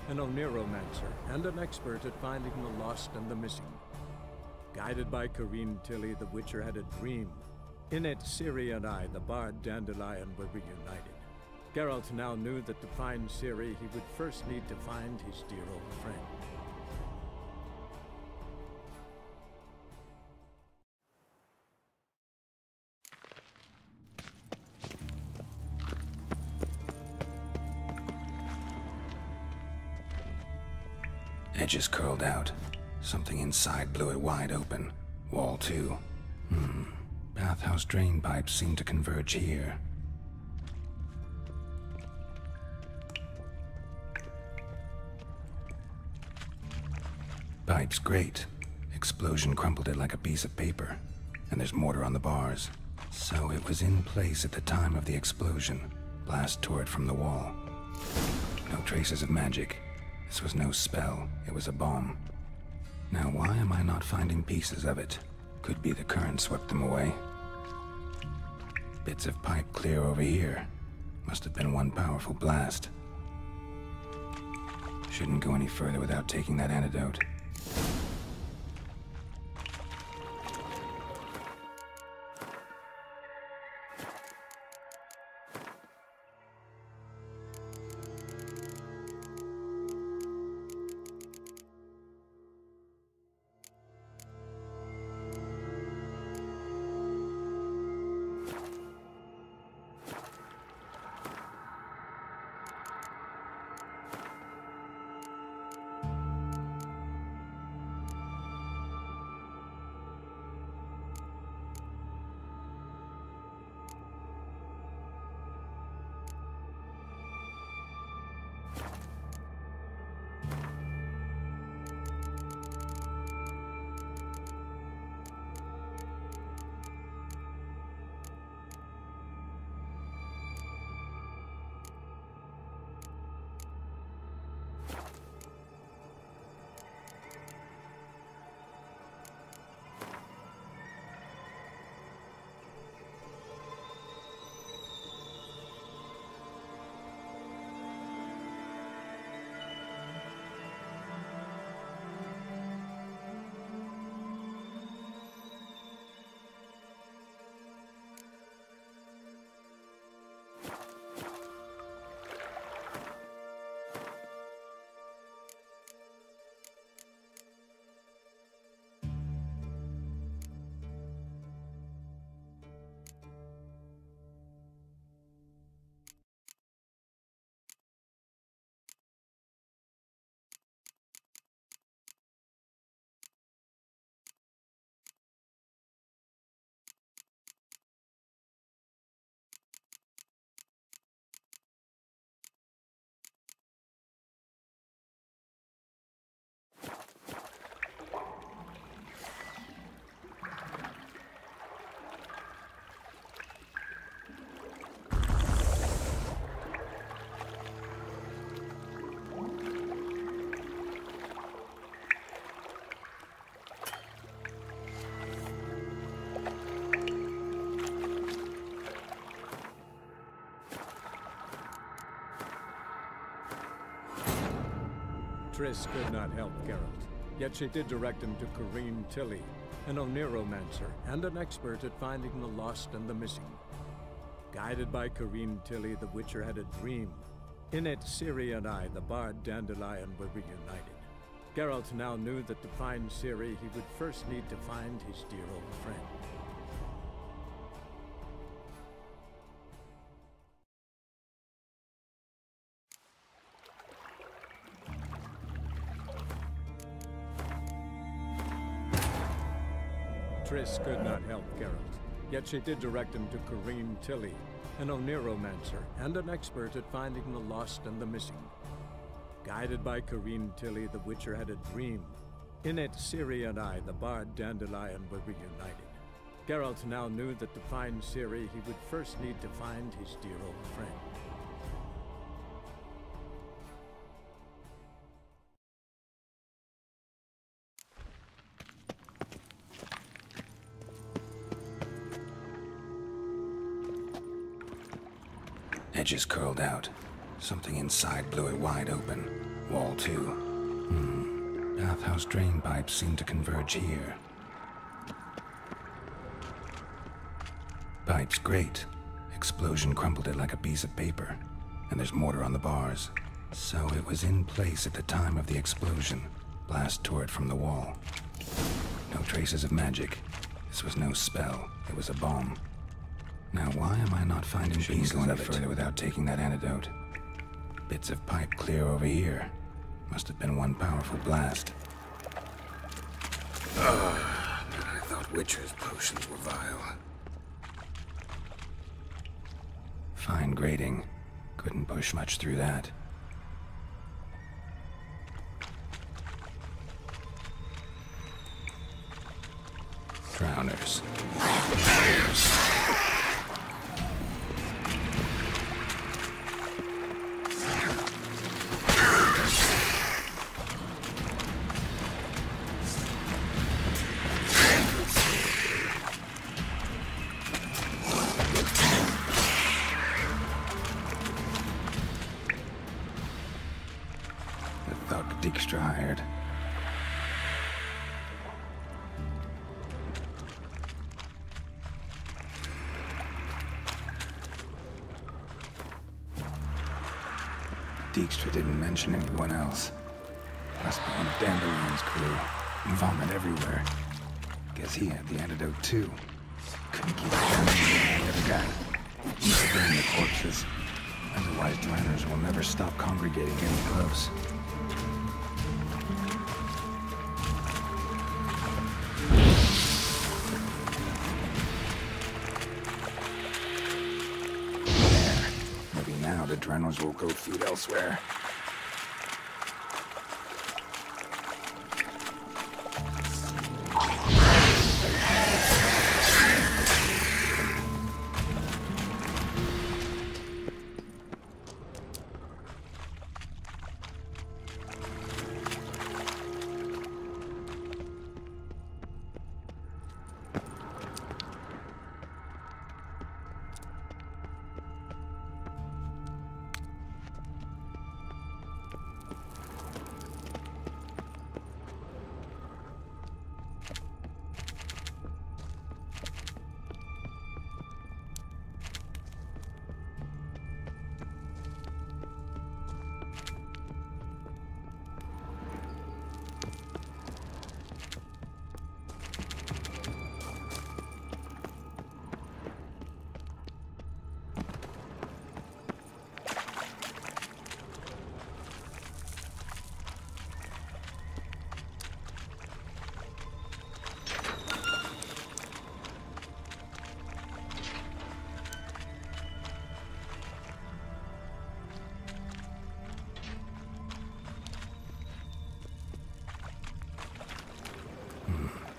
an Oniromancer, and an expert at finding the lost and the missing. Guided by Corrine Tilly, the Witcher had a dream. In it, Ciri and I, the bard Dandelion, were reunited. Geralt now knew that to find Ciri, he would first need to find his dear old friend. Edges curled out. Something inside blew it wide open. Wall too. Bathhouse drain pipes seem to converge here. Pipes great. Explosion crumpled it like a piece of paper. And there's mortar on the bars. So it was in place at the time of the explosion. Blast tore it from the wall. No traces of magic. This was no spell, it was a bomb. Now why am I not finding pieces of it? Could be the current swept them away. Bits of pipe clear over here. Must have been one powerful blast. Shouldn't go any further without taking that antidote. Triss could not help Geralt, yet she did direct him to Corrine Tilly, an Oniromancer and an expert at finding the lost and the missing. Guided by Corrine Tilly, the Witcher had a dream. In it, Ciri and I, the bard Dandelion, were reunited. Geralt now knew that to find Ciri, he would first need to find his dear old friend. Triss could not help Geralt, yet she did direct him to Corrine Tilly, an Oniromancer and an expert at finding the lost and the missing. Guided by Corrine Tilly, the Witcher had a dream. In it, Ciri and I, the bard Dandelion, were reunited. Geralt now knew that to find Ciri, he would first need to find his dear old friend. Edges curled out. Something inside blew it wide open. wall, too. Bathhouse drain pipes seem to converge here. Pipes, great. Explosion crumpled it like a piece of paper. And there's mortar on the bars. So it was in place at the time of the explosion. Blast tore it from the wall. No traces of magic. This was no spell. It was a bomb. Now why am I not finding pieces of it further without taking that antidote? Bits of pipe clear over here. Must have been one powerful blast. I thought Witcher's potions were vile. Fine grating. Couldn't push much through that. Drowners. Dijkstra hired. Dijkstra didn't mention anyone else. Must be one of Dandelion's crew. Vomit everywhere. Guess he had the antidote too. Couldn't keep it down the other guy. Need to burn the corpses. Otherwise, drowners will never stop congregating any close. Now the drowners will go feed elsewhere.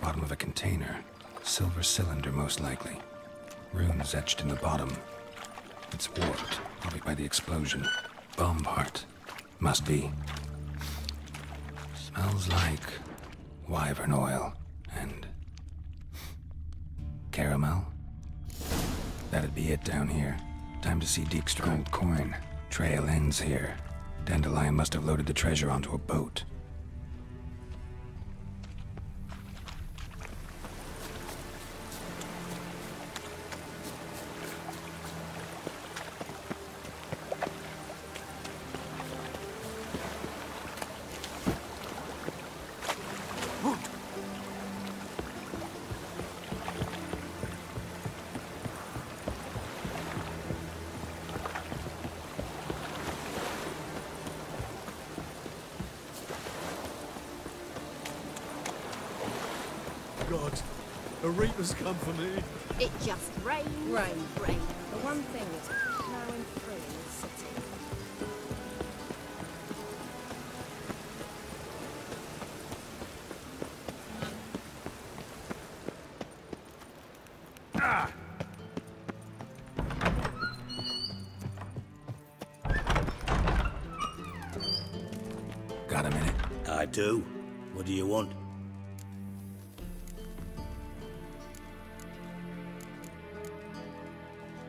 Bottom of a container. Silver cylinder, most likely. Runes etched in the bottom. It's warped, probably by the explosion. Bomb part. Must be. Smells like wyvern oil and caramel. That'd be it down here. Time to see Dijkstra. Gold coin. Trail ends here. Dandelion must have loaded the treasure onto a boat. God, a reaper's come for me. It just rains. Rain. Rain. The one thing that's plowing through in the city. Got a minute? I do. What do you want?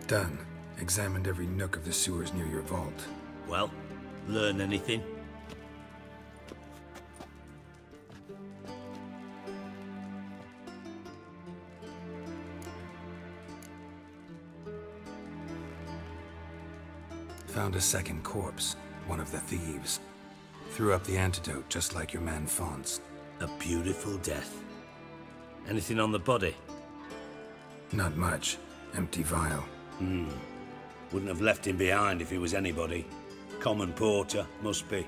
Done. Examined every nook of the sewers near your vault. Well, learn anything? Found a second corpse, one of the thieves. Threw up the antidote just like your man Fonz. A beautiful death. Anything on the body? Not much. Empty vial. Wouldn't have left him behind if he was anybody. Common porter, must be.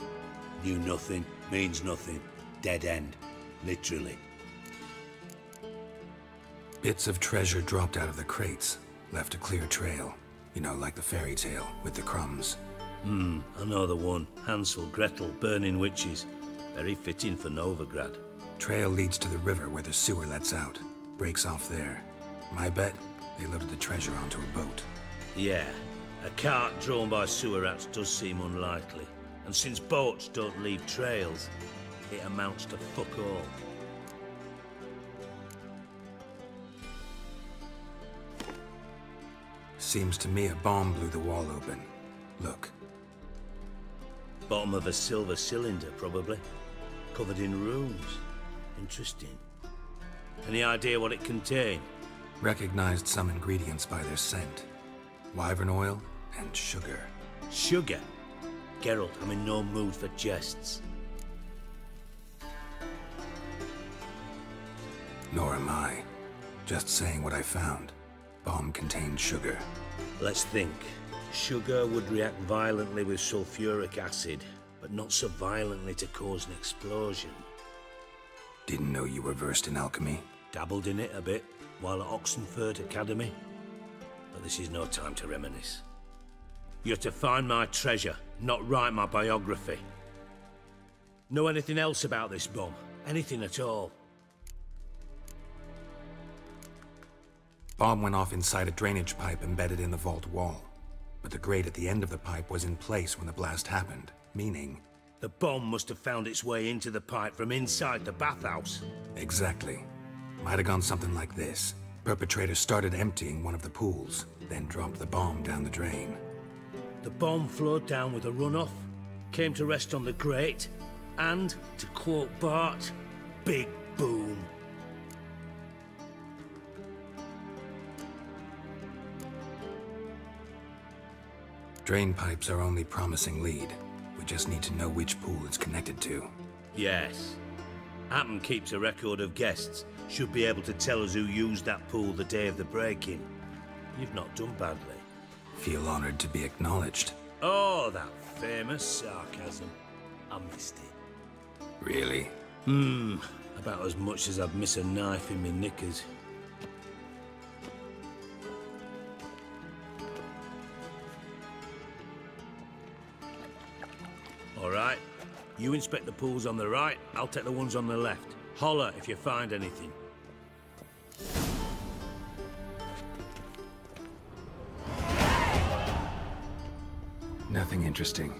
Knew nothing, means nothing. Dead end. Literally. Bits of treasure dropped out of the crates. Left a clear trail. You know, like the fairy tale, with the crumbs. I know the one. Hansel, Gretel, burning witches. Very fitting for Novigrad. Trail leads to the river where the sewer lets out. Breaks off there. My bet, they loaded the treasure onto a boat. Yeah. A cart drawn by sewer rats does seem unlikely. And since boats don't leave trails, it amounts to fuck all. Seems to me a bomb blew the wall open. Look. Bottom of a silver cylinder, probably. Covered in runes. Interesting. Any idea what it contained? Recognized some ingredients by their scent. Wyvern oil and sugar. Sugar? Geralt, I'm in no mood for jests. Nor am I. Just saying what I found. Bomb contained sugar. Let's think. Sugar would react violently with sulfuric acid, but not so violently to cause an explosion. Didn't know you were versed in alchemy. Dabbled in it a bit while at Oxenford Academy. But this is no time to reminisce. You're to find my treasure, not write my biography. Know anything else about this bomb? Anything at all? Bomb went off inside a drainage pipe embedded in the vault wall. But the grate at the end of the pipe was in place when the blast happened, meaning... The bomb must have found its way into the pipe from inside the bathhouse. Exactly. Might have gone something like this. Perpetrator started emptying one of the pools, then dropped the bomb down the drain. The bomb flowed down with a runoff, came to rest on the grate, and, to quote Bart, big boom. Drain pipes are only promising lead. We just need to know which pool it's connected to. Yes. Appen keeps a record of guests. Should be able to tell us who used that pool the day of the break-in. You've not done badly. Feel honored to be acknowledged. Oh, that famous sarcasm. I missed it. Really? About as much as I'd miss a knife in my knickers. All right. You inspect the pools on the right, I'll take the ones on the left. Holler if you find anything. Nothing interesting.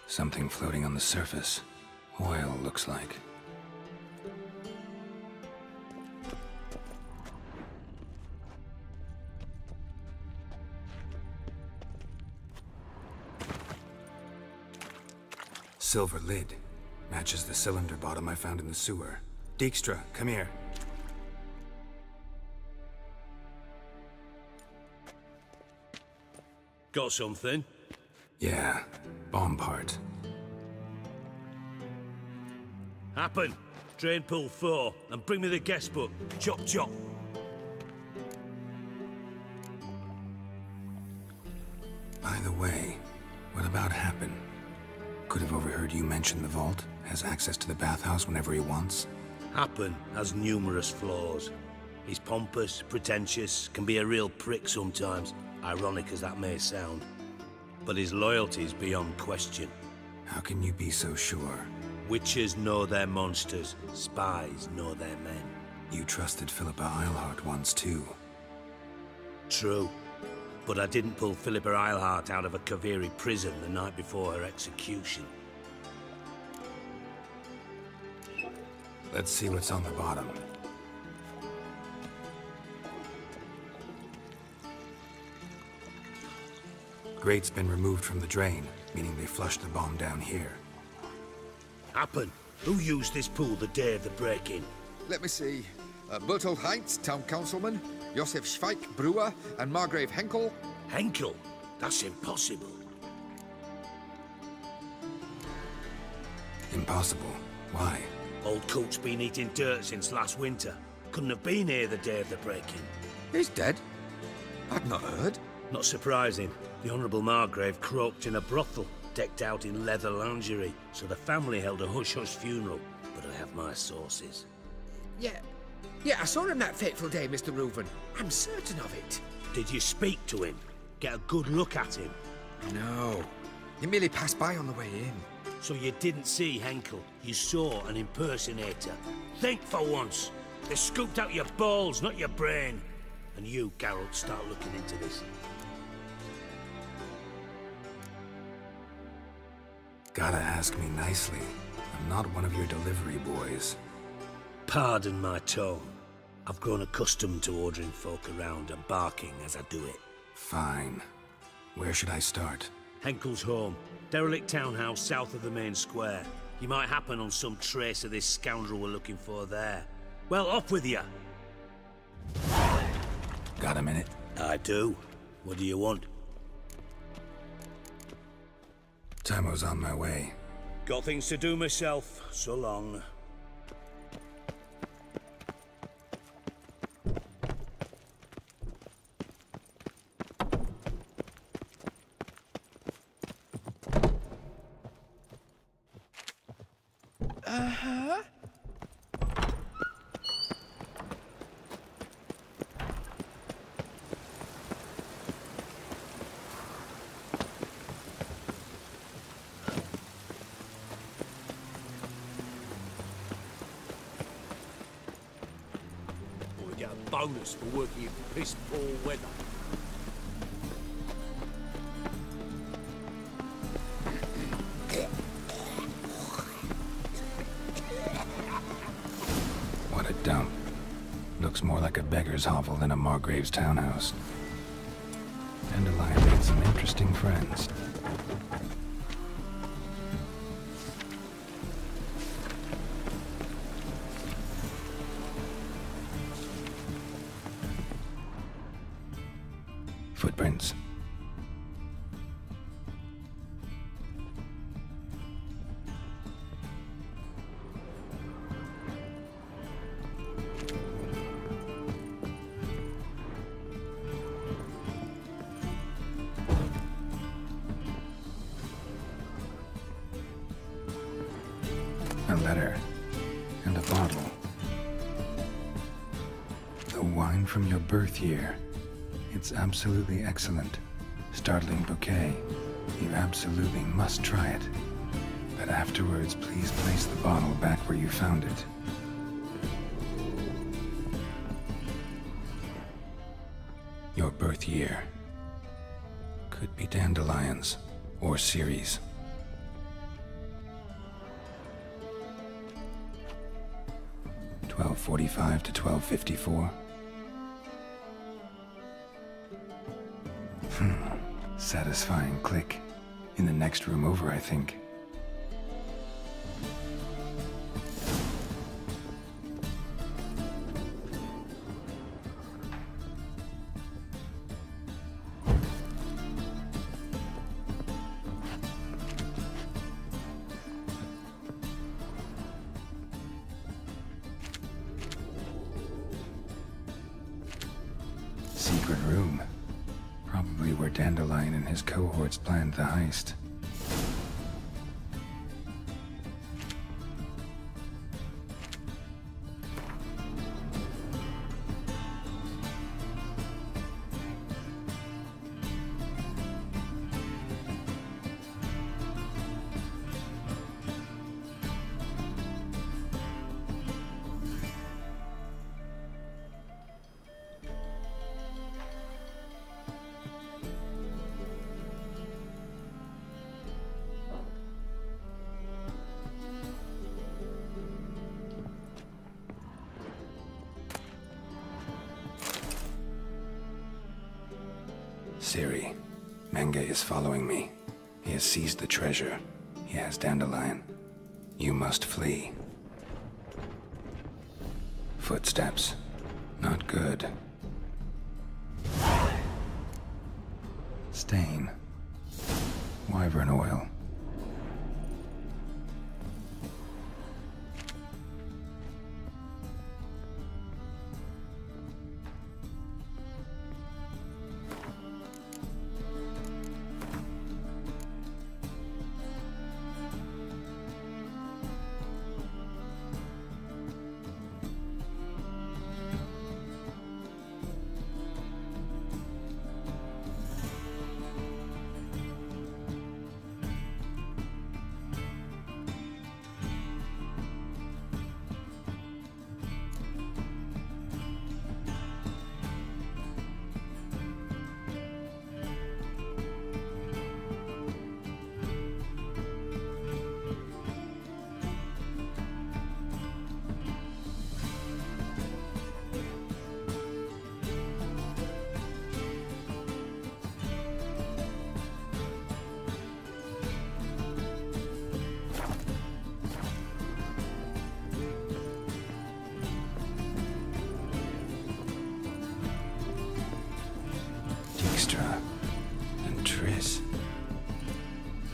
Something floating on the surface. Oil, looks like. Silver lid. Matches the cylinder bottom I found in the sewer. Dijkstra, come here. Got something? Yeah, bomb part. Happen. Drain pool 4, and bring me the guest book. Chop chop. By the way, what about heard you mention the vault, has access to the bathhouse whenever he wants. Happen has numerous flaws. He's pompous, pretentious, can be a real prick sometimes, ironic as that may sound. But his loyalty's beyond question. How can you be so sure? Witches know their monsters, spies know their men. You trusted Philippa Eilhart once too. True. But I didn't pull Philippa Eilhart out of a Kaviri prison the night before her execution. Let's see what's on the bottom. Grate's been removed from the drain, meaning they flushed the bomb down here. Happen. Who used this pool the day of the break-in? Let me see. Bertold Heinz, town councilman, Josef Schweik, brewer, and Margrave Henkel. Henkel? That's impossible. Impossible. Why? Old coat's been eating dirt since last winter. Couldn't have been here the day of the break-in. He's dead? I've not heard. Not surprising. The Honourable Margrave croaked in a brothel, decked out in leather lingerie, so the family held a hush-hush funeral. But I have my sources. Yeah, I saw him that fateful day, Mr. Reuven. I'm certain of it. Did you speak to him? Get a good look at him? No. He merely passed by on the way in. So you didn't see Henkel, you saw an impersonator. Think for once. They scooped out your balls, not your brain. And you, Geralt, start looking into this. Gotta ask me nicely. I'm not one of your delivery boys. Pardon my tone. I've grown accustomed to ordering folk around and barking as I do it. Fine. Where should I start? Henkel's home. Derelict townhouse south of the main square. You might happen on some trace of this scoundrel we're looking for there. Well, off with you. Got a minute? I do. What do you want? Timo's on my way. Got things to do myself. So long. Bonus for working in piss-poor weather. What a dump. Looks more like a beggar's hovel than a Margrave's townhouse. Dandelion made some interesting friends. Footprints. A letter and a bottle. The wine from your birth year. It's absolutely excellent. Startling bouquet. You absolutely must try it. But afterwards, please place the bottle back where you found it. Your birth year. Could be dandelions or Ceres. (1245 to 1254). Satisfying click. In the next room over, I think. Secret room. Probably where Dandelion and his cohorts planned the heist. Ciri, Menge is following me. He has seized the treasure. He has Dandelion. You must flee. Footsteps. Not good. Stain. Wyvern oil. And Triss.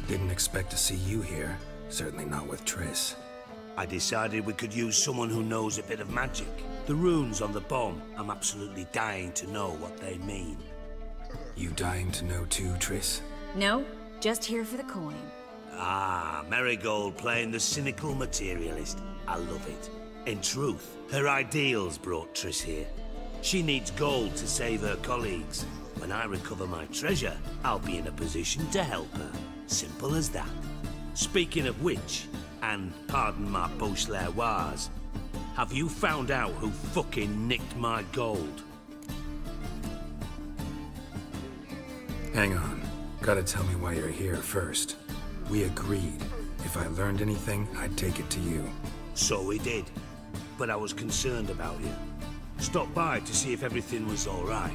Didn't expect to see you here. Certainly not with Triss. I decided we could use someone who knows a bit of magic. The runes on the bomb, I'm absolutely dying to know what they mean. You dying to know too, Triss? No, just here for the coin. Ah, Marigold playing the cynical materialist. I love it. In truth, her ideals brought Triss here. She needs gold to save her colleagues. When I recover my treasure, I'll be in a position to help her. Simple as that. Speaking of which, and pardon my Beauclervoise, have you found out who fucking nicked my gold? Hang on. Gotta tell me why you're here first. We agreed. If I learned anything, I'd take it to you. So we did. But I was concerned about you. Stopped by to see if everything was all right.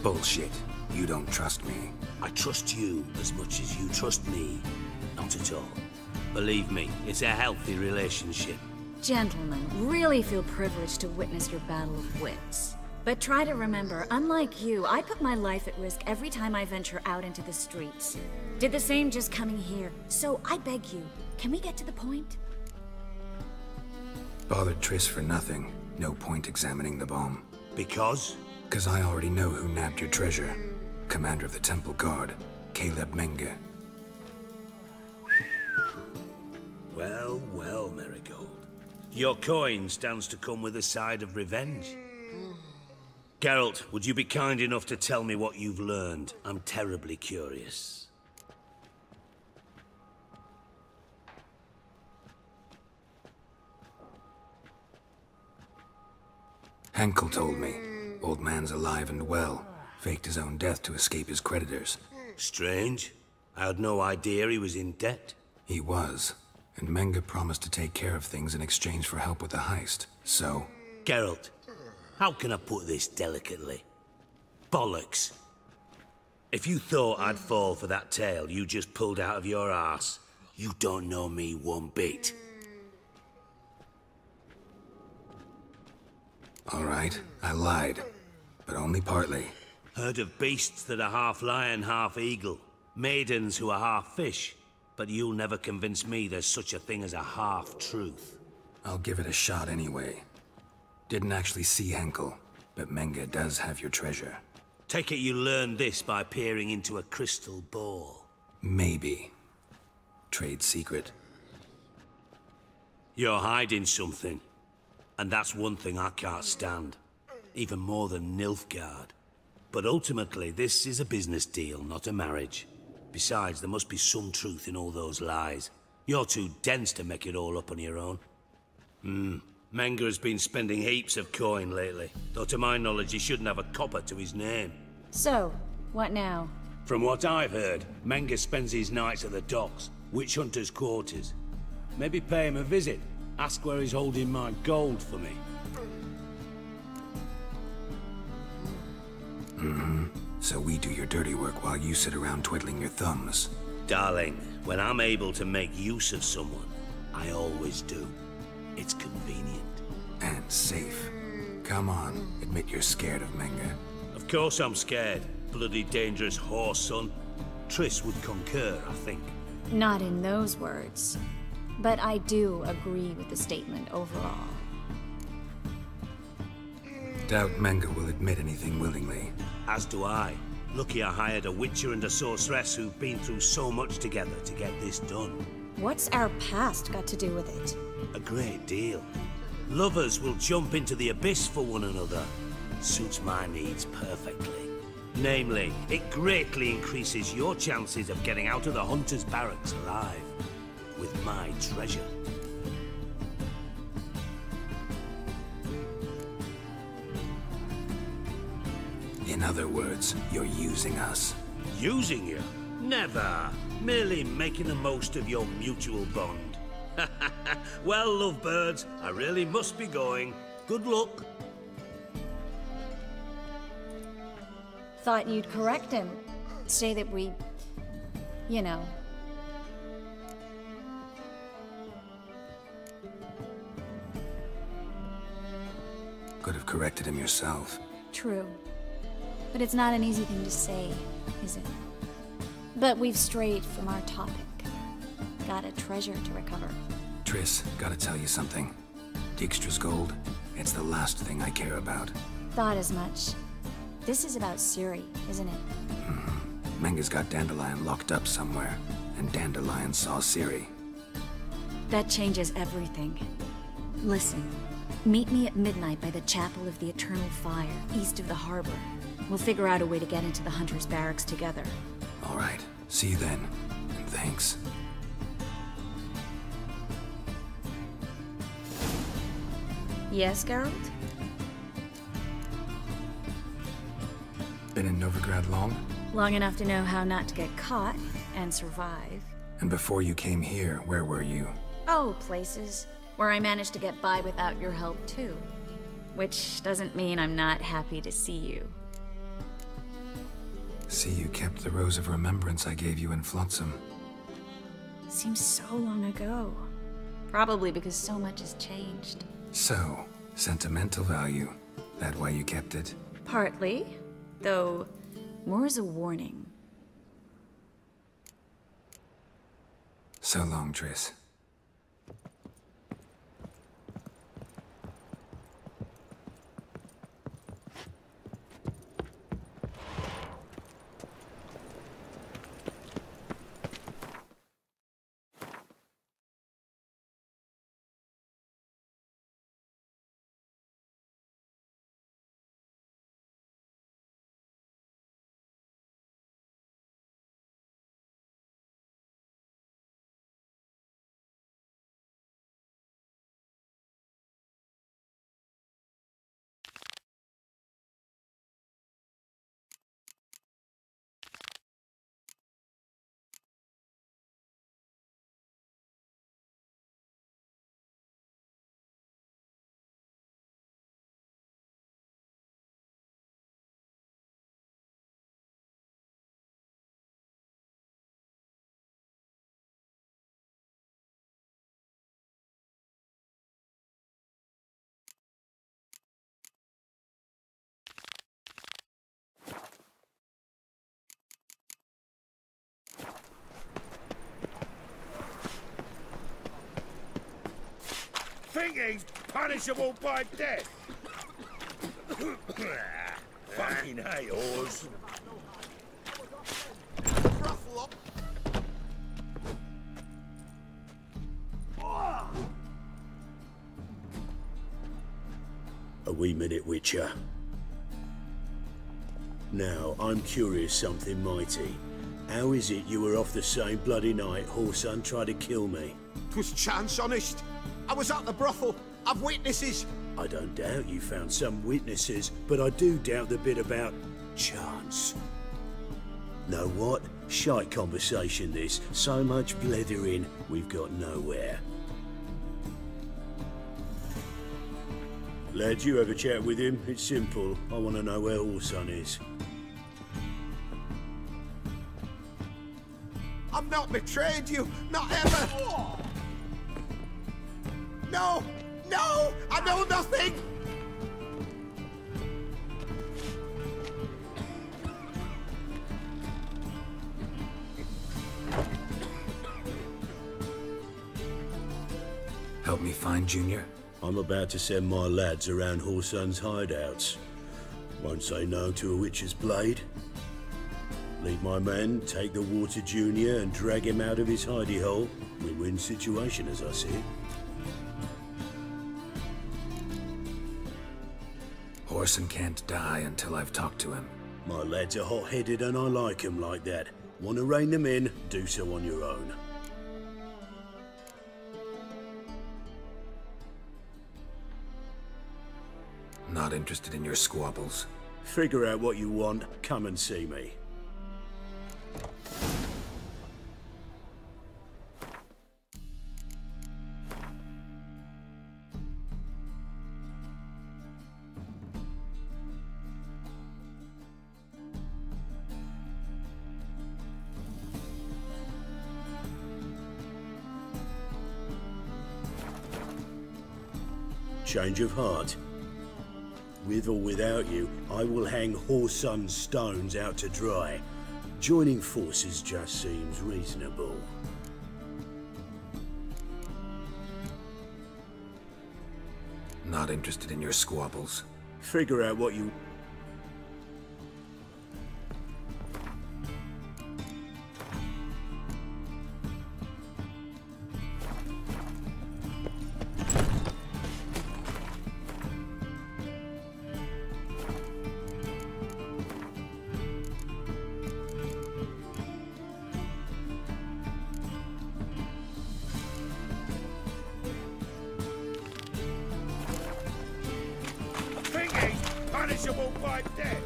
Bullshit. You don't trust me. I trust you as much as you trust me. Not at all. Believe me, it's a healthy relationship. Gentlemen, really feel privileged to witness your battle of wits. But try to remember, unlike you, I put my life at risk every time I venture out into the streets. Did the same just coming here. So I beg you, can we get to the point? Bothered Triss for nothing. No point examining the bomb. Because? Because I already know who nabbed your treasure. Commander of the Temple Guard, Caleb Menge. Well, well, Marigold. Your coin stands to come with a side of revenge. Geralt, would you be kind enough to tell me what you've learned? I'm terribly curious. Henkel told me. Old man's alive and well. Faked his own death to escape his creditors. Strange. I had no idea he was in debt. He was. And Menge promised to take care of things in exchange for help with the heist. So... Geralt, how can I put this delicately? Bollocks. If you thought I'd fall for that tale you just pulled out of your arse, you don't know me one bit. All right, I lied. But only partly. Heard of beasts that are half lion, half eagle. Maidens who are half fish. But you'll never convince me there's such a thing as a half-truth. I'll give it a shot anyway. Didn't actually see Henkel, but Menge does have your treasure. Take it you learned this by peering into a crystal ball. Maybe. Trade secret. You're hiding something. And that's one thing I can't stand. Even more than Nilfgaard. But ultimately, this is a business deal, not a marriage. Besides, there must be some truth in all those lies. You're too dense to make it all up on your own. Menge has been spending heaps of coin lately, though to my knowledge he shouldn't have a copper to his name. So, what now? From what I've heard, Menge spends his nights at the docks, witch hunters' quarters. Maybe pay him a visit, ask where he's holding my gold for me. So we do your dirty work while you sit around twiddling your thumbs. Darling, when I'm able to make use of someone, I always do. It's convenient. And safe. Come on, admit you're scared of Menga. Of course I'm scared. Bloody dangerous horse, son. Triss would concur, I think. Not in those words. But I do agree with the statement overall. Doubt Menga will admit anything willingly. As do I. Lucky I hired a witcher and a sorceress who've been through so much together to get this done. What's our past got to do with it? A great deal. Lovers will jump into the abyss for one another. Suits my needs perfectly. Namely, it greatly increases your chances of getting out of the Hunter's barracks alive. With my treasure. In other words, you're using us. Using you? Never. Merely making the most of your mutual bond. Well, lovebirds, I really must be going. Good luck. Thought you'd correct him. Say that we... you know... Could have corrected him yourself. True. But it's not an easy thing to say, is it? But we've strayed from our topic. Got a treasure to recover. Triss, gotta tell you something. Dijkstra's gold, it's the last thing I care about. Thought as much. This is about Ciri, isn't it? Menga's got Dandelion locked up somewhere, and Dandelion saw Ciri. That changes everything. Listen, meet me at midnight by the Chapel of the Eternal Fire, east of the harbor. We'll figure out a way to get into the Hunter's barracks together. All right, see you then, and thanks. Yes, Geralt? Been in Novigrad long? Long enough to know how not to get caught and survive. And before you came here, where were you? Oh, places where I managed to get by without your help, too. Which doesn't mean I'm not happy to see you. See, you kept the Rose of Remembrance I gave you in Flotsam. Seems so long ago. Probably because so much has changed. So, sentimental value. That why you kept it? Partly, though more as a warning. So long, Triss. Think he's punishable by death? Fucking hate whores. A wee minute, Witcher. Now, I'm curious something mighty. How is it you were off the same bloody night Whoreson tried to kill me? 'Twas chance, honest. I was at the brothel. I've witnesses. I don't doubt you found some witnesses, but I do doubt the bit about chance. Know what? Shite conversation this. So much blethering, we've got nowhere. Lad, you have a chat with him. It's simple. I want to know where Whoreson is. not betrayed you, not ever. No! No! I know nothing! Help me find Junior? I'm about to send my lads around Whoreson's hideouts. Won't say no to a witch's blade. Lead my men, take the water Junior and drag him out of his hidey hole. Win-win situation as I see it. Whoreson can't die until I've talked to him. My lads are hot-headed and I like 'em like that. Want to rein them in, do so on your own. Not interested in your squabbles. Figure out what you want, come and see me. Change of heart. With or without you, I will hang Whoreson's stones out to dry. Joining forces just seems reasonable. Not interested in your squabbles. Figure out what you... Punishable by death.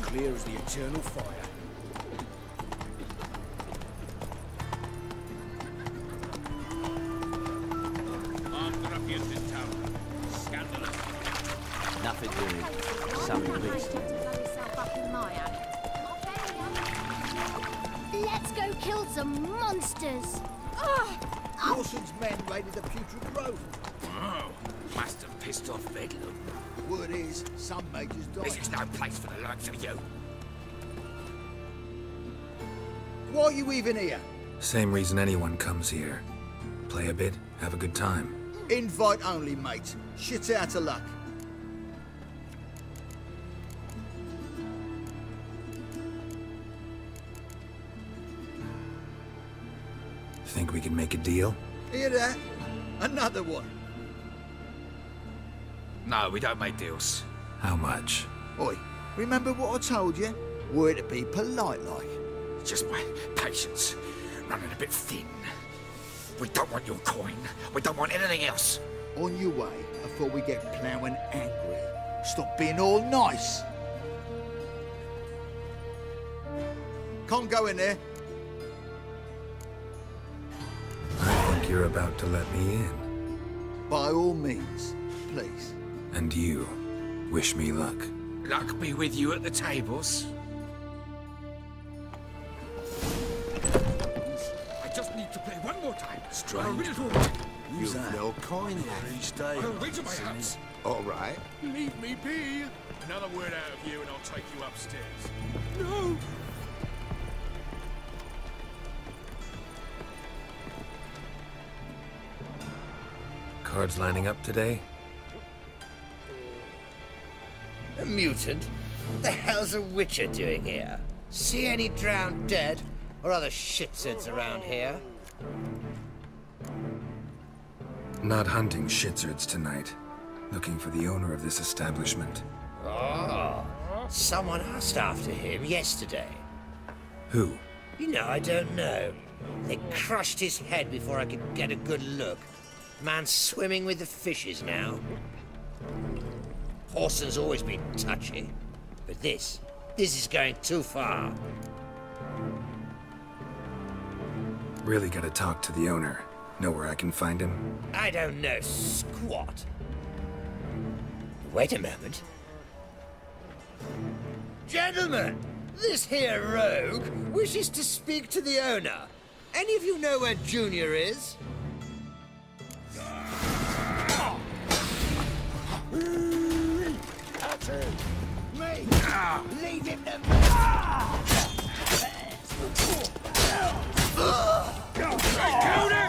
Clear as the eternal fire. Armed ruffians in town. Scandalous. Nothing doing. Something beast. Let's go kill some monsters. Whoreson's men raided the Putrid Grove. Oh, must have pissed off Bedlam. Word is, some majors died. This is no place for the likes of you. Why are you even here? Same reason anyone comes here. Play a bit, have a good time. Invite only, mate. Shit out of luck. Think we can make a deal? Hear that? Another one. No, we don't make deals. How much? Oi, remember what I told you? We're to be polite like. Just my patience running a bit thin. We don't want your coin. We don't want anything else. On your way before we get ploughing angry. Stop being all nice. Can't go in there. you're about to let me in. By all means, please. And you, wish me luck. Luck be with you at the tables. I just need to play one more time. Strange. Who's that? No coin I'll wait to my house. All right. Leave me be. Another word out of you and I'll take you upstairs. No! Cards lining up today? A mutant? The hell's a witcher doing here? See any drowned dead? Or other shitsuds around here? Not hunting shitsurds tonight. Looking for the owner of this establishment. Oh, someone asked after him yesterday. Who? You know, I don't know. They crushed his head before I could get a good look. Man's swimming with the fishes now. Horson's always been touchy. But this is going too far. Really gotta talk to the owner. Know where I can find him? I don't know squat. Wait a moment. Gentlemen, this here rogue wishes to speak to the owner. Any of you know where Junior is? Me! Leave him to me! Killed him!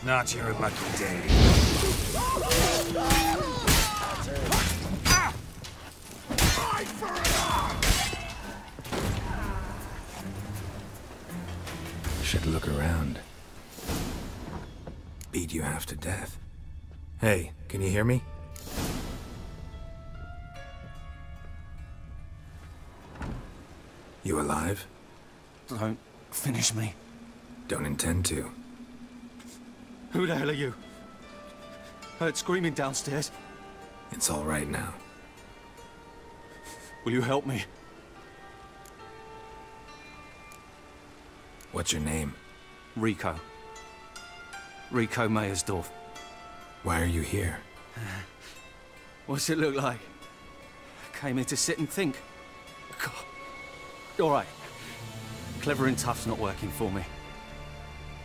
Not your lucky day. Should look around. Beat you half to death. Hey, can you hear me? You alive? Don't finish me. Don't intend to. Who the hell are you? Heard screaming downstairs. It's all right now. Will you help me? What's your name? Rico. Rico Meyersdorf. Why are you here? What's it look like? Came here to sit and think. God. All right. Clever and tough's not working for me.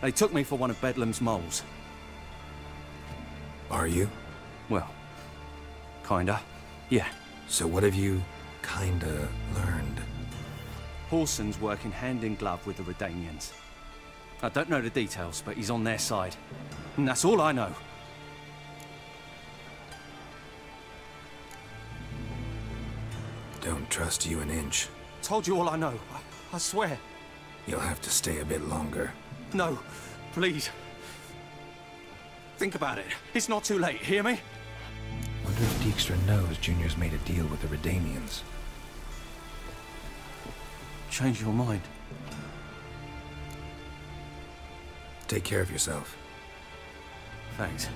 They took me for one of Bedlam's moles. Are you? Well, kinda. Yeah. So what have you kinda learned? Horson's working hand in glove with the Redanians. I don't know the details, but he's on their side. And that's all I know. Don't trust you an inch. Told you all I know. I swear. You'll have to stay a bit longer. No, please. Think about it. It's not too late, hear me? Wonder if Dijkstra knows Junior's made a deal with the Redanians. Change your mind. Take care of yourself. Thanks.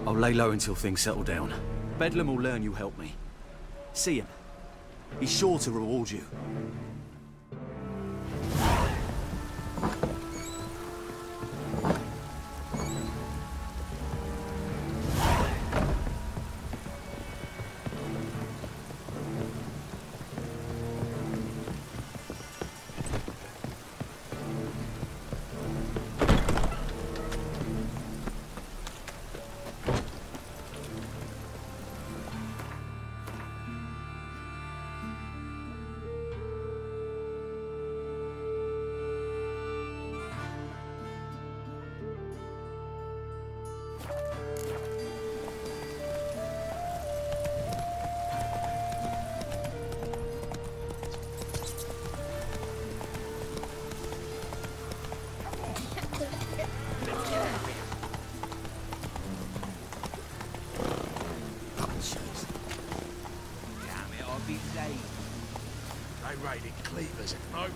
I'll lay low until things settle down. Bedlam will learn you helped me. See him. He's sure to reward you.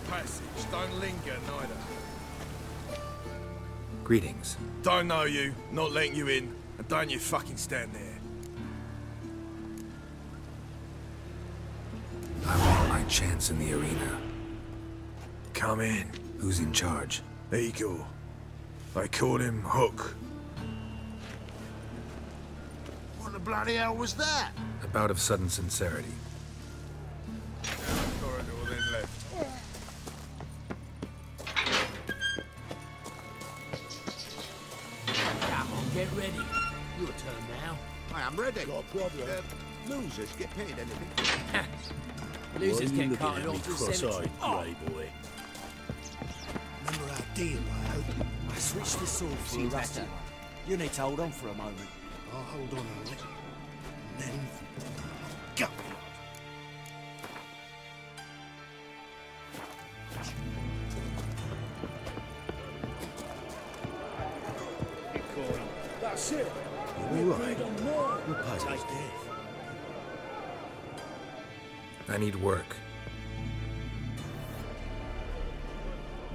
passage. Don't linger, neither. Greetings. Don't know you, not letting you in, and don't you fucking stand there. I want my chance in the arena. Come in. Who's in charge? Eagle. They called him Hook. What the bloody hell was that? A bout of sudden sincerity. Corridor, then left. Come on, get ready. Your turn now. I am ready. Got a problem. Losers get paid anything. Losers get carted off to the cross-eyed cemetery. grey boy. Remember our deal, I hope? I switched the sword for a rusty one. You need to hold on for a moment. I'll hold on a little. Then... go! That's it. You're all right. We'll pay his death. I need work.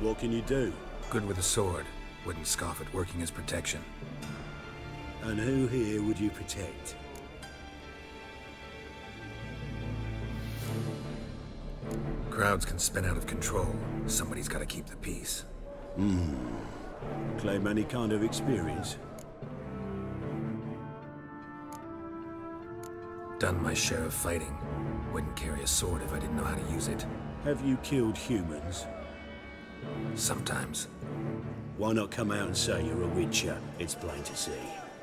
What can you do? Good with a sword. Wouldn't scoff at working as protection. And who here would you protect? Crowds can spin out of control. Somebody's got to keep the peace. Claim any kind of experience? Done my share of fighting. Wouldn't carry a sword if I didn't know how to use it. Have you killed humans? Sometimes. Why not come out and say you're a witcher? It's plain to see.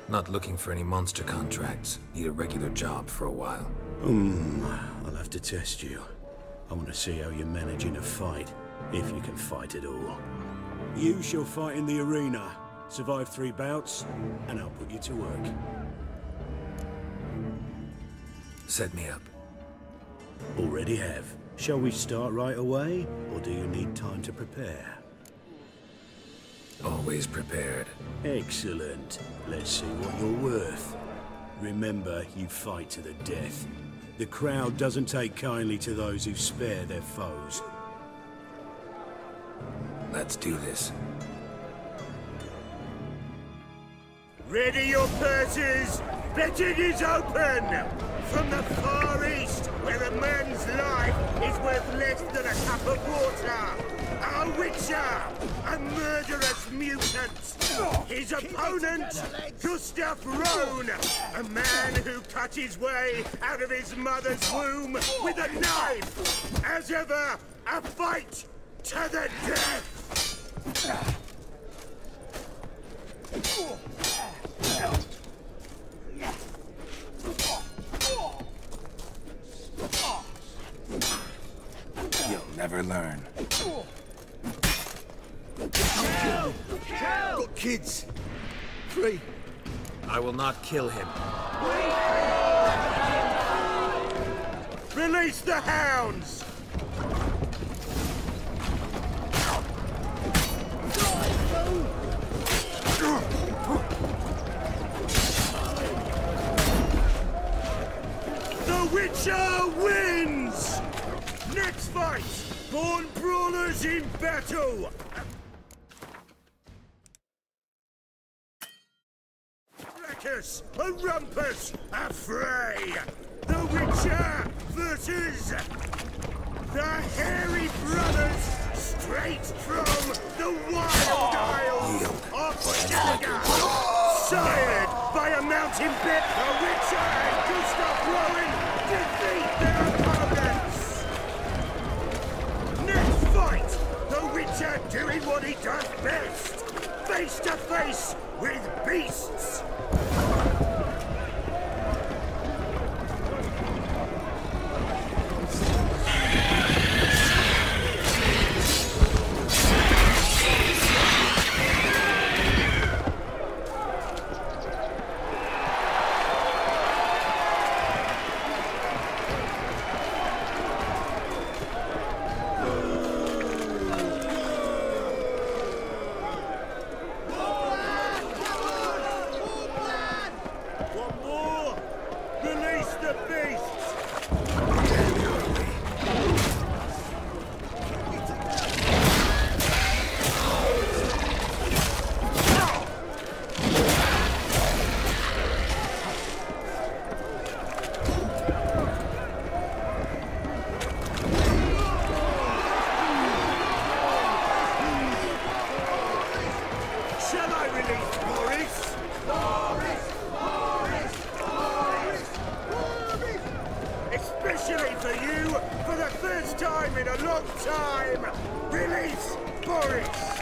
Not looking for any monster contracts. Need a regular job for a while. I'll have to test you. I want to see how you manage in a fight, if you can fight at all. You shall fight in the arena, survive 3 bouts, and I'll put you to work. Set me up. Already have. Shall we start right away, or do you need time to prepare? Always prepared. Excellent. Let's see what you're worth. Remember, you fight to the death. The crowd doesn't take kindly to those who spare their foes. Let's do this. Ready your purses! Betting is open! From the Far East, where a man's life is worth less than a cup of water! A witcher! A murderous mutant! His opponent, Gustav Rohn! A man who cut his way out of his mother's womb with a knife! As ever, a fight to the death! You'll never learn. Got kids. 3. I will not kill him. Release the hounds! The Witcher wins! Next fight! Born brawlers in battle! Ruckus, a rumpus, a fray! The Witcher versus the Hairy Brothers, straight from the Wild Isles of Gallagher! Sired by a mountain bit, the Witcher and Gustav Rowan defeat their opponents! Next fight, the Witcher doing what he does best, face to face with beasts! a long time! Release Boris!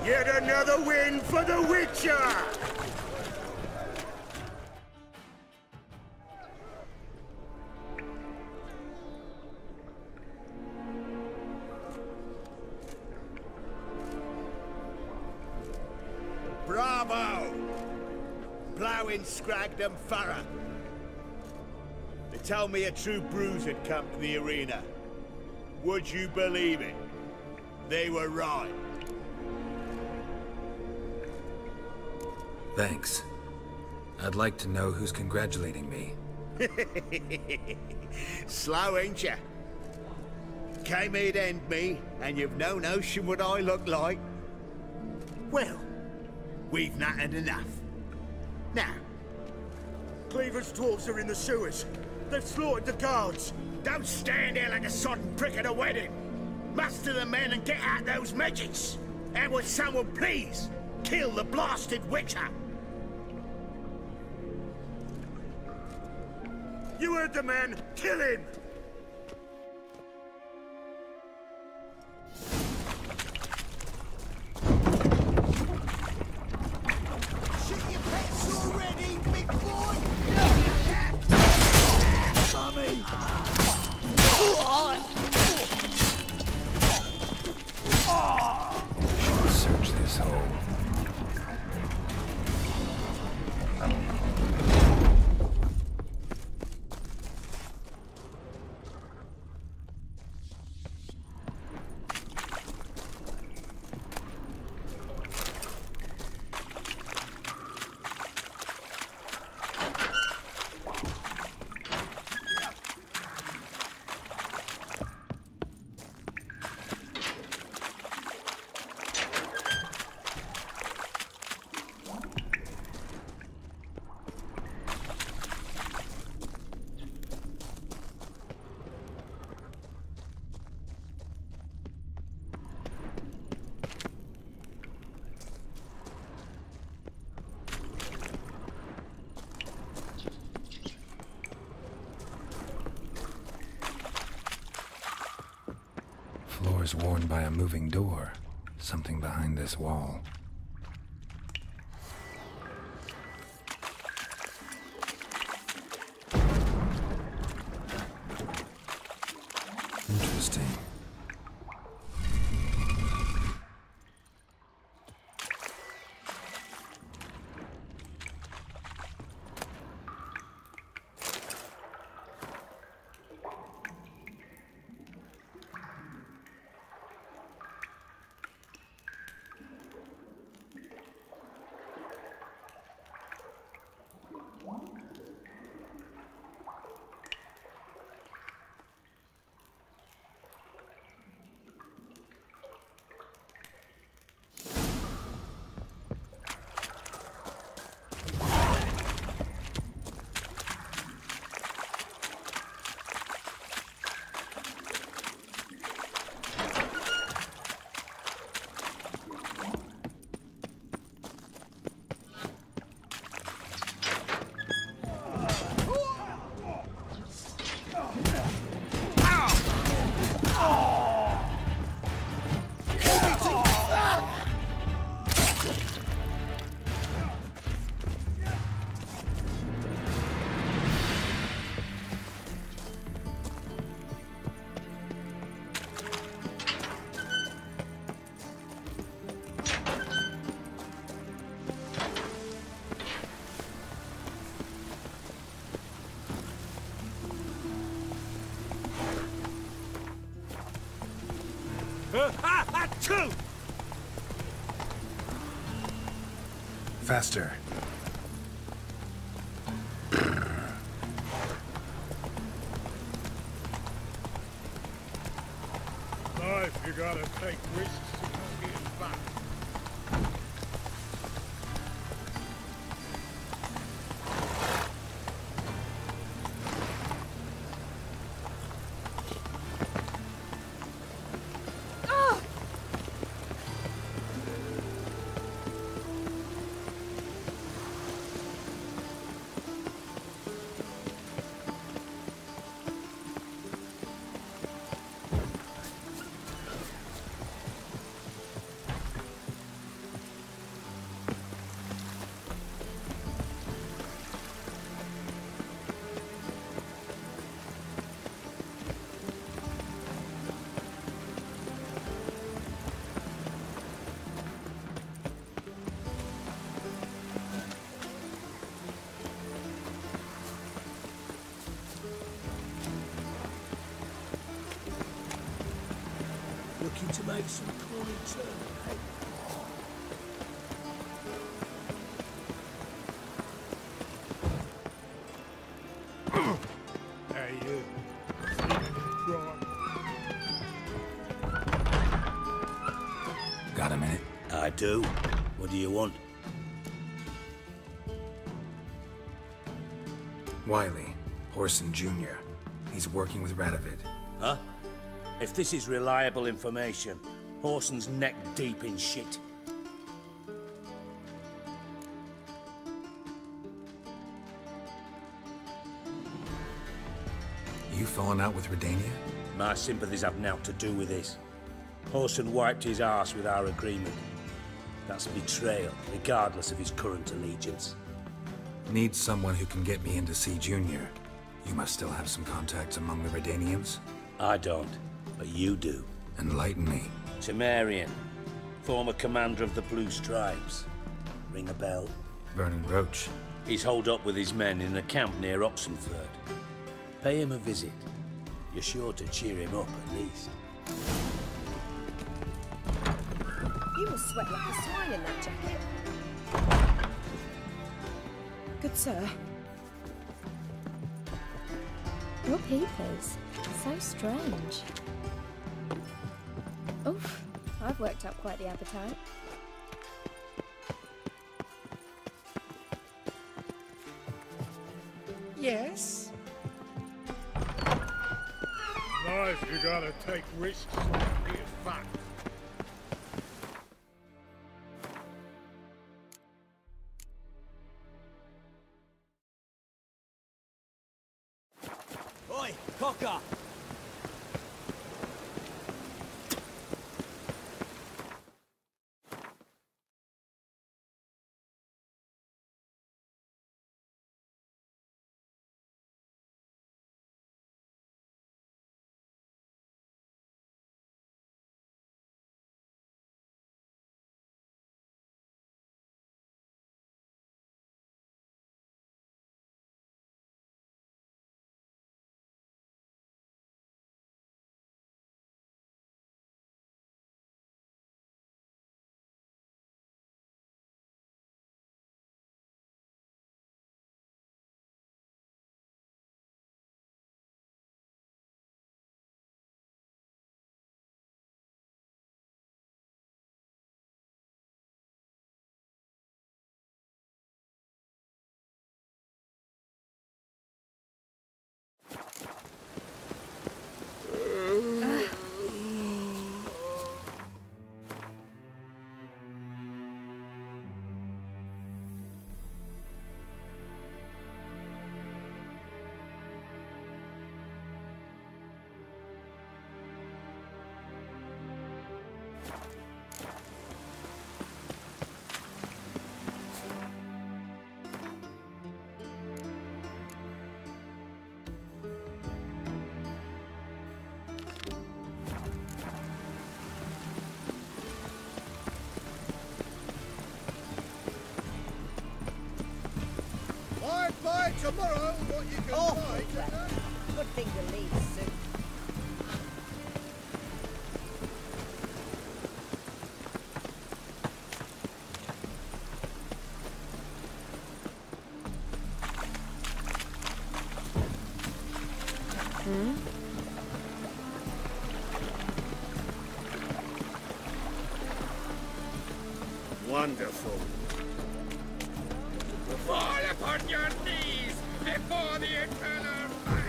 Yet another win for the Witcher! Bravo! Ploughing Scragdom Thorough. They told me a true bruise had come to the arena. Would you believe it? They were right. Thanks. I'd like to know who's congratulating me. Slow, ain't ya? Came here to end me, and you've no notion what I look like? Well, we've nattered enough. Now, Cleaver's dwarves are in the sewers. They've slaughtered the guards. Don't stand there like a sodden prick at a wedding. Muster the men and get out those midgets. And would someone please kill the blasted Witcher? You heard the man! Kill him! Shit your pants already, big boy! Mummy! Search this hole. Floors worn by a moving door. Something behind this wall. Interesting. Two! Faster. Life, you gotta take risks to not get back. make some corny turn, eh? Hey, you. Got a minute? I do. What do you want? Wiley, Horson Jr. He's working with Radovid. Huh? If this is reliable information, Horson's neck deep in shit. You falling out with Redania? My sympathies have naught to do with this. Horson wiped his arse with our agreement. That's betrayal, regardless of his current allegiance. Need someone who can get me in to see Junior. You must still have some contacts among the Redanians? I don't, but you do. Enlighten me. Temerian, former commander of the Blue Stripes. Ring a bell? Vernon Roach. He's holed up with his men in a camp near Oxenford. Pay him a visit. You're sure to cheer him up, at least. You will sweat like a swine in that jacket. Good sir. Your peepers. So strange. Oof, I've worked up quite the appetite. Yes? Life you gotta take risks. Be a fact. Oi, cocker! Buy tomorrow what you can buy today. Good thing to leave soon. Wonderful. Fall upon your knees before the eternal fire!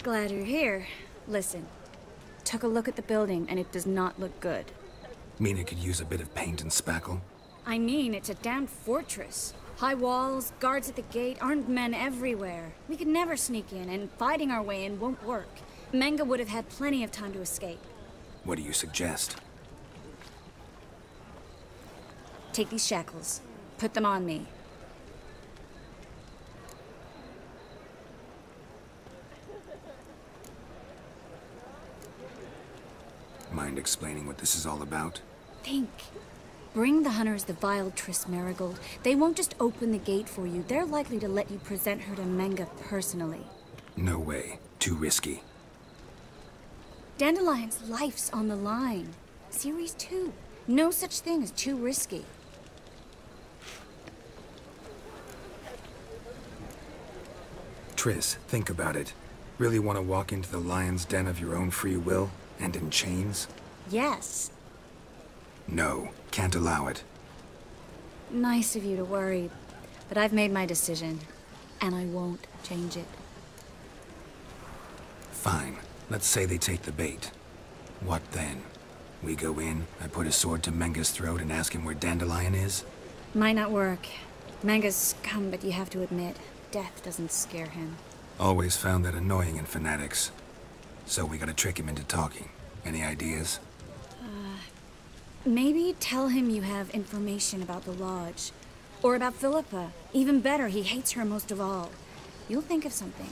Glad you're here. Listen, took a look at the building and it does not look good. Mean it could use a bit of paint and spackle? I mean, it's a damn fortress. High walls, guards at the gate, armed men everywhere. We could never sneak in, and fighting our way in won't work. Menga would have had plenty of time to escape. What do you suggest? Take these shackles. Put them on me. Mind explaining what this is all about? Think. Bring the hunters the vile Triss Marigold. They won't just open the gate for you. They're likely to let you present her to Menga personally. No way. Too risky. Dandelion's life's on the line. Series 2. No such thing as too risky. Triss, think about it. Really want to walk into the lion's den of your own free will, and in chains? Yes. No, can't allow it. Nice of you to worry, but I've made my decision, and I won't change it. Fine. Let's say they take the bait. What then? We go in, I put a sword to Menga's throat and ask him where Dandelion is? Might not work. Menga's scum, but you have to admit, death doesn't scare him. Always found that annoying in fanatics. So we gotta trick him into talking. Any ideas? Maybe tell him you have information about the Lodge. Or about Philippa. Even better, he hates her most of all. You'll think of something.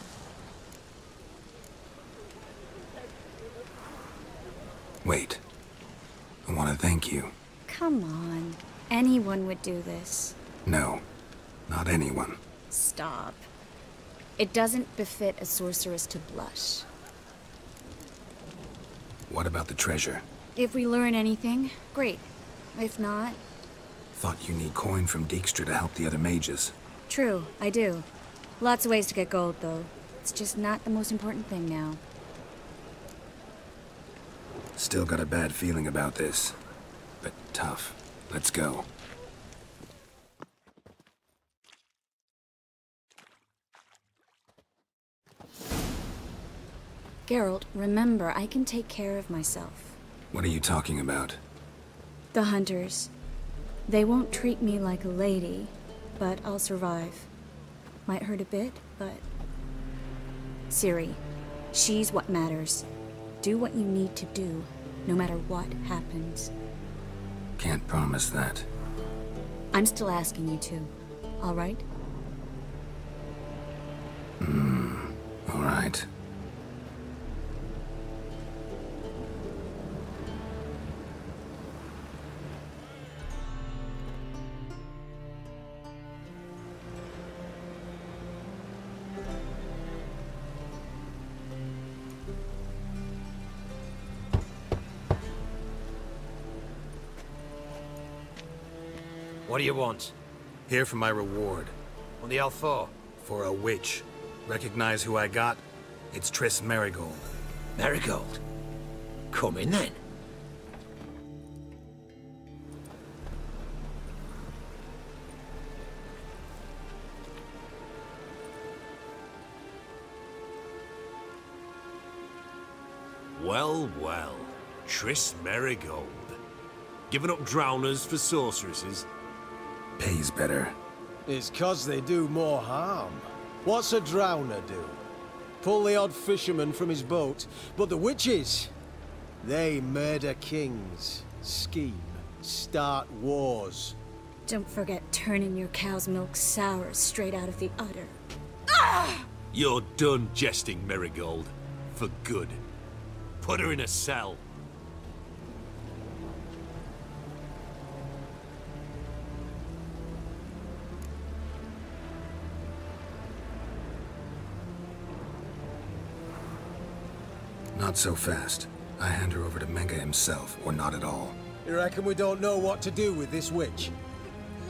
Wait. I want to thank you. Come on. Anyone would do this. No. Not anyone. Stop. It doesn't befit a sorceress to blush. What about the treasure? If we learn anything, great. If not... Thought you need coin from Dijkstra to help the other mages. True, I do. Lots of ways to get gold, though. It's just not the most important thing now. Still got a bad feeling about this. But tough. Let's go. Geralt, remember, I can take care of myself. What are you talking about? The hunters. They won't treat me like a lady, but I'll survive. Might hurt a bit, but... Ciri, she's what matters. Do what you need to do, no matter what happens. Can't promise that. I'm still asking you to, all right? All right. What do you want? Here for my reward. On the L4? For a witch. Recognize who I got? It's Triss Marigold. Marigold? Come in then. Well, well. Triss Marigold. Giving up drowners for sorceresses? Pays better. It's 'cause they do more harm. What's a drowner do? Pull the odd fisherman from his boat. But the witches, they murder kings, scheme, start wars. Don't forget turning your cow's milk sour straight out of the udder. You're done jesting, Marigold. For good. Put her in a cell. Not so fast. I hand her over to Menga himself, or not at all. You reckon we don't know what to do with this witch?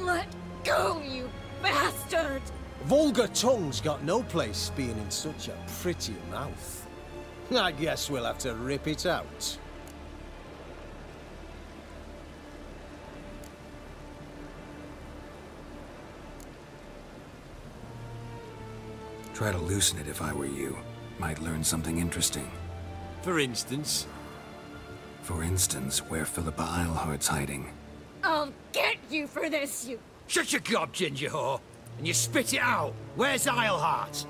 Let go, you bastard! Vulgar tongue's got no place being in such a pretty mouth. I guess we'll have to rip it out. Try to loosen it if I were you. Might learn something interesting. For instance? For instance, where Philippa Eilhart's hiding. I'll get you for this, you... Shut your gob, ginger whore, and you spit it out. Where's Eilhart?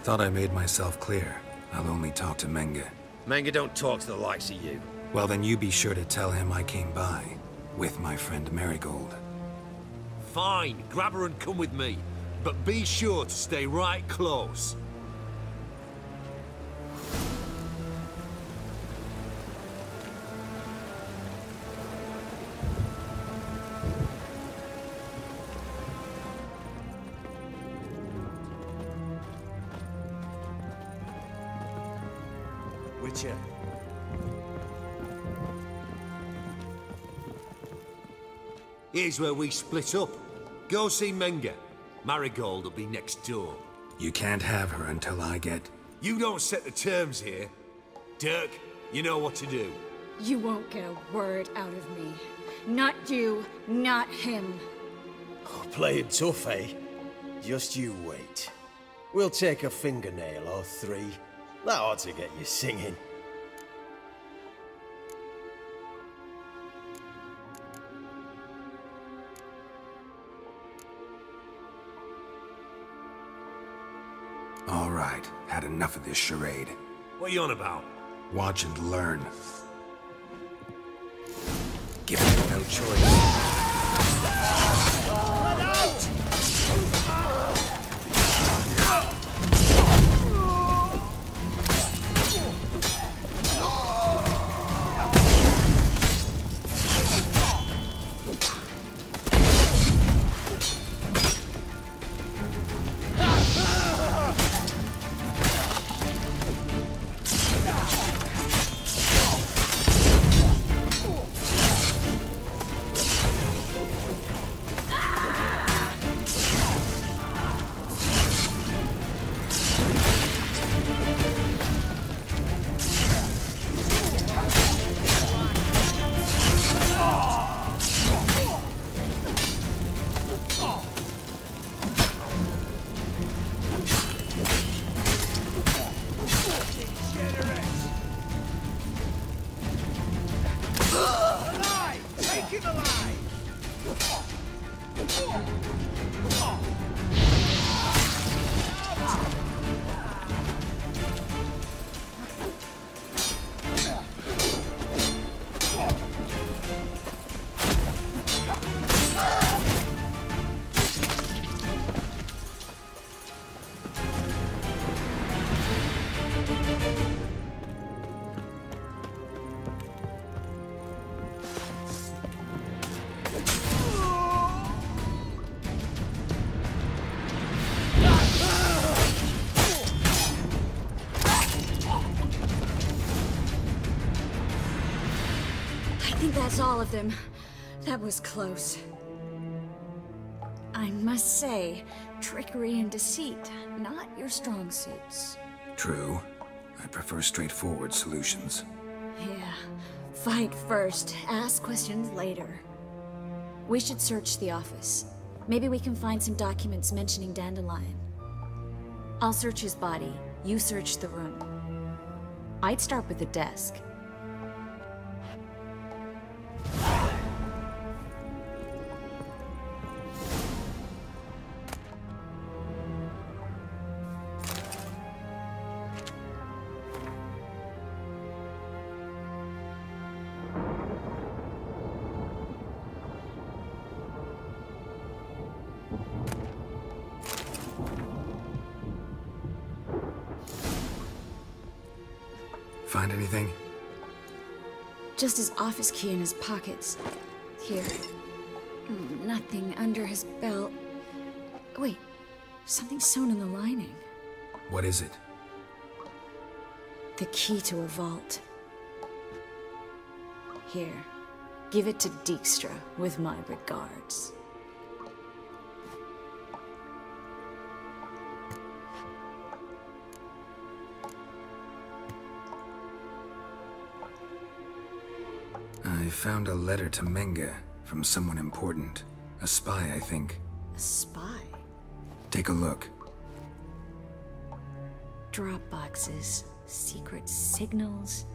Thought I made myself clear. I'll only talk to Menga. Menga don't talk to the likes of you. Well, then you be sure to tell him I came by. With my friend Marigold. Fine, grab her and come with me. But be sure to stay right close. Witcher. Here's where we split up. Go see Menga. Marigold will be next door. You can't have her until I get... You don't set the terms here. Dirk, you know what to do. You won't get a word out of me. Not you, not him. Oh, playing tough, eh? Just you wait. We'll take a fingernail or three. That ought to get you singing. All right, had enough of this charade. What are you on about? Watch and learn. Give me no choice. That's all of them. That was close. I must say, trickery and deceit, not your strong suits. True. I prefer straightforward solutions. Yeah. Fight first, ask questions later. We should search the office. Maybe we can find some documents mentioning Dandelion. I'll search his body. You search the room. I'd start with the desk. Find anything? Just his office key in his pockets. Here. Nothing under his belt. Wait, something sewn in the lining. What is it? The key to a vault. Here. Give it to Dijkstra with my regards. I found a letter to Menga from someone important. A spy, I think. A spy? Take a look. Drop boxes, secret signals.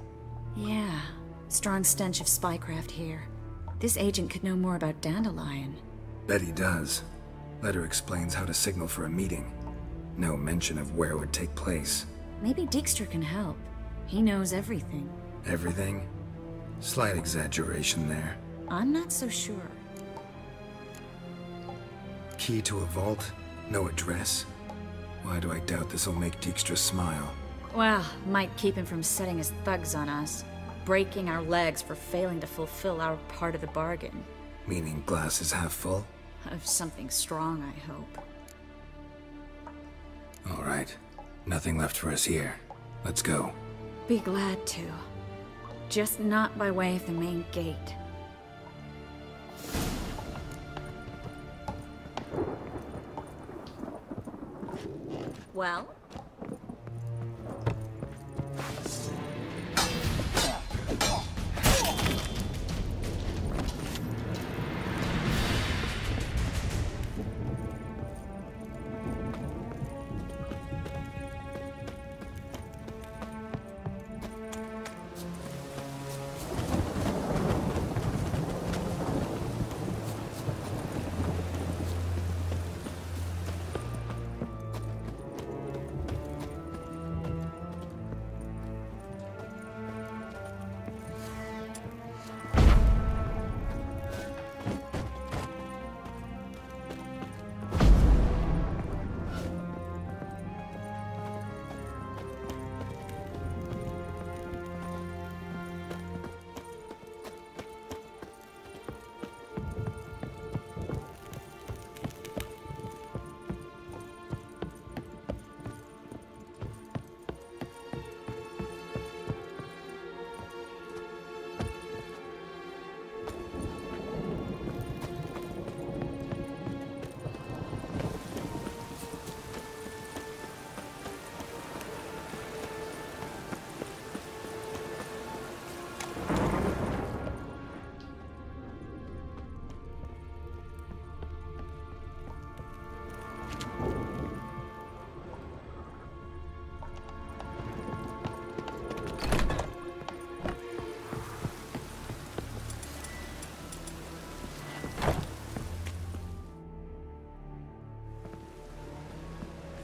Yeah, strong stench of spycraft here. This agent could know more about Dandelion. Bet he does. Letter explains how to signal for a meeting. No mention of where it would take place. Maybe Dijkstra can help. He knows everything. Everything? Slight exaggeration there. I'm not so sure. Key to a vault? No address? Why do I doubt this'll make Dijkstra smile? Well, might keep him from setting his thugs on us. Breaking our legs for failing to fulfill our part of the bargain. Meaning glass is half full? Of something strong, I hope. All right. Nothing left for us here. Let's go. Be glad to. Just not by way of the main gate. Well?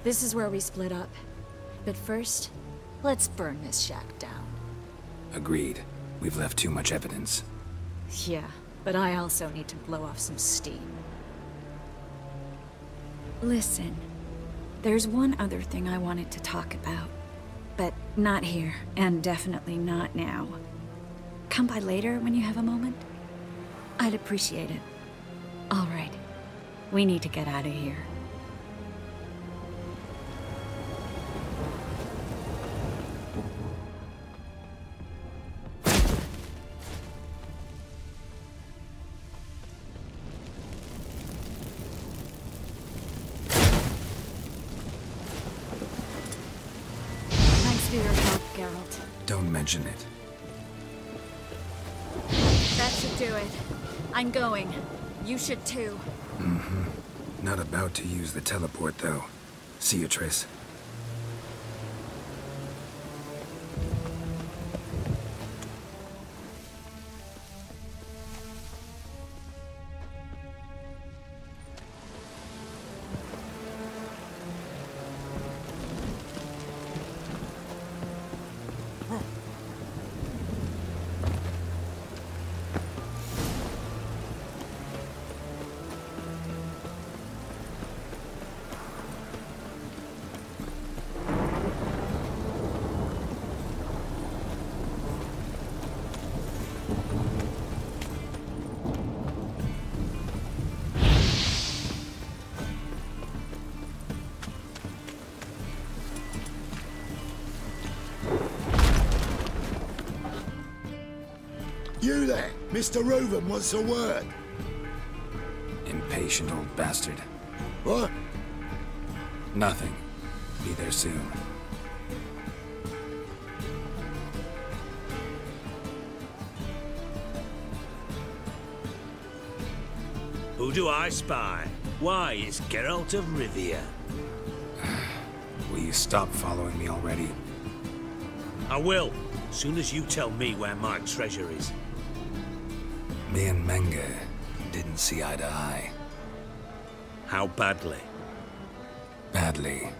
This is where we split up. But first, let's burn this shack down. Agreed. We've left too much evidence. Yeah, but I also need to blow off some steam. Listen, there's one other thing I wanted to talk about. But not here, and definitely not now. Come by later when you have a moment? I'd appreciate it. All right. We need to get out of here. Don't mention it. That should do it. I'm going. You should too. Mm-hmm. Not about to use the teleport, though. See you, Triss. You there? Mr. Reuven wants a word. Impatient old bastard. What? Nothing. Be there soon. Who do I spy? Why, it's Geralt of Rivia. Will you stop following me already? I will, as soon as you tell me where my treasure is. Me and Menge didn't see eye to eye. How badly? Badly.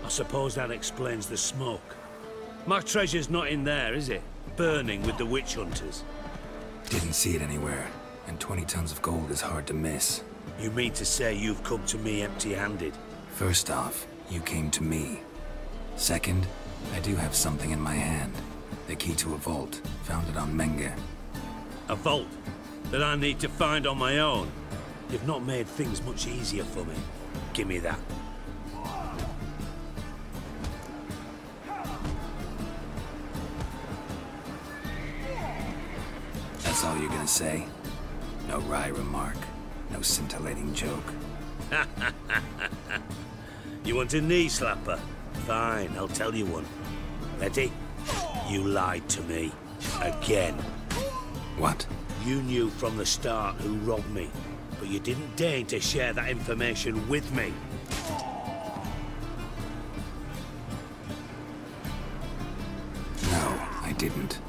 I suppose that explains the smoke. My treasure's not in there, is it? Burning with the witch hunters. Didn't see it anywhere, and 20 tons of gold is hard to miss. You mean to say you've come to me empty-handed? First off, you came to me. Second, I do have something in my hand. The key to a vault, founded on Menge. A vault that I need to find on my own. You've not made things much easier for me. Give me that. you're gonna say? No wry remark, no scintillating joke. You want a knee slapper? Fine, I'll tell you one. Ready? You lied to me. Again. What? You knew from the start who robbed me, but you didn't deign to share that information with me. No, I didn't.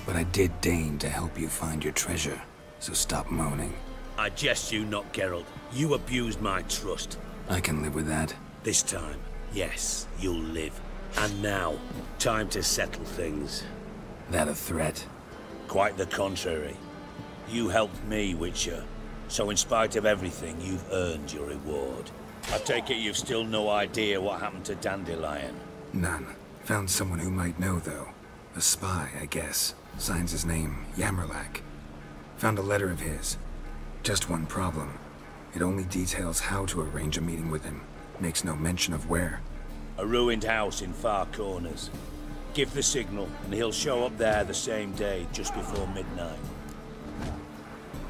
But I did deign to help you find your treasure, so stop moaning. I jest you not, Geralt. You abused my trust. I can live with that. This time, yes, you'll live. And now, time to settle things. That a threat? Quite the contrary. You helped me, Witcher. So in spite of everything, you've earned your reward. I take it you've still no idea what happened to Dandelion? None. Found someone who might know, though. A spy, I guess. Signs his name, Yamerlak. Found a letter of his. Just one problem. It only details how to arrange a meeting with him. Makes no mention of where. A ruined house in Far Corners. Give the signal, and he'll show up there the same day, just before midnight.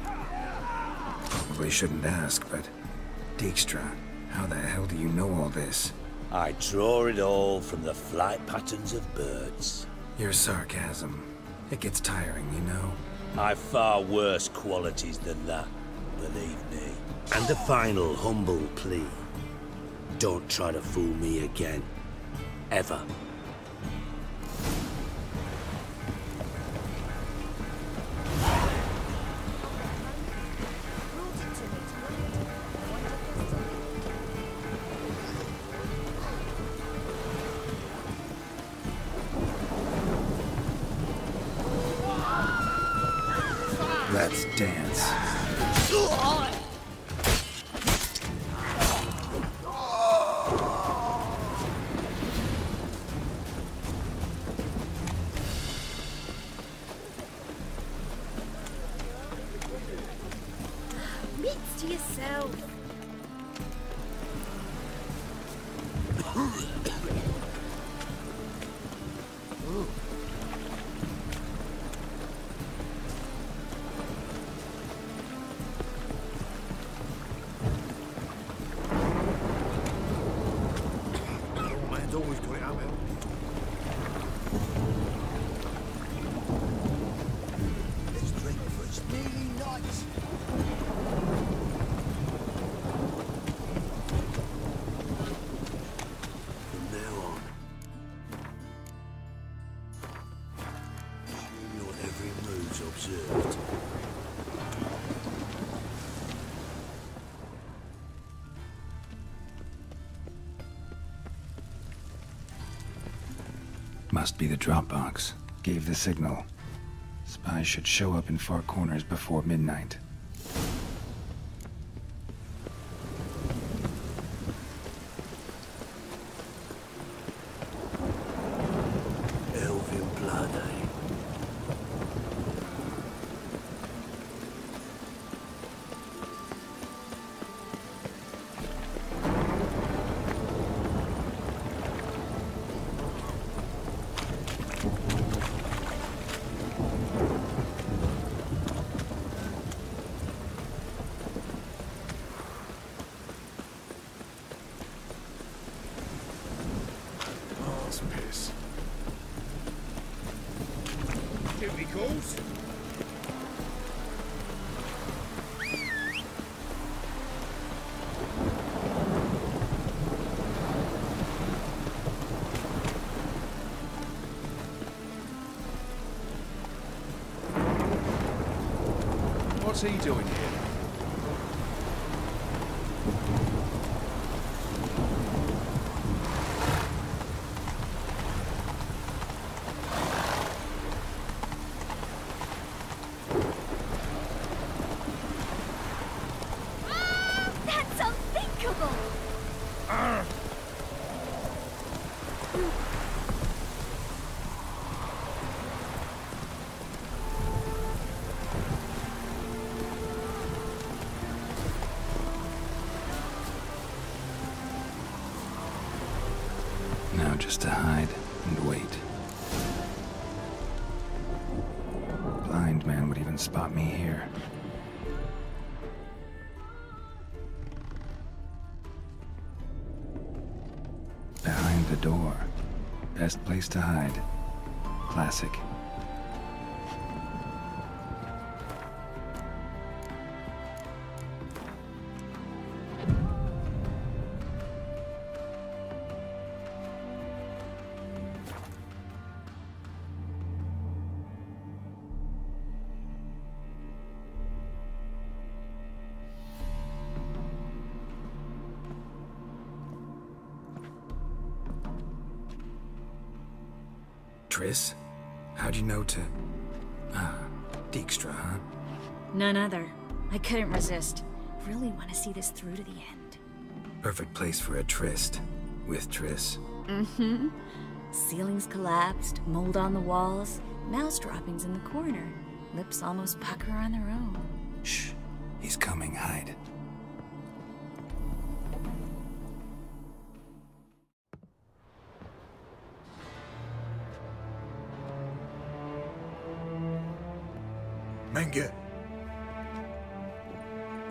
Probably shouldn't ask, but... Dijkstra, how the hell do you know all this? I draw it all from the flight patterns of birds. Your sarcasm. It gets tiring, you know? I've far worse qualities than that, believe me. And a final humble plea. Don't try to fool me again. Ever. Let's dance. Meats to yourself. Always got it up there. Let's drink for it's nearly night. From now on, your every move's observed. Must be the drop box. Gave the signal. Spies should show up in Far Corners before midnight. Elven blood, eh? Piss. Duty calls. What's he doing here? Now just to hide and wait. Blind armed man would even spot me here. Behind the door. Best place to hide. Classic. Triss? How'd you know to... Dijkstra, huh? None other. I couldn't resist. Really want to see this through to the end. Perfect place for a tryst. With Triss. Mm-hmm. Ceilings collapsed, mold on the walls, mouse droppings in the corner. Lips almost pucker on their own. Shh. He's coming, hide. Menge.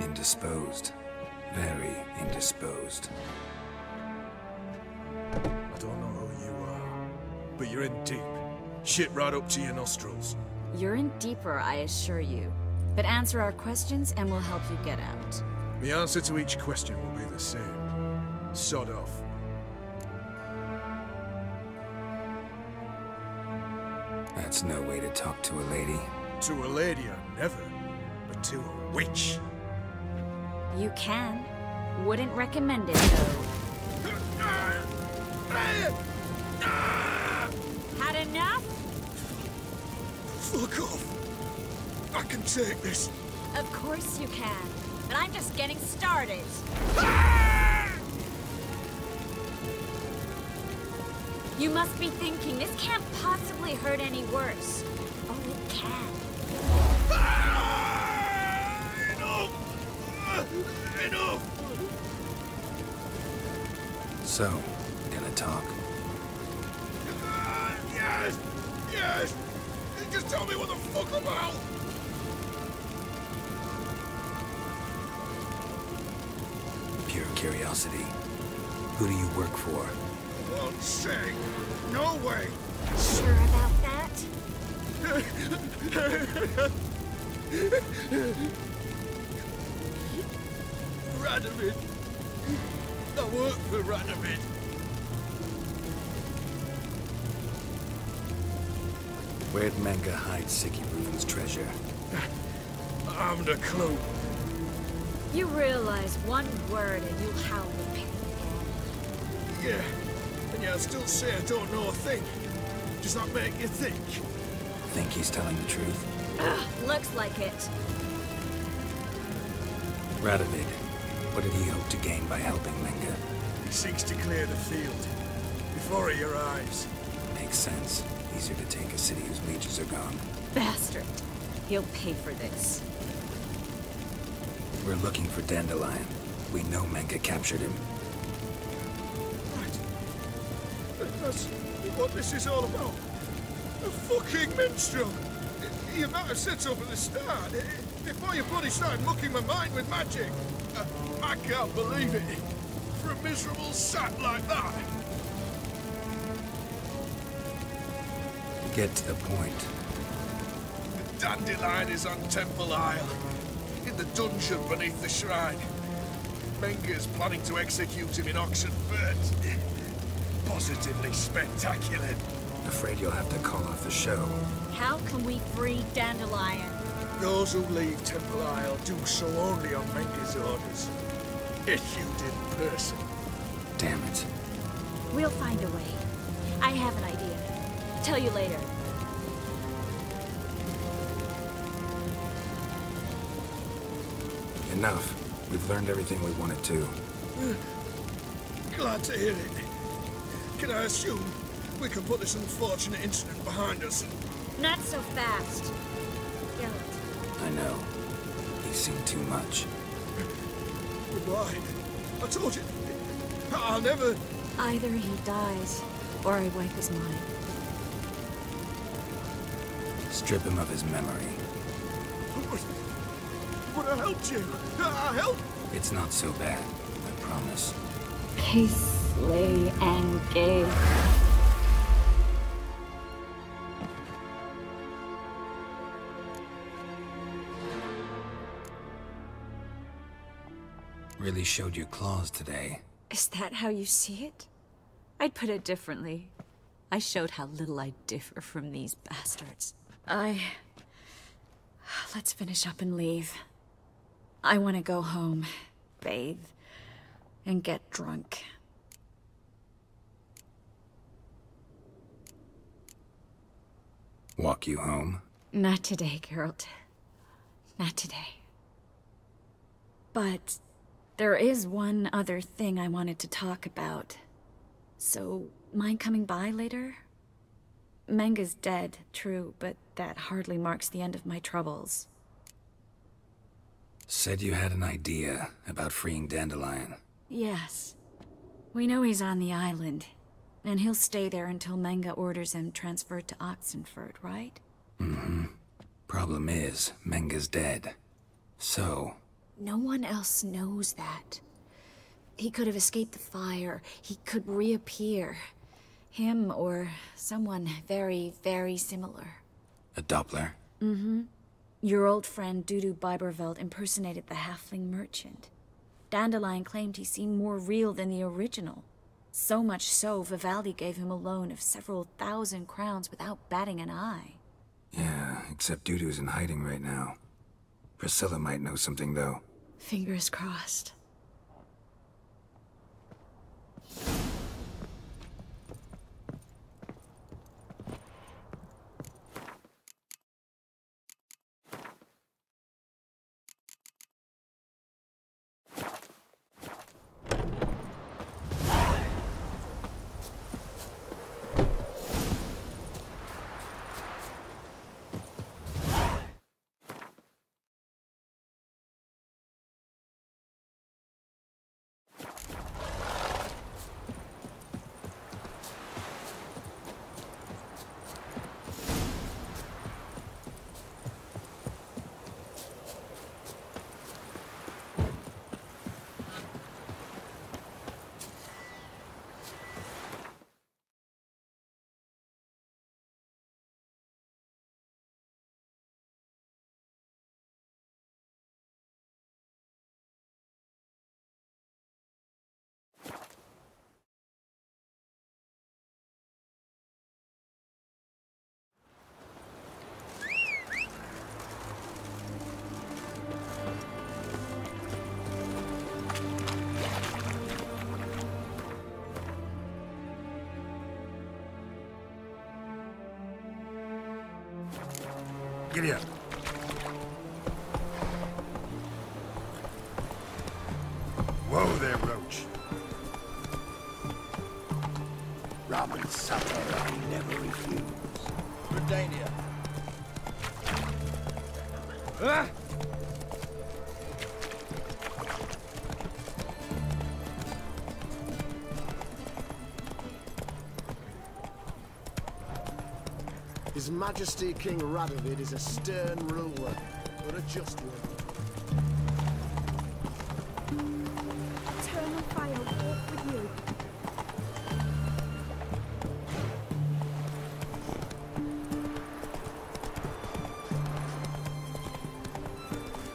Indisposed. Very indisposed. I don't know who you are, but you're in deep. Shit right up to your nostrils. You're in deeper, I assure you. But answer our questions and we'll help you get out. The answer to each question will be the same. Sod off. That's no way to talk to a lady. To a lady, I never. But to a witch. You can. Wouldn't recommend it, though. Had enough? Fuck off. I can take this. Of course you can. But I'm just getting started. You must be thinking, this can't possibly hurt any worse. Oh, it can. Enough! So, gonna talk? Yes! Yes! Just tell me what the fuck about! Pure curiosity. Who do you work for? Won't say. No way! Sure about that? Radovid. I work for Radovid. Where'd Menge hide Sicky Reuven's treasure? I haven't a clue. You realize one word and you'll howl with pain again. Yeah, and yet I still say I don't know a thing. Does that make you think? Think he's telling the truth? Ugh, looks like it. Radovid, what did he hope to gain by helping Menge? He seeks to clear the field. Before he arrives. Makes sense. Easier to take a city whose leeches are gone. Bastard. He'll pay for this. We're looking for Dandelion. We know Menge captured him. Right. That's what this is all about. A fucking minstrel. You might have said so from the start. Before you bloody started mucking my mind with magic. I can't believe it. For a miserable sap like that. Get to the point. The Dandelion is on Temple Isle. In the dungeon beneath the shrine. Menge is planning to execute him in Oxenfurt. Positively spectacular. Afraid you'll have to call off the show. How can we free Dandelion? Those who leave Temple Isle do so only on Menge's orders. Issued in person. Damn it. We'll find a way. I have an idea. Tell you later. Enough. We've learned everything we wanted to. Glad to hear it. Can I assume we can put this unfortunate incident behind us? Not so fast. Geralt. I know. He's seen too much. Goodbye. I told you. I'll never... Either he dies, or I wipe his mind. Strip him of his memory. But I helped you. I helped. It's not so bad, I promise. Peace, slay, and gay. Really showed your claws today. Is that how you see it? I'd put it differently. I showed how little I differ from these bastards. Let's finish up and leave. I want to go home, bathe, and get drunk. Walk you home? Not today, Geralt. Not today. But there is one other thing I wanted to talk about. So, mind coming by later? Menga's dead, true, but that hardly marks the end of my troubles. Said you had an idea about freeing Dandelion. Yes. We know he's on the island, and he'll stay there until Menga orders him transferred to Oxenford, right? Mm-hmm. Problem is, Menga's dead. So... No one else knows that. He could have escaped the fire. He could reappear. Him or someone very, very similar. A Doppler? Mm-hmm. Your old friend Dudu Biberveld impersonated the halfling merchant. Dandelion claimed he seemed more real than the original. So much so, Vivaldi gave him a loan of several thousand crowns without batting an eye. Yeah, except Dudu's in hiding right now. Priscilla might know something, though. Fingers crossed. Giddy up. Whoa there, Roach. Rum and supper I never refuse. Redania. Ah! His Majesty King Radovid is a stern ruler, but a just one. Eternal fire walk with you.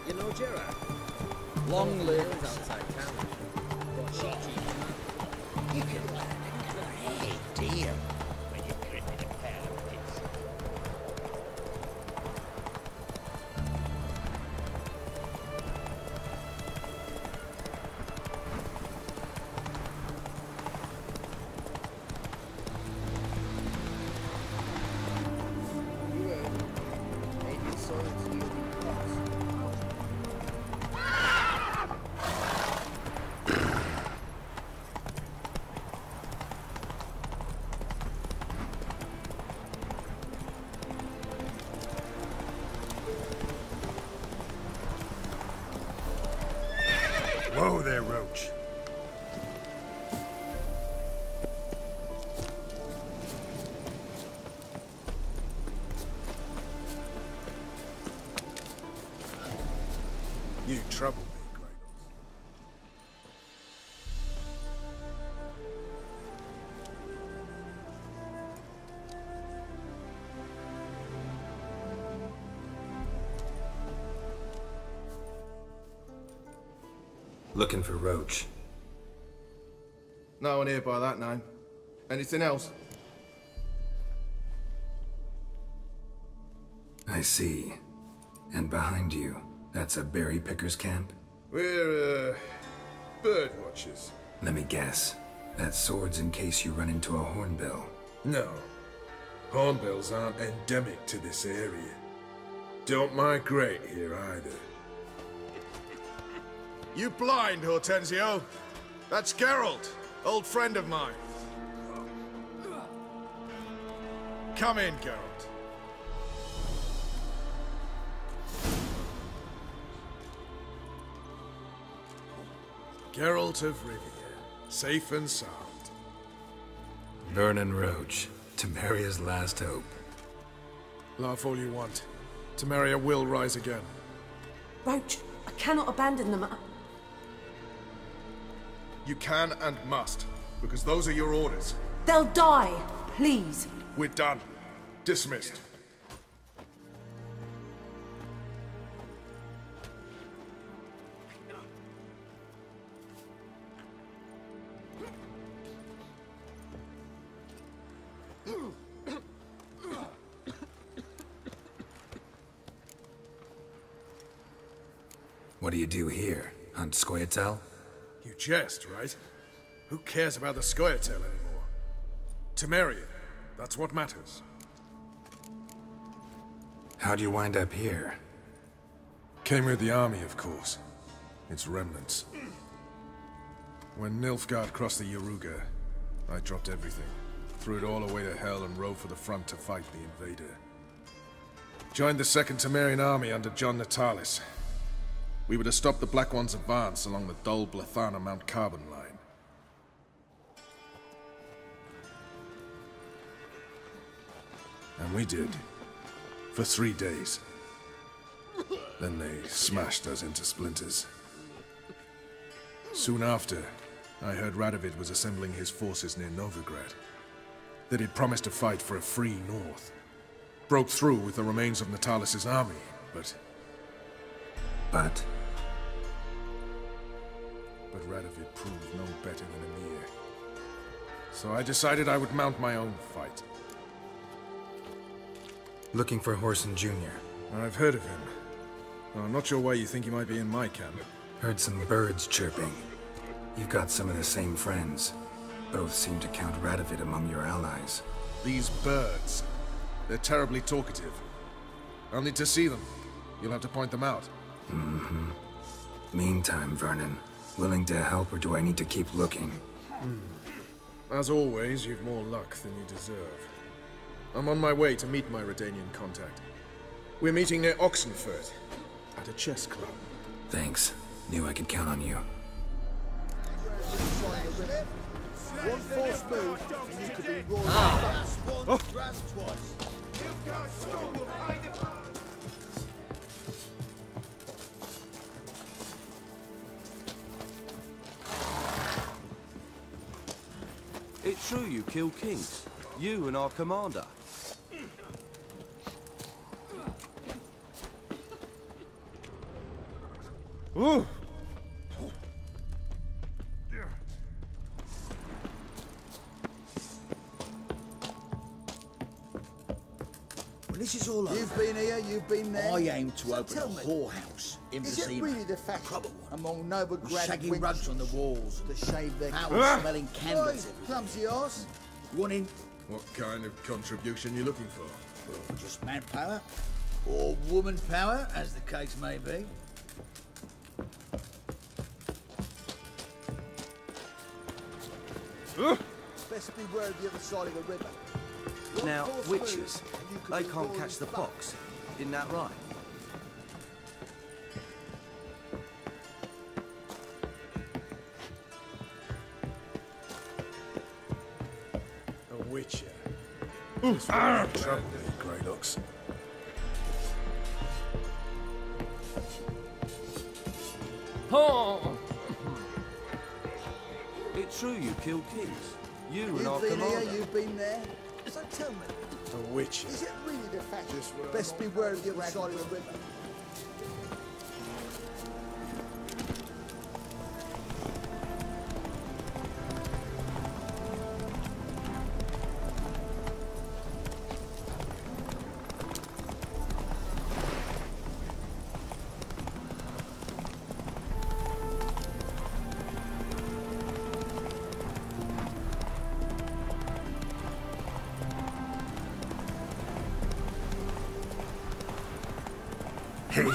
You know Gerard? Long live outside town. You can learn a great deal when you grip in a pair of pistols. Whoa there, Roach. You trouble me, Grey. Looking for Roach. No one here by that name. Anything else? I see. And behind you, that's a berry picker's camp? We're, bird watchers. Let me guess. That sword's in case you run into a hornbill. No. Hornbills aren't endemic to this area. Don't migrate here either. You blind, Hortensio? That's Geralt, old friend of mine. Come in, Geralt. Geralt of Rivia, safe and sound. Vernon Roach, Temeria's last hope. Laugh all you want. Temeria will rise again. Roach, I cannot abandon them. You can and must, because those are your orders. They'll die, please. We're done. Dismissed. What do you do here? Hunt Scoia'tael? You jest, right? Who cares about the Scoia'tael anymore? Temeria, that's what matters. How'd you wind up here? Came with the army, of course. Its remnants. When Nilfgaard crossed the Yaruga, I dropped everything. Threw it all away to hell and rode for the front to fight the invader. Joined the 2nd Temerian army under John Natalis. We were to stop the Black One's advance along the Dol Blathana Mount Carbon line. And we did. For 3 days. Then they smashed us into splinters. Soon after, I heard Radovid was assembling his forces near Novigrad. That he'd promised to fight for a free North. Broke through with the remains of Natalis' army, but Radovid proved no better than Emir. So I decided I would mount my own fight. Looking for Whoreson Jr. I've heard of him. I'm not sure why you think he might be in my camp. Heard some birds chirping. You've got some of the same friends. Both seem to count Radovid among your allies. These birds. They're terribly talkative. I'll need to see them. You'll have to point them out. Mm-hmm. Meantime, Vernon, willing to help or do I need to keep looking? As always, you've more luck than you deserve. I'm on my way to meet my Redanian contact. We're meeting near Oxenford, at a chess club. Thanks. Knew I could count on you. One false move, and you could be roaring. Oh. It's true you killed kings. You and our commander. Ooh. When this is all over, you've been here, you've been there. I aim to open a whorehouse in Vizima. Is it really the fashion among Novigrad shaggy rugs on the walls to shave their foul-smelling candles? Clumsy arse. You want in? What kind of contribution you looking for? Well, just manpower, or woman power, as the case may be. Best beware of the other side of the river. Now, witches, they can't catch the pox. Isn't that right? A witcher. Trouble, Grey Looks. Oh! It's true you killed kings. You and our commander. You've been there. So tell me. The witches. Is it really the fascists? Best beware of the other side of the river. Hey there.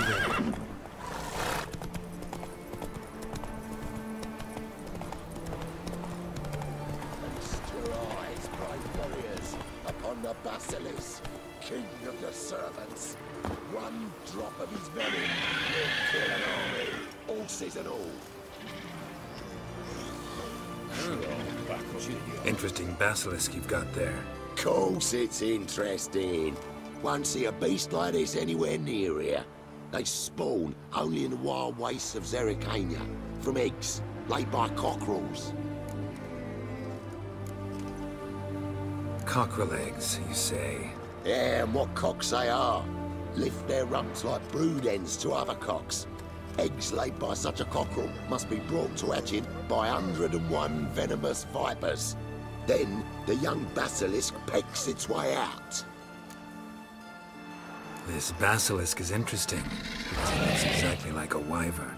Stir eyes, brave warriors, upon the Basilisk, king of the servants. One drop of his venom will kill an army, horses and all. Interesting basilisk you've got there. Course it's interesting. Won't see a beast like this anywhere near here. They spawn only in the wild wastes of Zerrikania, from eggs laid by cockerels. Cockerel eggs, you say? Yeah, and what cocks they are. Lift their rumps like brood hens to other cocks. Eggs laid by such a cockerel must be brought to hatching by 101 venomous vipers. Then the young basilisk pecks its way out. This basilisk is interesting, because it looks exactly like a wyvern.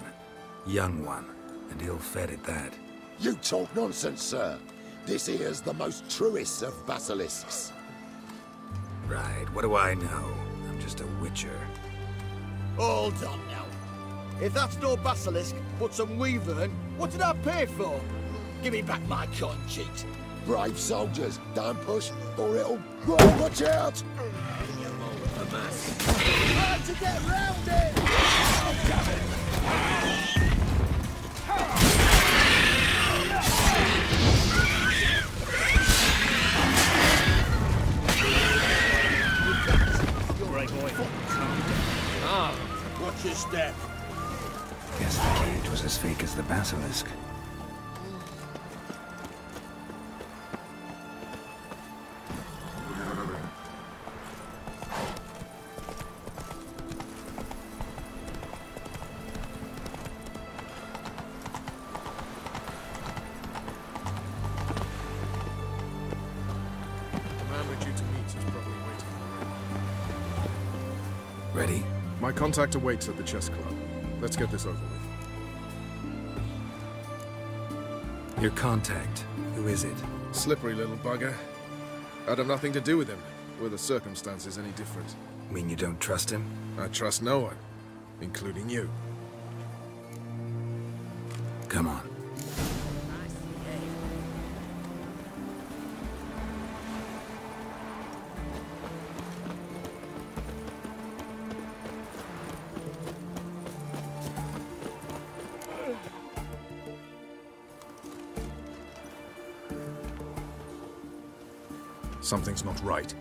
Young one, and ill-fed at that. You talk nonsense, sir. This here's the most truest of basilisks. Right, what do I know? I'm just a witcher. Hold on now. If that's no basilisk, but some wyvern, what did I pay for? Give me back my cotton cheeks. Brave soldiers, don't push, or it'll... Right, watch out! Try to get round it! Oh, damn it! Great boy. Watch your step. Guess the cage was as fake as the basilisk. Ready? My contact awaits at the chess club. Let's get this over with. Your contact, who is it? Slippery little bugger. I'd have nothing to do with him. Were the circumstances any different? Mean you don't trust him? I trust no one, including you. Come on. Something's not right.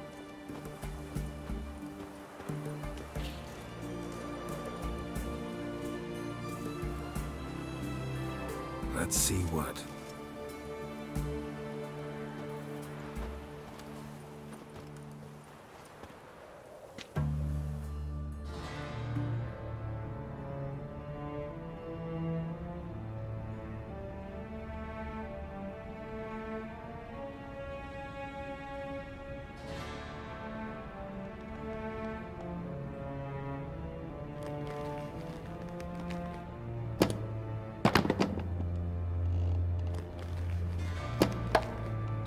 Let's see what.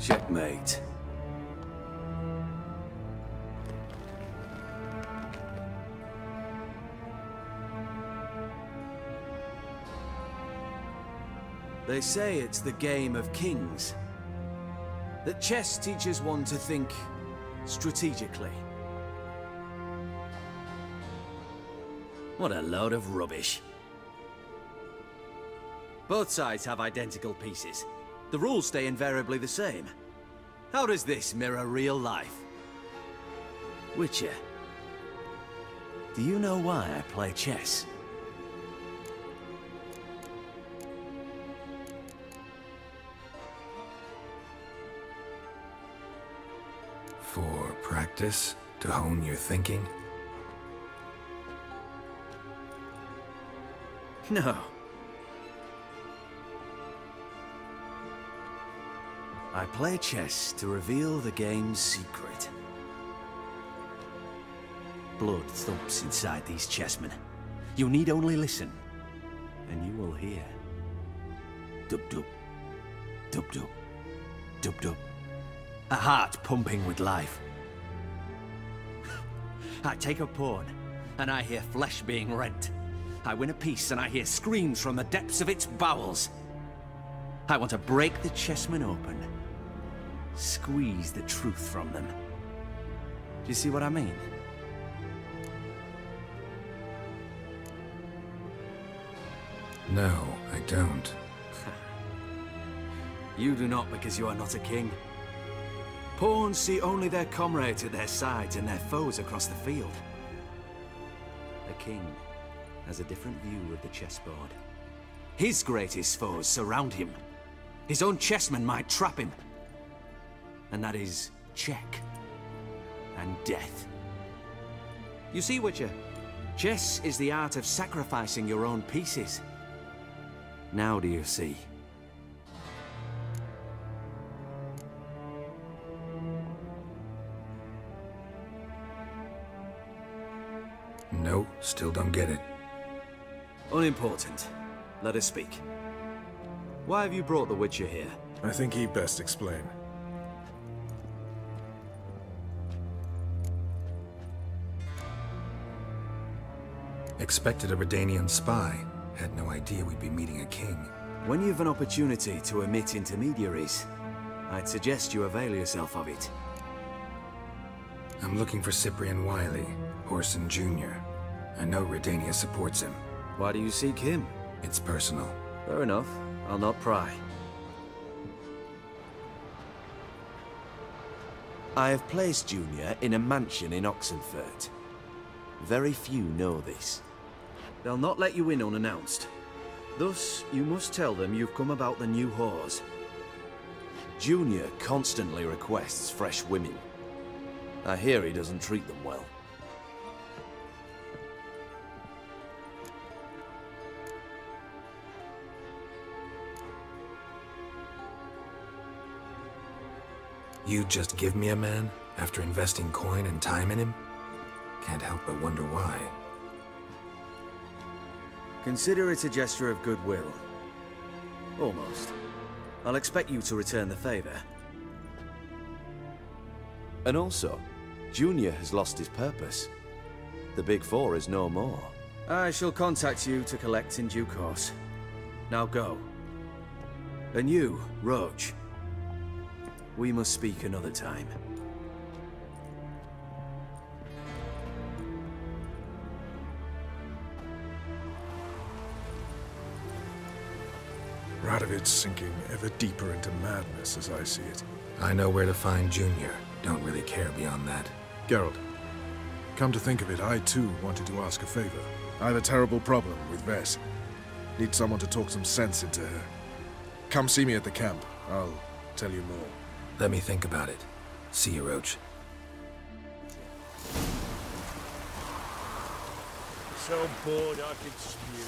Checkmate. They say it's the game of kings. That chess teaches one to think strategically. What a load of rubbish. Both sides have identical pieces. The rules stay invariably the same. How does this mirror real life? Witcher, do you know why I play chess? For practice? To hone your thinking? No. I play chess to reveal the game's secret. Blood thumps inside these chessmen. You need only listen, and you will hear. Dub-dub. Dub-dub. Dub-dub. A heart pumping with life. I take a pawn, and I hear flesh being rent. I win a piece, and I hear screams from the depths of its bowels. I want to break the chessmen open. Squeeze the truth from them. Do you see what I mean? No, I don't. You do not because you are not a king. Pawns see only their comrades at their sides and their foes across the field. A king has a different view of the chessboard. His greatest foes surround him. His own chessmen might trap him. And that is check and death. You see, Witcher, chess is the art of sacrificing your own pieces. Now do you see? No, still don't get it. Unimportant. Let us speak. Why have you brought the Witcher here? I think he'd best explain. Expected a Redanian spy. Had no idea we'd be meeting a king. When you've an opportunity to omit intermediaries, I'd suggest you avail yourself of it. I'm looking for Cyprian Wiley, Orson Jr. I know Redania supports him. Why do you seek him? It's personal. Fair enough. I'll not pry. I have placed Junior in a mansion in Oxenfurt. Very few know this. They'll not let you in unannounced. Thus, you must tell them you've come about the new whores. Junior constantly requests fresh women. I hear he doesn't treat them well. You just give me a man after investing coin and time in him? Can't help but wonder why. Consider it a gesture of goodwill. Almost. I'll expect you to return the favor. And also, Junior has lost his purpose. The Big Four is no more. I shall contact you to collect in due course. Now go. And you, Roach. We must speak another time. Radovid's sinking ever deeper into madness as I see it. I know where to find Junior. Don't really care beyond that. Geralt, come to think of it, I too wanted to ask a favor. I have a terrible problem with Vess. Need someone to talk some sense into her. Come see me at the camp. I'll tell you more. Let me think about it. See you, Roach. So bored I could spew.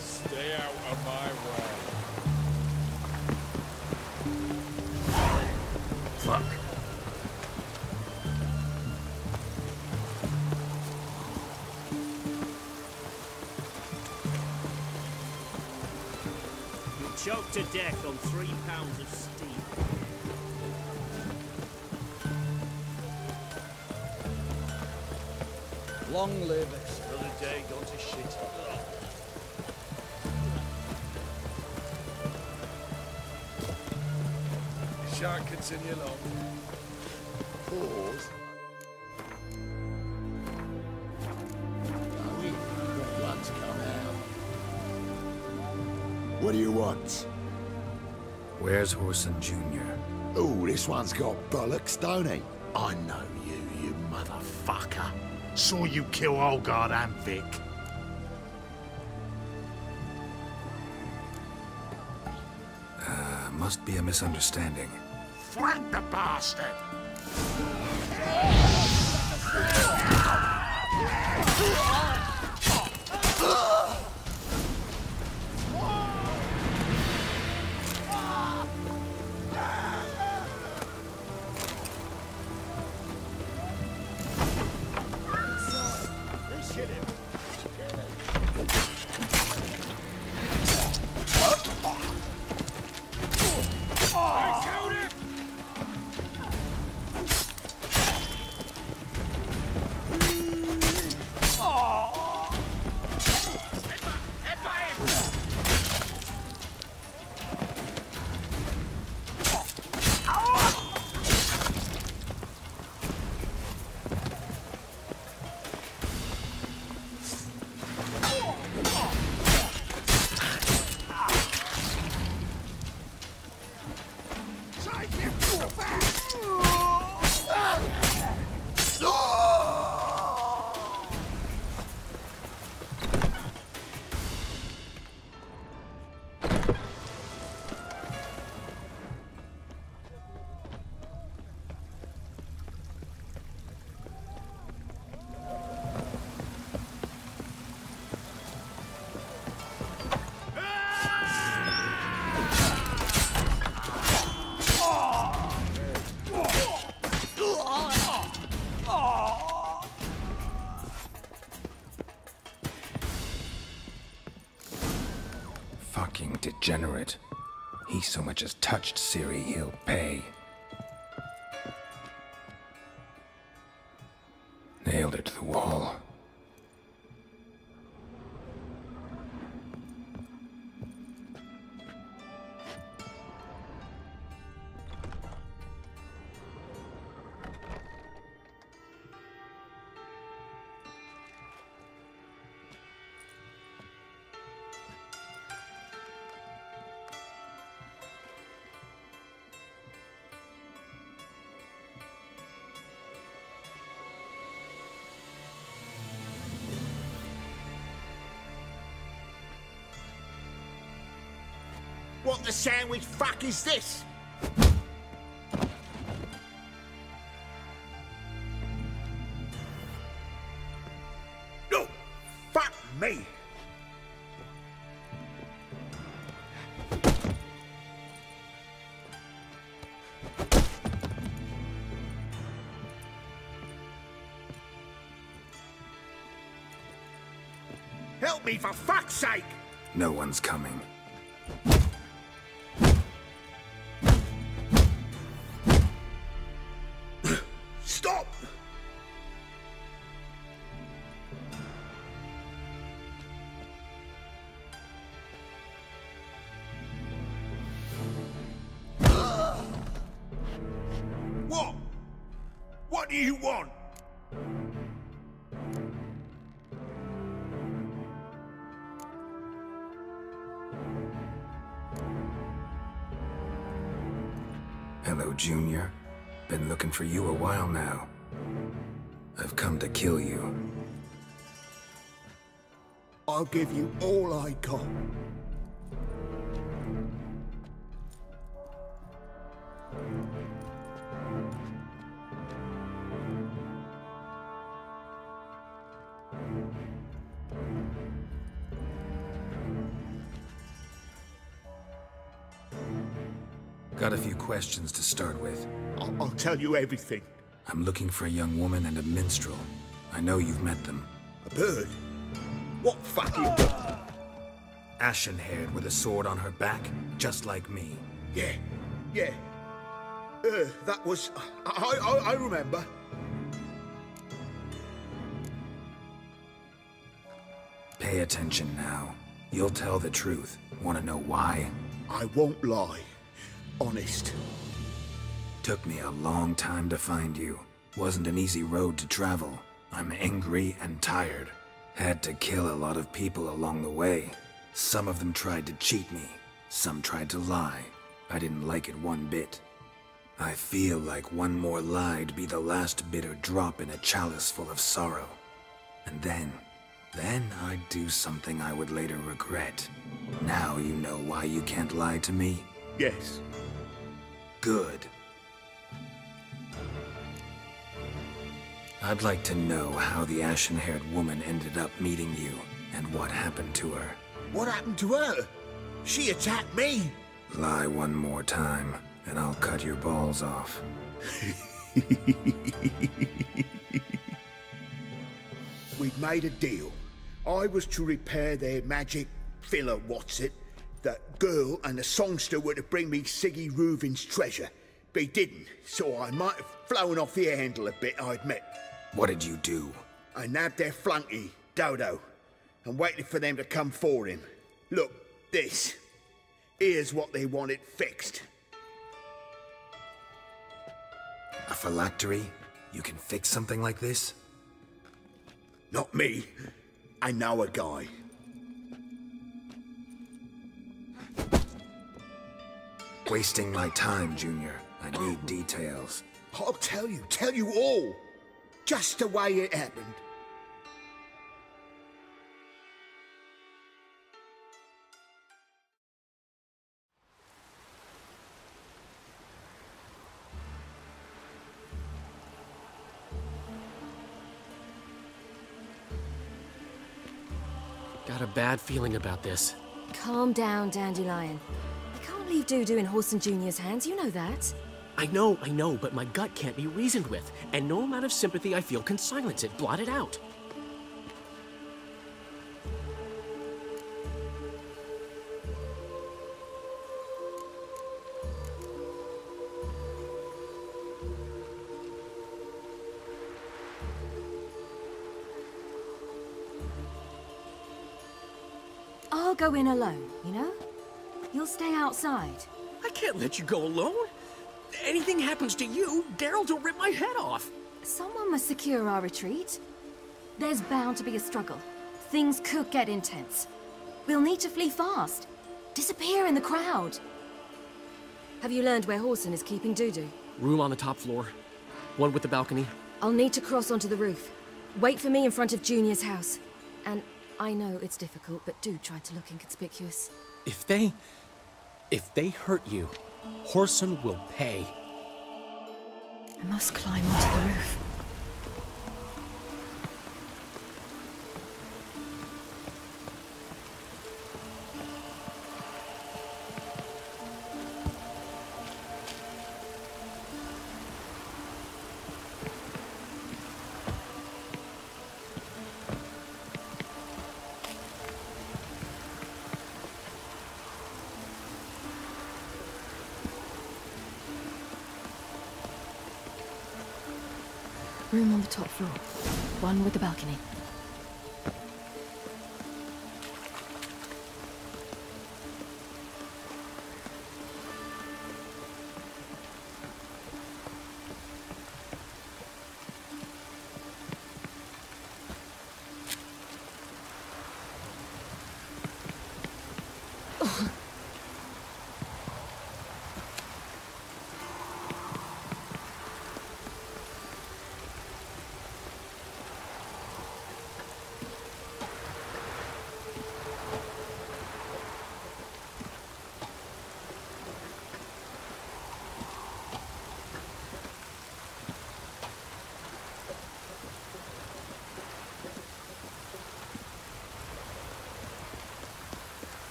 Stay out of my way. Fuck. You're choked to death on 3 pounds of steam. Long live it. Another day gone to shit. You shan't continue long. Pause. Oh, got blood to come out. What do you want? Where's Horson Jr.? Oh, this one's got bollocks, don't he? I know you, you motherfucker. Saw you kill Olgard and Vic. Must be a misunderstanding. Flank the bastard! Fucking degenerate. He so much as touched Ciri, he'll pay. Nailed it to the wall. What the sandwich fuck is this? No! Fuck me! Help me, for fuck's sake! No one's coming. Stop! What? What do you want? Hello, Junior. Been looking for you a while now. I've come to kill you. I'll give you all I got. Got a few questions to start with. I'll tell you everything. I'm looking for a young woman and a minstrel. I know you've met them. A bird? What fucking bird? Ashen-haired with a sword on her back, just like me. Yeah. That was... I remember. Pay attention now. You'll tell the truth. Want to know why? I won't lie. Honest. Took me a long time to find you. Wasn't an easy road to travel. I'm angry and tired. Had to kill a lot of people along the way. Some of them tried to cheat me. Some tried to lie. I didn't like it one bit. I feel like one more lie'd be the last bitter drop in a chalice full of sorrow. And then I'd do something I would later regret. Now you know why you can't lie to me? Yes. Good. I'd like to know how the ashen-haired woman ended up meeting you, and what happened to her. What happened to her? She attacked me! Lie one more time, and I'll cut your balls off. We'd made a deal. I was to repair their magic filler, that girl and the songster were to bring me Siggy Reuven's treasure. They didn't, so I might have flown off the handle a bit, I admit. What did you do? I nabbed their flunky, Dodo, and waited for them to come for him. Look, this. Here's what they wanted fixed. A phylactery? You can fix something like this? Not me. I know a guy. Wasting my time, Junior. I need details. I'll tell you all. Just the way it happened. Got a bad feeling about this. Calm down, Dandelion. You can't leave Dudu in Horson Jr.'s hands, you know that. I know, but my gut can't be reasoned with, and no amount of sympathy I feel can silence it, blot it out. I'll go in alone, you know? You'll stay outside. I can't let you go alone. Anything happens to you, Geralt will rip my head off. Someone must secure our retreat. There's bound to be a struggle. Things could get intense. We'll need to flee fast. Disappear in the crowd. Have you learned where Horson is keeping Dudu? Room on the top floor. One with the balcony. I'll need to cross onto the roof. Wait for me in front of Junior's house. And I know it's difficult, but do try to look inconspicuous. If they hurt you, Horson will pay. I must climb onto the roof. Room on the top floor. One with the balcony.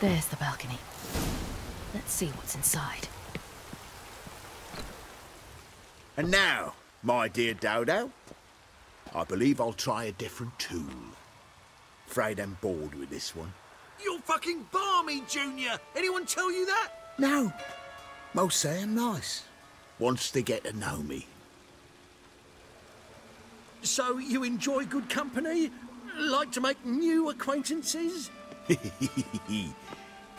There's the balcony. Let's see what's inside. And now, my dear Dodo, I believe I'll try a different tool. Afraid I'm bored with this one. You're fucking balmy, Junior! Anyone tell you that? No. Most say I'm nice. Wants to get to know me. So you enjoy good company? Like to make new acquaintances?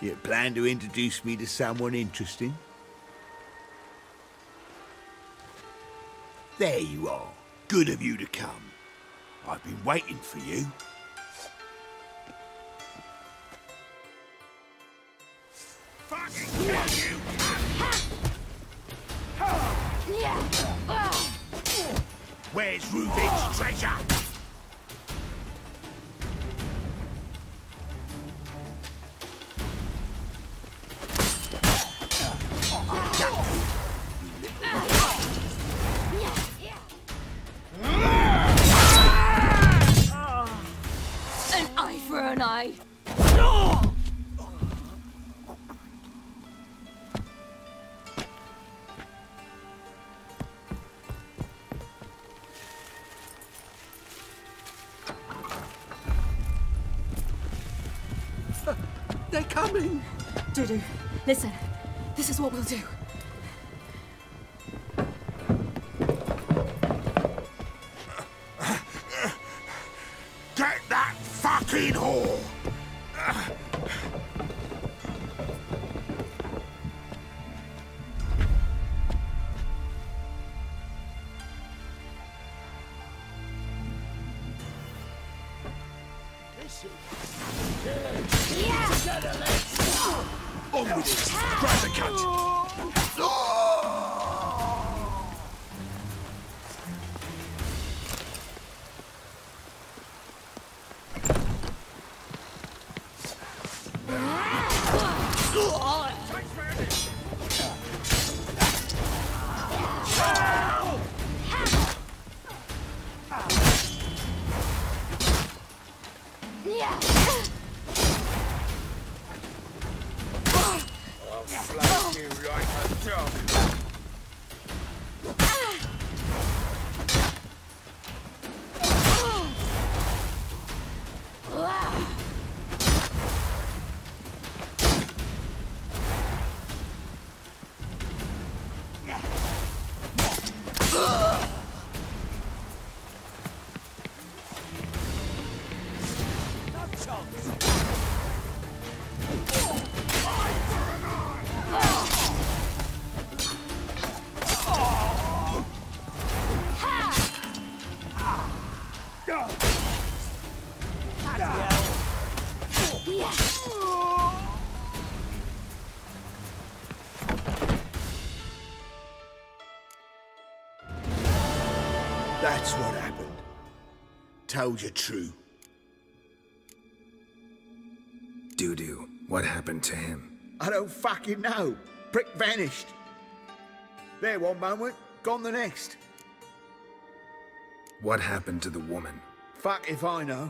You plan to introduce me to someone interesting? There you are. Good of you to come. I've been waiting for you. Fucking kill you! Where's Reuben's treasure? An eye for an eye. They're coming! Dudu, listen. This is what we'll do. Get that fucking whore! On with it! Grab the cunt! Float you like a dog. That's what happened. Told you true. Dudu, what happened to him? I don't fucking know. Prick vanished. There one moment, gone the next. What happened to the woman? Fuck if I know.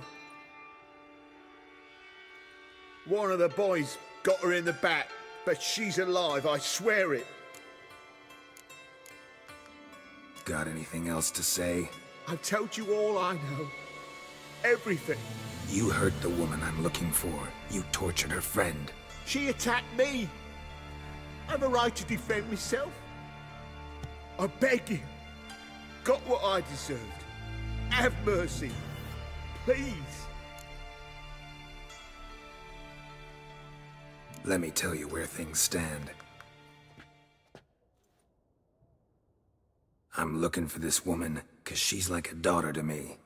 One of the boys got her in the back, but she's alive, I swear it. Got anything else to say? I've told you all I know. Everything. You hurt the woman I'm looking for. You tortured her friend. She attacked me. I have a right to defend myself. I beg you. Got what I deserved. Have mercy. Please. Let me tell you where things stand. I'm looking for this woman, 'cause she's like a daughter to me.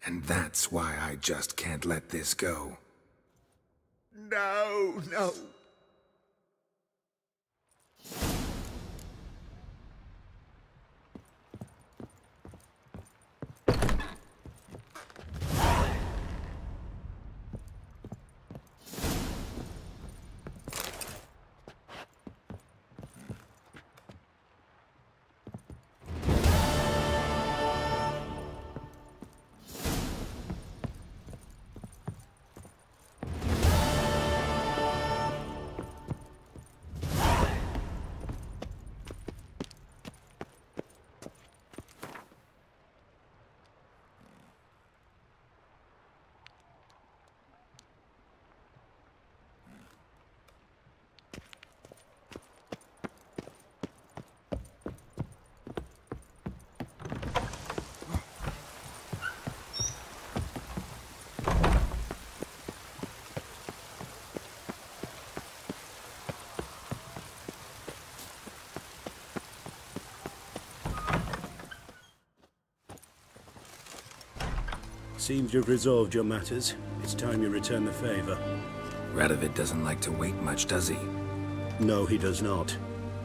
And that's why I just can't let this go. No, no. Seems you've resolved your matters. It's time you return the favor. Radovid doesn't like to wait much, does he? No, he does not.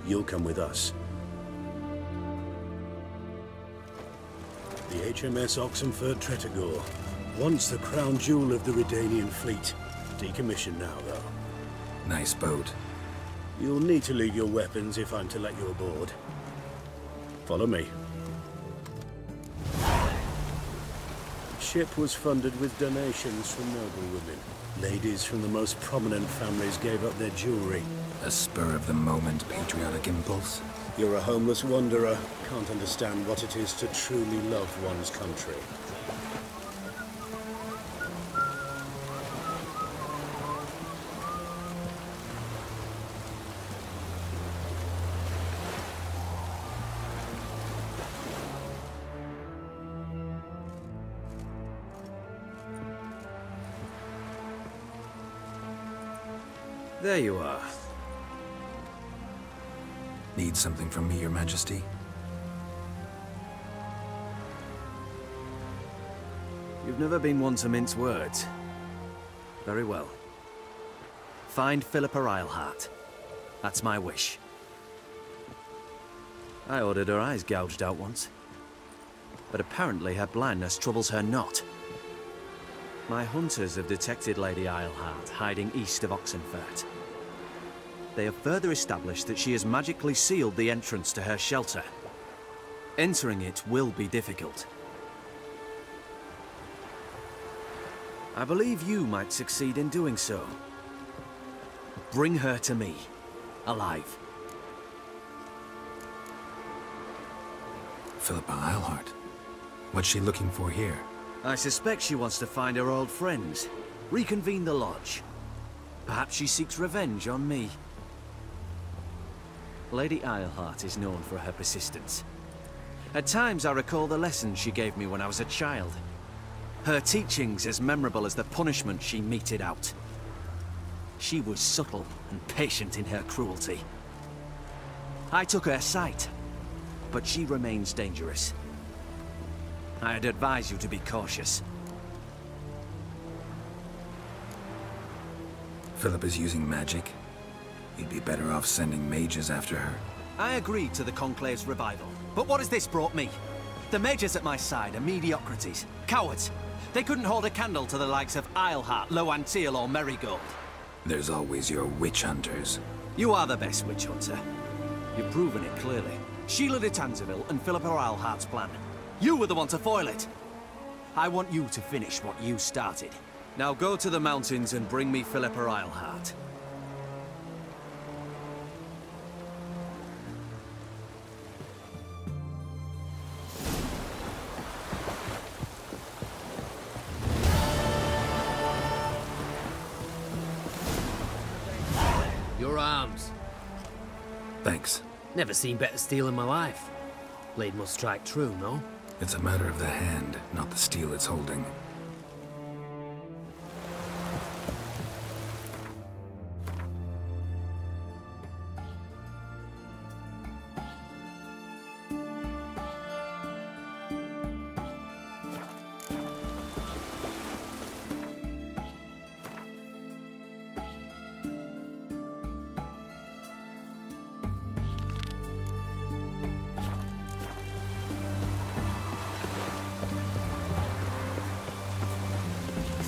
You'll come with us. The HMS Oxenford Tretogor. Once the crown jewel of the Redanian fleet. Decommissioned now, though. Nice boat. You'll need to leave your weapons if I'm to let you aboard. Follow me. Ship was funded with donations from noblewomen. Ladies from the most prominent families gave up their jewelry. A spur-of-the-moment patriotic impulse? You're a homeless wanderer. Can't understand what it is to truly love one's country. There you are. Need something from me, Your Majesty? You've never been one to mince words. Very well. Find Philippa Eilhart. That's my wish. I ordered her eyes gouged out once. But apparently her blindness troubles her not. My hunters have detected Lady Eilhart hiding east of Oxenfurt. They have further established that she has magically sealed the entrance to her shelter. Entering it will be difficult. I believe you might succeed in doing so. Bring her to me, alive. Philippa Eilhart? What's she looking for here? I suspect she wants to find her old friends, reconvene the lodge. Perhaps she seeks revenge on me. Lady Eilhart is known for her persistence. At times I recall the lessons she gave me when I was a child. Her teachings as memorable as the punishment she meted out. She was subtle and patient in her cruelty. I took her sight, but she remains dangerous. I'd advise you to be cautious. Philippa's using magic. You'd be better off sending mages after her. I agreed to the Conclave's revival, but what has this brought me? The mages at my side are mediocrities, cowards. They couldn't hold a candle to the likes of Eilhart, Loantil, or Merigold. There's always your witch hunters. You are the best witch hunter. You've proven it clearly. Sheila de Tanzeville and Philippa Eilhart's plan. You were the one to foil it. I want you to finish what you started. Now go to the mountains and bring me Philippa Eilhart. Your arms. Thanks. Never seen better steel in my life. Blade must strike true, no? It's a matter of the hand, not the steel it's holding.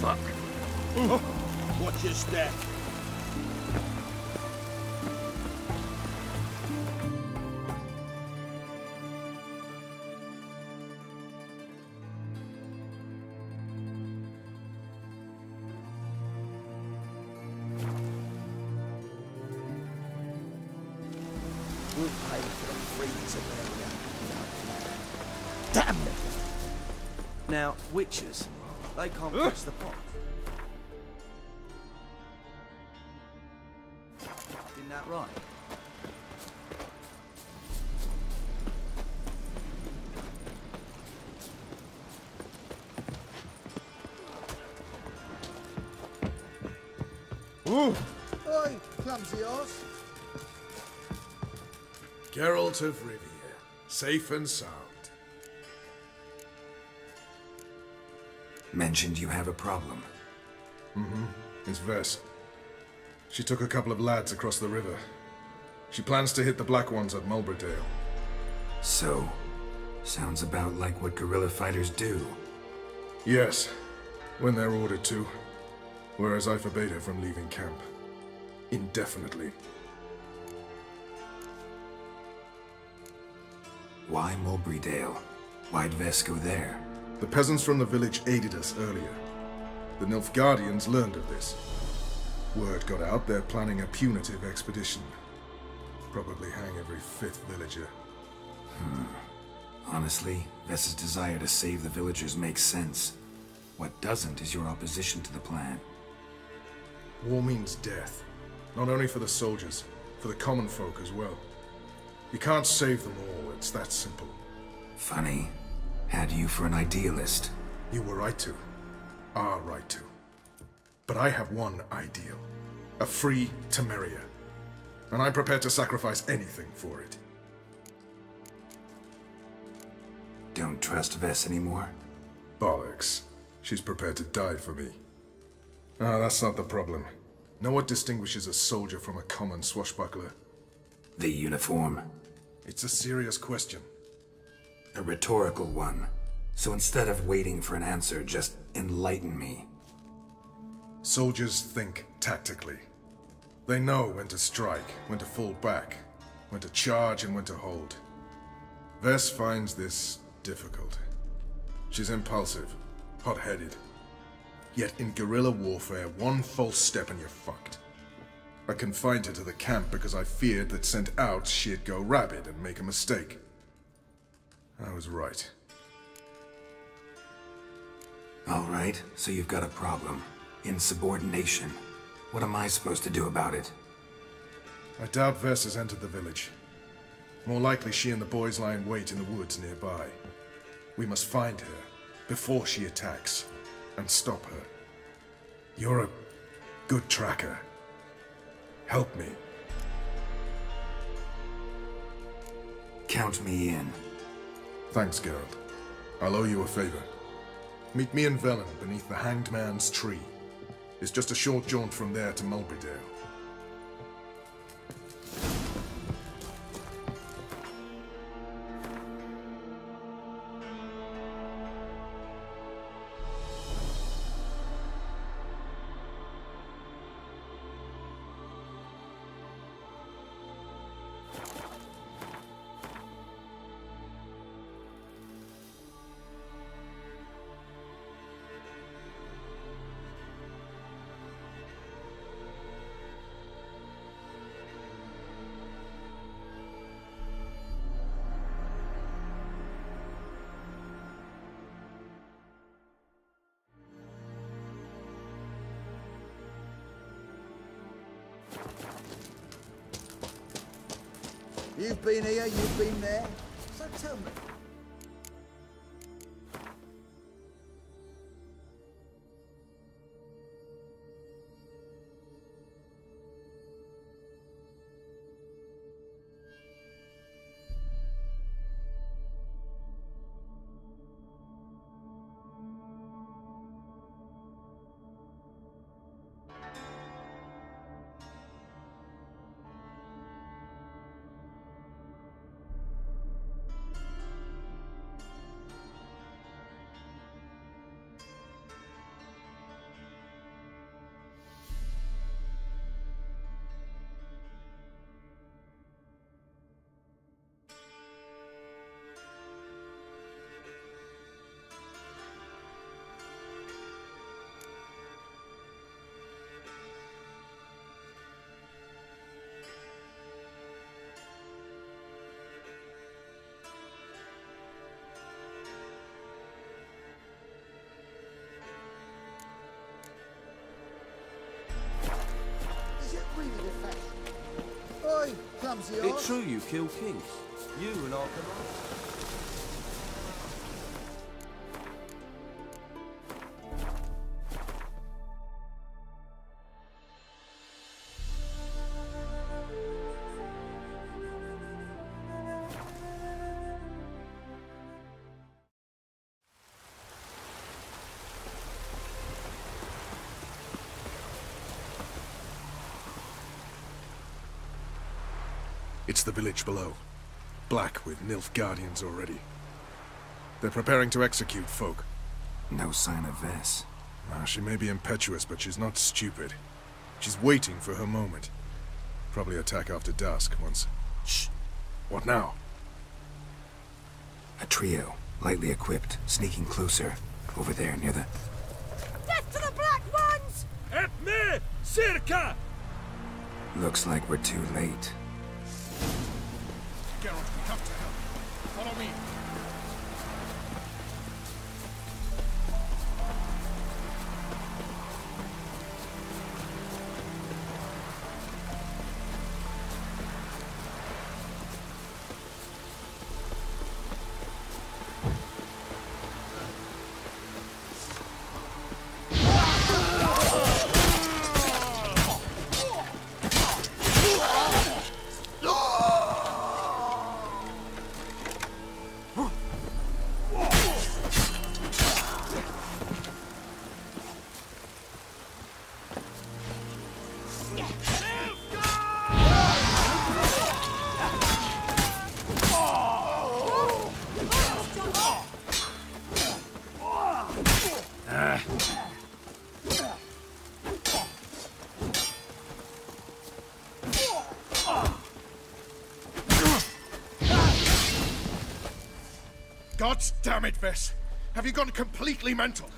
Fuck. Watch your step. We'll pay for the freeze of area. Damn it! Now, witches, they can't press the pot. Isn't that right? Ooh. Oi, clumsy horse. Geralt of Rivia, safe and sound. mentioned you have a problem. Mm-hmm. It's Vess. She took a couple of lads across the river. She plans to hit the Black Ones at Mulberydale. So, sounds about like what guerrilla fighters do. Yes, when they're ordered to. Whereas I forbade her from leaving camp. Indefinitely. Why Mulberydale? Why'd Vess go there? The peasants from the village aided us earlier. The Nilfgaardians learned of this. Word got out they're planning a punitive expedition. Probably hang every 5th villager. Honestly, Vess's desire to save the villagers makes sense. What doesn't is your opposition to the plan. War means death. Not only for the soldiers, for the common folk as well. You can't save them all, it's that simple. Funny. Had you for an idealist. You were right to. Are right to. But I have one ideal. A free Temeria. And I'm prepared to sacrifice anything for it. Don't trust Vess anymore? Bollocks. She's prepared to die for me. Ah, that's not the problem. Know what distinguishes a soldier from a common swashbuckler? The uniform. It's a serious question. A rhetorical one. So instead of waiting for an answer, just enlighten me. Soldiers think tactically. They know when to strike, when to fall back, when to charge and when to hold. Vess finds this difficult. She's impulsive, hot-headed. Yet in guerrilla warfare, one false step and you're fucked. I confined her to the camp because I feared that sent out she'd go rabid and make a mistake. I was right. All right, so you've got a problem. Insubordination. What am I supposed to do about it? I doubt Vess has entered the village. More likely she and the boys lie in wait in the woods nearby. We must find her before she attacks and stop her. You're a good tracker. Help me. Count me in. Thanks, Geralt. I'll owe you a favor. Meet me in Velen beneath the Hanged Man's tree. It's just a short jaunt from there to Mulberydale. You've been here, you've been there. So tell me. It's true you kill kings. You and our commander. That's the village below. Black with Nilfgaardians already. They're preparing to execute folk. No sign of Vess. She may be impetuous, but she's not stupid. She's waiting for her moment. Probably attack after dusk once... Shh! What now? A trio, lightly equipped, sneaking closer. Over there, near the... Death to the Black Ones! Help me! Circa! Looks like we're too late. Geralt, we have to help. Follow me. God damn it, Vess! Have you gone completely mental?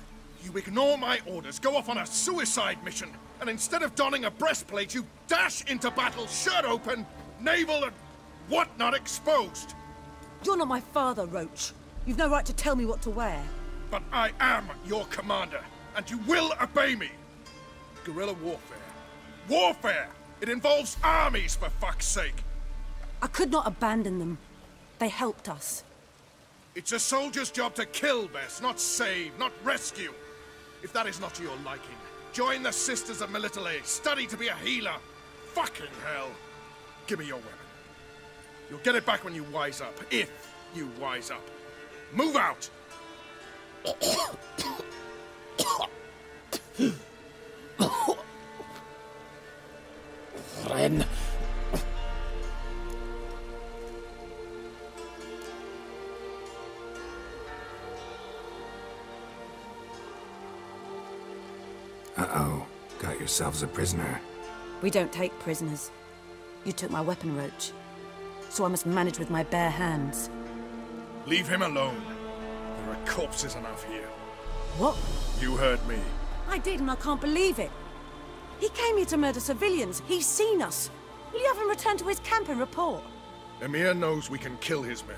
You ignore my orders, go off on a suicide mission, and instead of donning a breastplate, you dash into battle, shirt open, navel and whatnot exposed! You're not my father, Roach. You've no right to tell me what to wear. But I am your commander, and you will obey me! Guerrilla warfare. Warfare! It involves armies, for fuck's sake! I could not abandon them. They helped us. It's a soldier's job to kill, Vess, not save, not rescue. If that is not to your liking, join the Sisters of Melitele, study to be a healer. Fucking hell. Give me your weapon. You'll get it back when you wise up, if you wise up. Move out! Ren. Uh-oh. Got yourselves a prisoner. We don't take prisoners. You took my weapon, Roach. So I must manage with my bare hands. Leave him alone. There are corpses enough here. What? You heard me. I did, and I can't believe it. He came here to murder civilians. He's seen us. Will you have him return to his camp and report? Emir knows we can kill his men.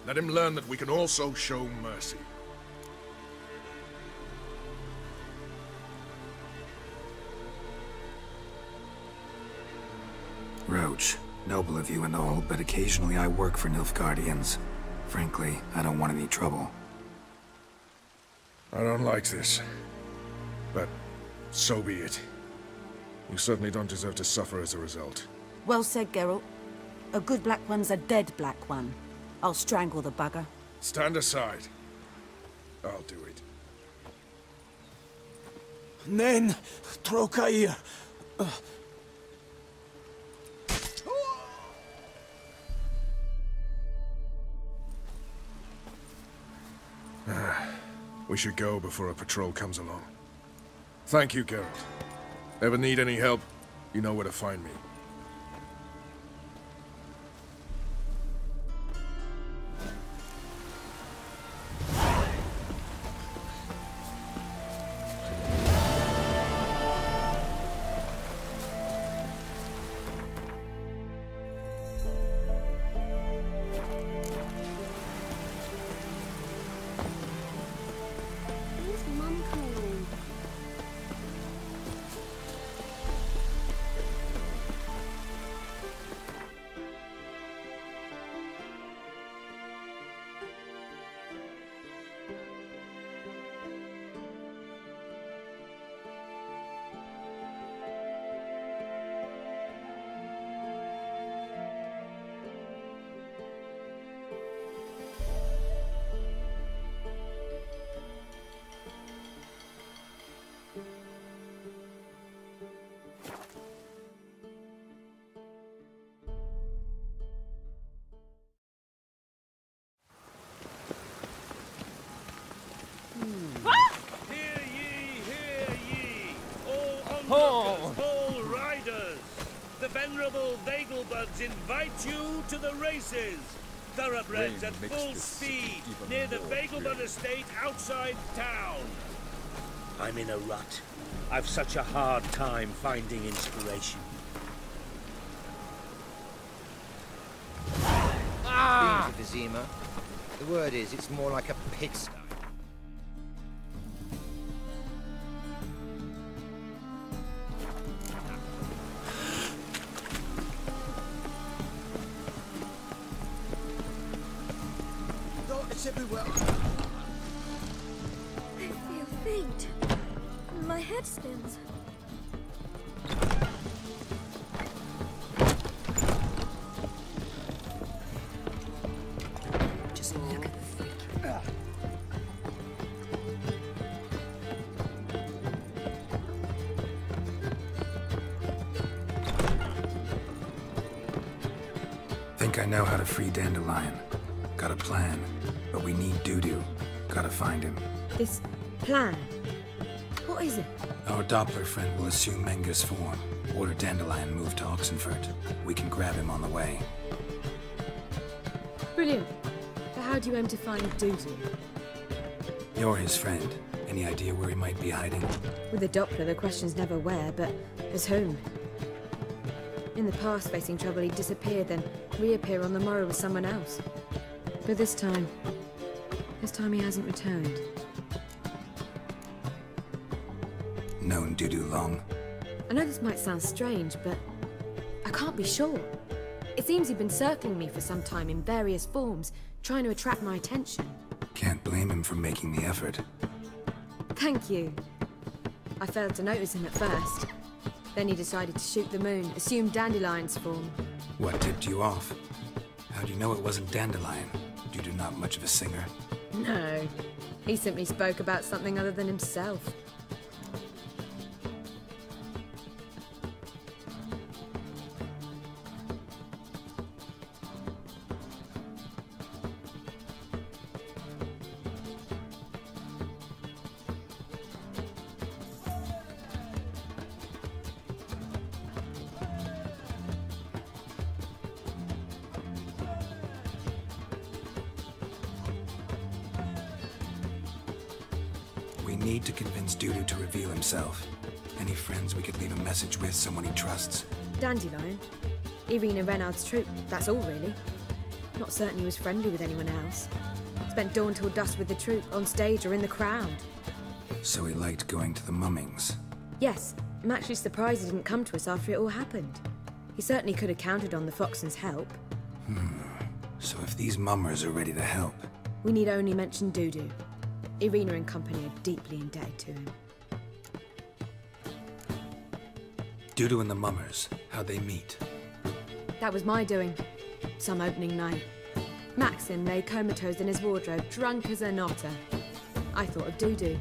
Let him learn that we can also show mercy. Roach, noble of you and all, but occasionally I work for Nilfgaardians. Frankly, I don't want any trouble. I don't like this. But so be it. You certainly don't deserve to suffer as a result. Well said, Geralt. A good Black One's a dead Black One. I'll strangle the bugger. Stand aside. I'll do it. Nen, Trokair. We should go before a patrol comes along. Thank you, Geralt. Ever need any help, you know where to find me. All Vagelbuds invite you to the races. Thoroughbreds at full speed near the Vagelbud estate outside town. I'm in a rut. I've such a hard time finding inspiration. Ah! Vizima. The word is, it's more like a pigsty. It's everywhere. I feel faint. My head spins. Just look at the freak. Think I know how to free Dandelion. Got a plan. But we need Dudu. Gotta find him. This plan? What is it? Our Doppler friend will assume Menga's form. Order Dandelion moved to Oxenfurt. We can grab him on the way. Brilliant. But how do you aim to find Dudu? You're his friend. Any idea where he might be hiding? With the Doppler, the question's never where, but as whom. In the past, facing trouble, he'd disappear, then reappear on the morrow with someone else. But this time he hasn't returned. Known Dudu long? I know this might sound strange, but I can't be sure. It seems he'd been circling me for some time in various forms, trying to attract my attention. Can't blame him for making the effort. Thank you. I failed to notice him at first. Then he decided to shoot the moon, assume Dandelion's form. What tipped you off? How do you know it wasn't Dandelion? Dudu not much of a singer. No. He simply spoke about something other than himself. We need to convince Dudu to reveal himself. Any friends we could leave a message with, someone he trusts? Dandelion? Irina Renard's troupe, that's all really. Not certain he was friendly with anyone else. Spent dawn till dusk with the troupe, on stage or in the crowd. So he liked going to the mummings? Yes, I'm actually surprised he didn't come to us after it all happened. He certainly could have counted on the Foxen's help. So if these mummers are ready to help... We need only mention Dudu. Irina and company are deeply indebted to him. Dudu and the mummers, how'd they meet? That was my doing. Some opening night. Maxim lay comatose in his wardrobe, drunk as an otter. I thought of Dudu.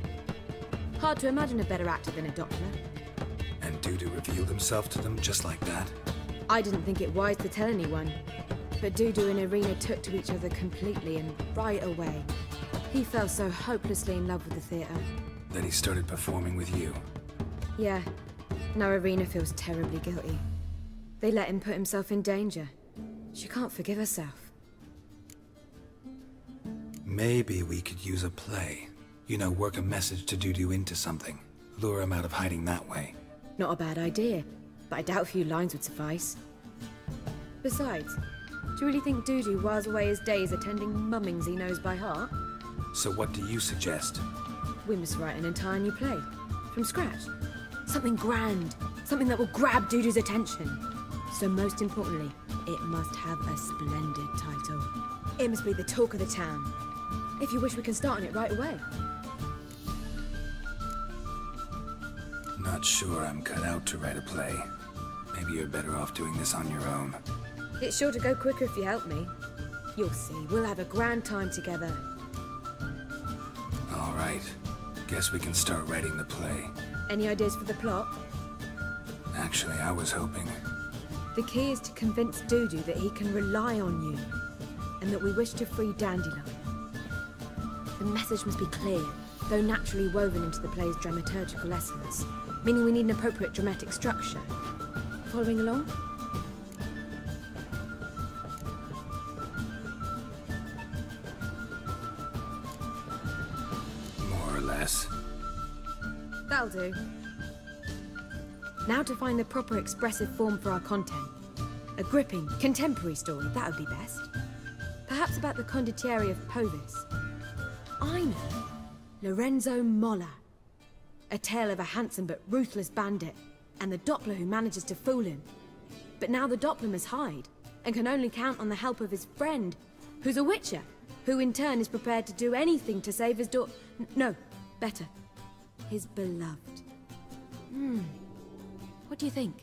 Hard to imagine a better actor than a Doppler. And Dudu revealed himself to them just like that? I didn't think it wise to tell anyone. But Dudu and Irina took to each other completely and right away. He fell so hopelessly in love with the theatre. Then he started performing with you? Yeah. Now Irina feels terribly guilty. They let him put himself in danger. She can't forgive herself. Maybe we could use a play. You know, work a message to Dudu into something. Lure him out of hiding that way. Not a bad idea, but I doubt a few lines would suffice. Besides, do you really think Dudu whiles away his days attending mummings he knows by heart? So what do you suggest? We must write an entire new play. From scratch. Something grand. Something that will grab Dudu's attention. So most importantly, it must have a splendid title. It must be the talk of the town. If you wish, we can start on it right away. Not sure I'm cut out to write a play. Maybe you're better off doing this on your own. It's sure to go quicker if you help me. You'll see, we'll have a grand time together. All right. Guess we can start writing the play. Any ideas for the plot? Actually, I was hoping... The key is to convince Dudu that he can rely on you, and that we wish to free Dandelion. The message must be clear, though naturally woven into the play's dramaturgical essence, meaning we need an appropriate dramatic structure. Following along? Yes. That'll do. Now to find the proper expressive form for our content. A gripping, contemporary story, that would be best. Perhaps about the condottieri of Povis. I know. Lorenzo Molla. A tale of a handsome but ruthless bandit, and the Doppler who manages to fool him. But now the Doppler must hide, and can only count on the help of his friend, who's a witcher, who in turn is prepared to do anything to save his no, better, his beloved. What do you think?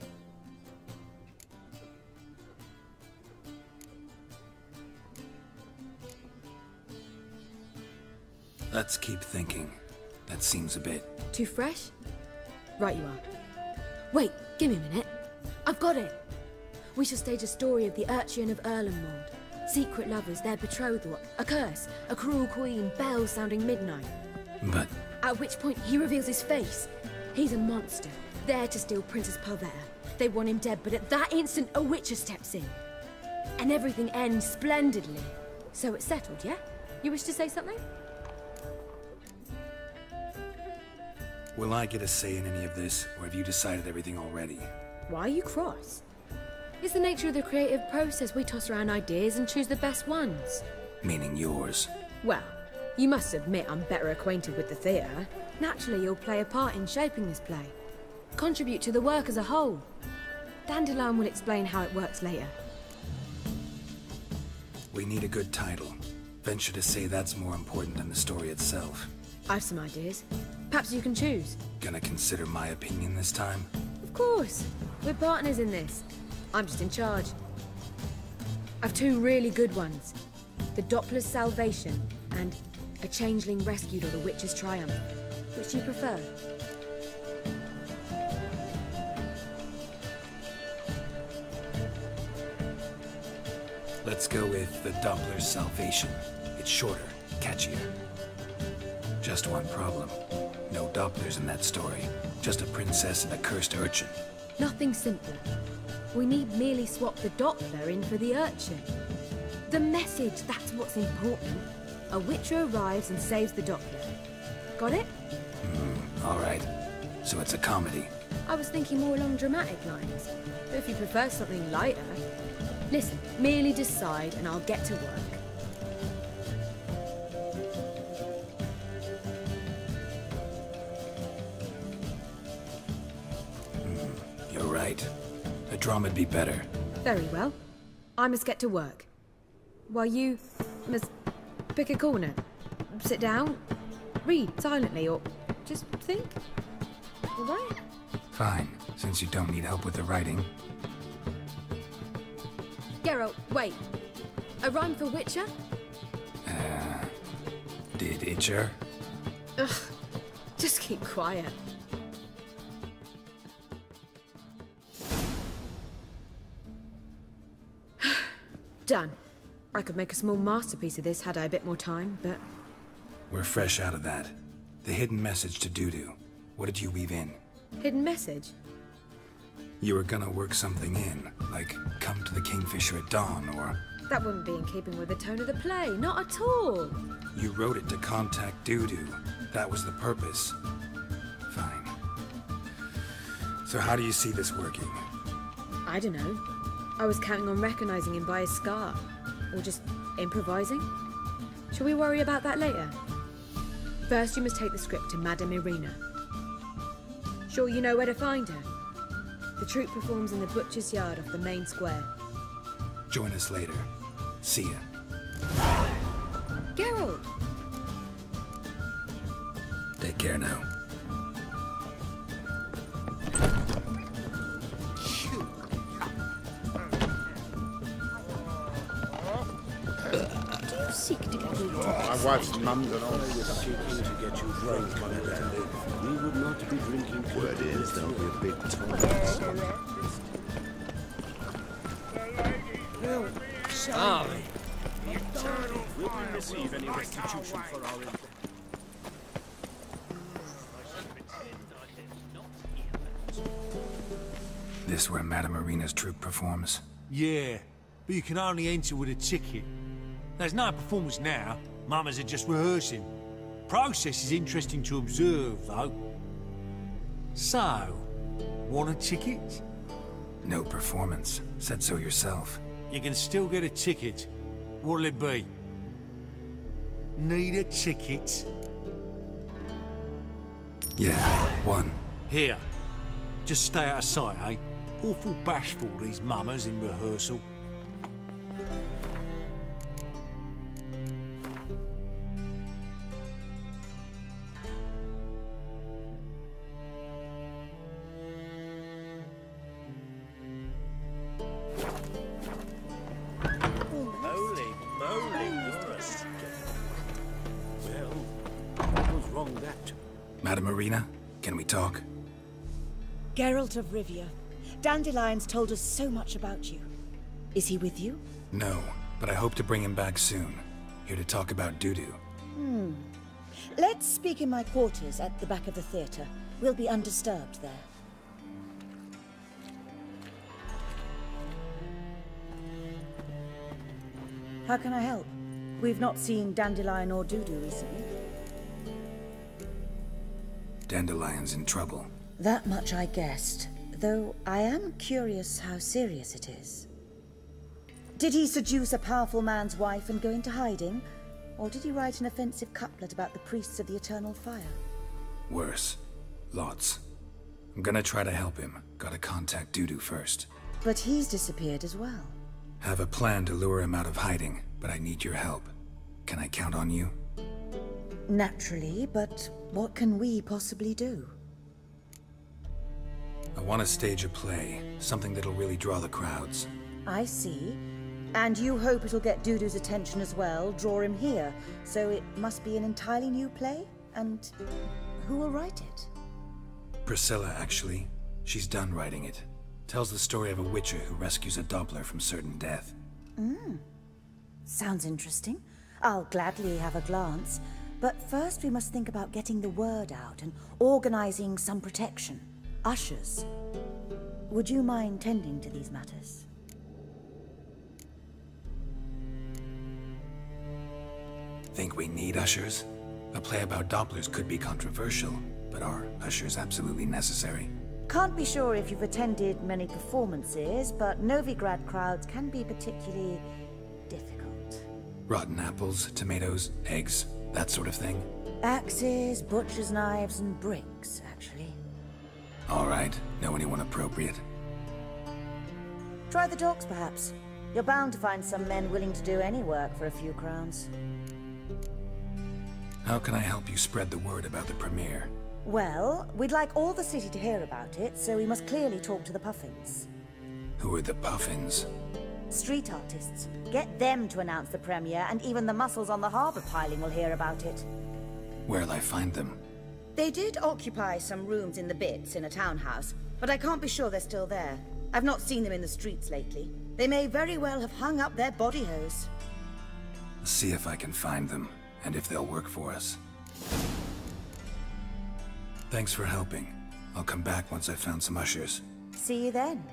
Let's keep thinking. That seems a bit... Too fresh? Right you are. Wait, give me a minute. I've got it! We shall stage a story of the Urchin of Erlenwald. Secret lovers, their betrothal, a curse, a cruel queen, bells sounding midnight. But... At which point he reveals his face. He's a monster, there to steal Princess Pavetta. They want him dead, but at that instant a witcher steps in. And everything ends splendidly. So it's settled, yeah? You wish to say something? Will I get a say in any of this, or have you decided everything already? Why are you cross? It's the nature of the creative process. We toss around ideas and choose the best ones. Meaning yours. Well, you must admit I'm better acquainted with the theatre. Naturally, you'll play a part in shaping this play. Contribute to the work as a whole. Dandelion will explain how it works later. We need a good title. Venture to say that's more important than the story itself. I've some ideas. Perhaps you can choose. Gonna consider my opinion this time? Of course. We're partners in this. I'm just in charge. I've two really good ones. The Doppler's Salvation and A Changeling Rescued or the Witch's Triumph. Which do you prefer? Let's go with the Doppler's Salvation. It's shorter, catchier. Just one problem. No Dopplers in that story. Just a princess and a cursed urchin. Nothing simpler. We need merely swap the Doppler in for the urchin. The message, that's what's important. A witcher arrives and saves the Doppler. Got it? All right. So it's a comedy. I was thinking more along dramatic lines. But if you prefer something lighter... Listen, merely decide and I'll get to work. You're right. A drama'd be better. Very well. I must get to work. While you must pick a corner. Sit down, read silently, or just think. All right? Fine, since you don't need help with the writing. Geralt, wait. A rhyme for Witcher? Did Itcher? Ugh, just keep quiet. Done. I could make a small masterpiece of this had I a bit more time, but... We're fresh out of that. The hidden message to Dudu. What did you weave in? Hidden message? You were gonna work something in, like come to the Kingfisher at dawn, or... That wouldn't be in keeping with the tone of the play, not at all. You wrote it to contact Dudu. That was the purpose. Fine. So how do you see this working? I don't know. I was counting on recognizing him by his scar. Or just improvising. Shall we worry about that later? First, you must take the script to Madame Irina. Sure you know where to find her? The troupe performs in the butcher's yard off the main square. Join us later. See ya. Geralt! Take care now. Do you seek to get rid of My wife's mum's an old Seeking to get you drunk, we would not be drinking. Word is there'll be a big tournament. Darling, will we receive any restitution for our infamy? This where Madame Irina's troupe performs? Yeah, but you can only enter with a ticket. There's no performance now. Mamas are just rehearsing. Process is interesting to observe, though. So, want a ticket? No performance. Said so yourself. You can still get a ticket. What'll it be? Need a ticket? Yeah, one. Here. Just stay out of sight, eh? Awful bashful, these mummers in rehearsal. Holy moly, you're a skeleton. Well, what was wrong with that? Madame Marina, can we talk? Geralt of Rivia. Dandelion's told us so much about you. Is he with you? No, but I hope to bring him back soon. Here to talk about Dudu. Let's speak in my quarters at the back of the theatre. We'll be undisturbed there. How can I help? We've not seen Dandelion or Dudu recently. Dandelion's in trouble. That much I guessed, though I am curious how serious it is. Did he seduce a powerful man's wife and go into hiding? Or did he write an offensive couplet about the priests of the eternal fire? Worse. Lots. I'm gonna try to help him. Gotta contact Dudu first. But he's disappeared as well. Have a plan to lure him out of hiding, but I need your help. Can I count on you? Naturally, but what can we possibly do? I want to stage a play, something that'll really draw the crowds. I see. And you hope it'll get Dudu's attention as well, draw him here. So it must be an entirely new play? And who will write it? Priscilla, actually. She's done writing it. Tells the story of a witcher who rescues a Doppler from certain death. Sounds interesting. I'll gladly have a glance. But first we must think about getting the word out and organizing some protection. Ushers. Would you mind tending to these matters? Think we need ushers? A play about Dopplers could be controversial, but are ushers absolutely necessary? Can't be sure if you've attended many performances, but Novigrad crowds can be particularly difficult. Rotten apples, tomatoes, eggs, that sort of thing? Axes, butcher's knives, and bricks, actually. All right. Know anyone appropriate? Try the docks, perhaps. You're bound to find some men willing to do any work for a few crowns. How can I help you spread the word about the premiere? Well, we'd like all the city to hear about it, so we must clearly talk to the Puffins. Who are the Puffins? Street artists. Get them to announce the premiere, and even the muscles on the harbour piling will hear about it. Where'll I find them? They did occupy some rooms in the Bits in a townhouse, but I can't be sure they're still there. I've not seen them in the streets lately. They may very well have hung up their body hose. See if I can find them, and if they'll work for us. Thanks for helping. I'll come back once I've found some ushers. See you then.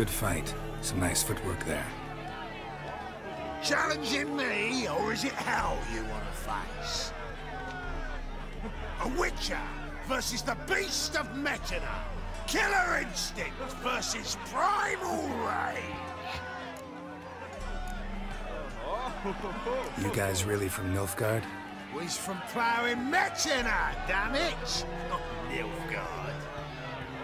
Good fight. Some nice footwork there. Challenging me, or is it hell you want to face? A Witcher versus the Beast of Metina. Killer instinct versus primal rage. You guys really from Nilfgaard? We's from ploughing Metina, damn it! Not Nilfgaard.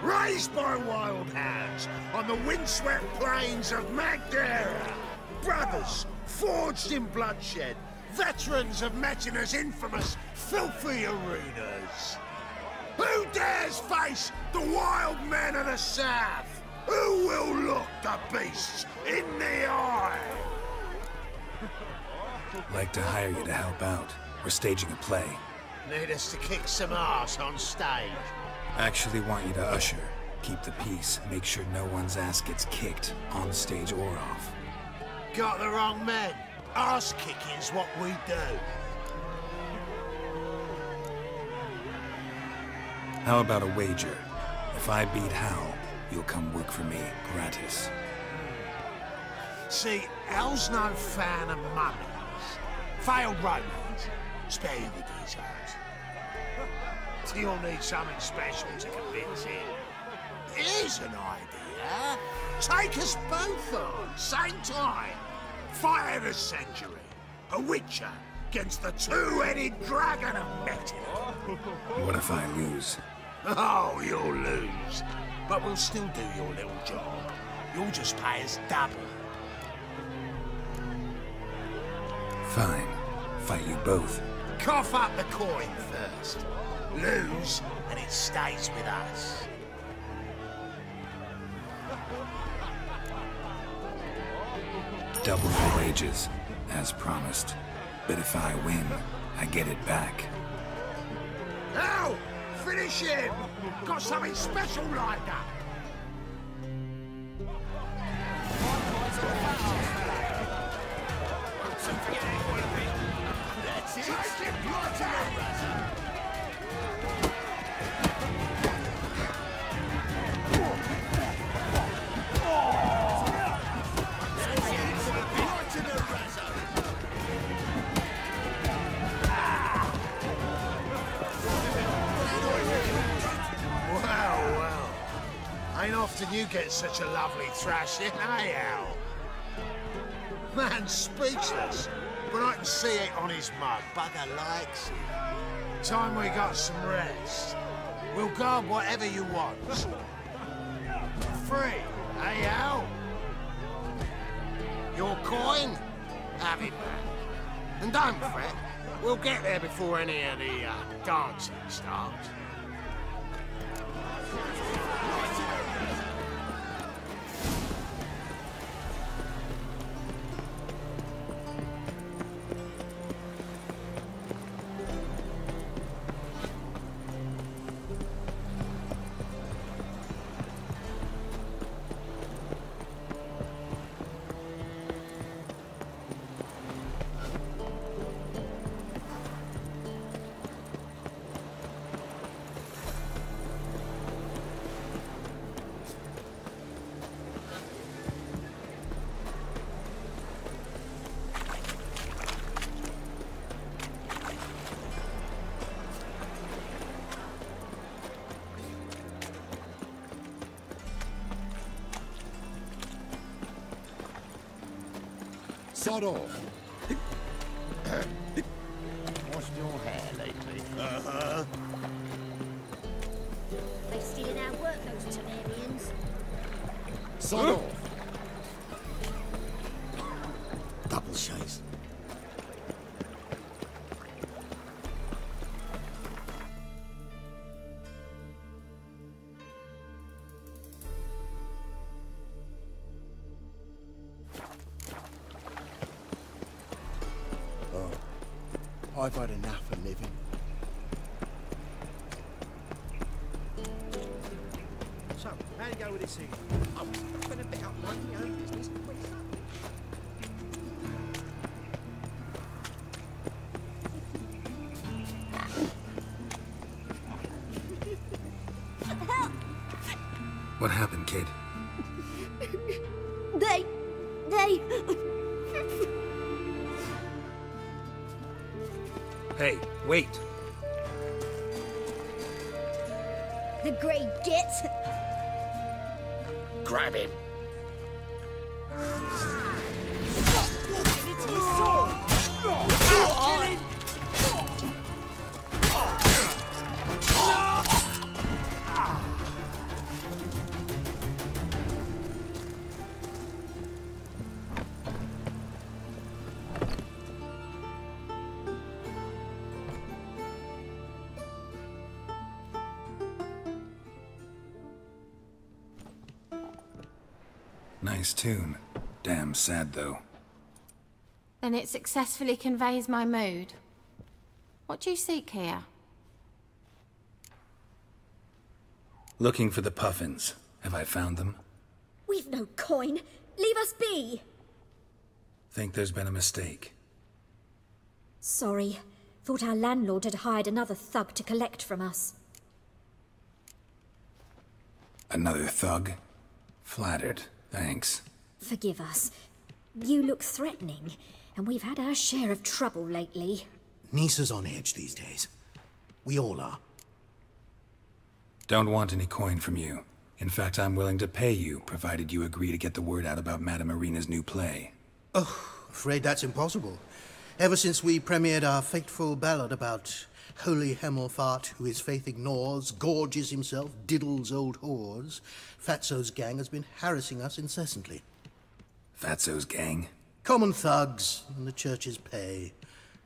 Raised by wild hounds on the windswept plains of Magdera. Brothers, forged in bloodshed. Veterans of Metina's infamous, filthy arenas. Who dares face the wild men of the south? Who will look the beasts in the eye? Like to hire you to help out. We're staging a play. Need us to kick some ass on stage? Actually want you to usher. Keep the peace. Make sure no one's ass gets kicked, on stage or off. Got the wrong men. Ass kicking's what we do. How about a wager? If I beat Hal, you'll come work for me, gratis. See, Hal's no fan of mummies. Failed romance. Spare you the details. You'll need something special to convince him. Here's an idea. Take us both on, same time. Fight of the century. A Witcher against the two-headed dragon of Metina. What if I lose? Oh, you'll lose. But we'll still do your little job. You'll just pay us double. Fine. Fight you both. Cough up the coin first. Lose, and it stays with us. Double the wages, as promised. But if I win, I get it back. Now, finish him! Got something special lined up. That's it. Take him right to the razor. Ain't often you get such a lovely thrashing, eh, Al? Man's speechless, but I can see it on his mug. Bugger likes it. Time we got some rest. We'll guard whatever you want. Free, eh, Al? Your coin? Have it back. And don't fret, we'll get there before any of the dancing starts. Sod off. Washed your hair lately? They stealing our work, those Temerians. Sod off. Double chase. I've had enough of living. So, how'd it go with this thing? I'm gonna pick up my own business. What happened, kid? Hey, wait. The Grey Git. Grab him. Nice tune. Damn sad, though. Then it successfully conveys my mood. What do you seek here? Looking for the puffins. Have I found them? We've no coin. Leave us be. Think there's been a mistake. Sorry. Thought our landlord had hired another thug to collect from us. Another thug? Flattered. Thanks. Forgive us. You look threatening, and we've had our share of trouble lately. Nisa's on edge these days. We all are. Don't want any coin from you. In fact, I'm willing to pay you, provided you agree to get the word out about Madame Irina's new play. Oh, afraid that's impossible. Ever since we premiered our fateful ballad about holy Hemelfart, who his faith ignores, gorges himself, diddles old whores, Fatso's gang has been harassing us incessantly. Fatso's gang? Common thugs in the church's pay.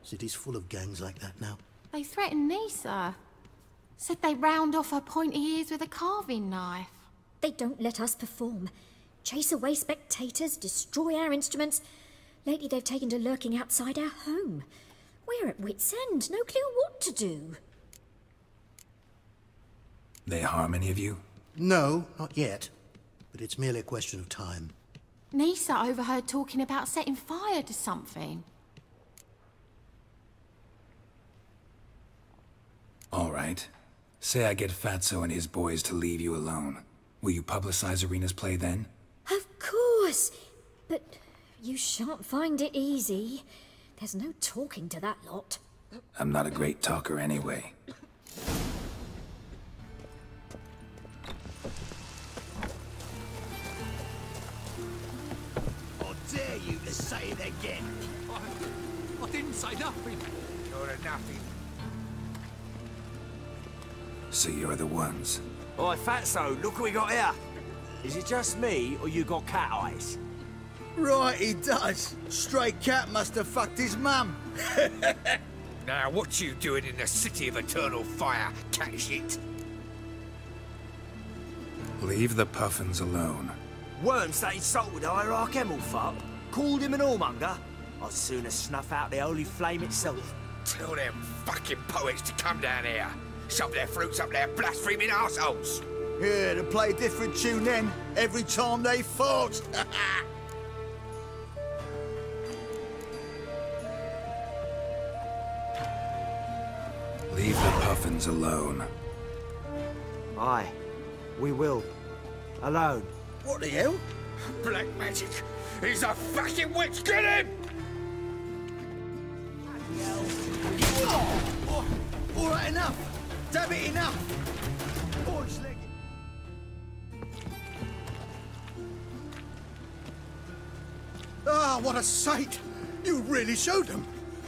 City's full of gangs like that now. They threatened Nisa. Said they round off her pointy ears with a carving knife. They don't let us perform. Chase away spectators, destroy our instruments. Lately they've taken to lurking outside our home. We're at wit's end, no clue what to do. They harm any of you? No, not yet. But it's merely a question of time. Nisa overheard talking about setting fire to something. All right. Say I get Fatso and his boys to leave you alone. Will you publicize Irina's play then? Of course. But you shan't find it easy. There's no talking to that lot. I'm not a great talker anyway. I dare you to say it again. I didn't say nothing. You're a nothing. So you're the ones. Oi, Fatso, look what we got here. Is it just me, or you got cat eyes? Right, he does. Stray cat must have fucked his mum. Now, what you doing in the city of eternal fire, cat shit? Leave the puffins alone. Worms that insulted Hierarch Hemelfart, called him an whoremonger. I'd sooner snuff out the holy flame itself. Tell them fucking poets to come down here. Shove their fruits up their blaspheming arseholes. Yeah, to play a different tune then, every time they fought. Leave the puffins alone. Aye, we will. Alone. What the hell? Black magic! He's a fucking witch! Get him! All right, enough. Damn it, enough. Boys, leg it. Ah, what a sight! You really showed them.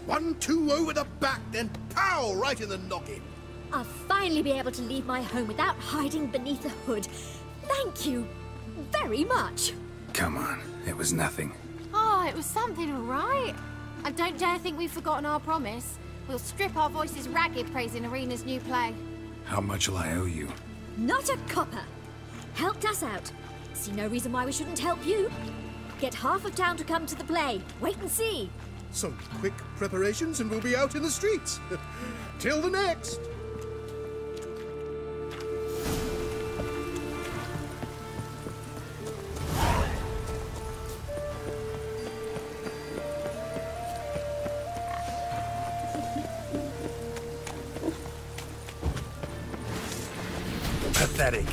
1-2 over the back, then pow, right in the noggin. I'll finally be able to leave my home without hiding beneath the hood. Thank you very much. Come on, it was nothing. Oh, it was something, all right. I don't dare think we've forgotten our promise. We'll strip our voices ragged praising Irina's new play. How much will I owe you? Not a copper. Helped us out. See no reason why we shouldn't help you. Get half of town to come to the play. Wait and see. Some quick preparations and we'll be out in the streets. Till the next. Pathetic.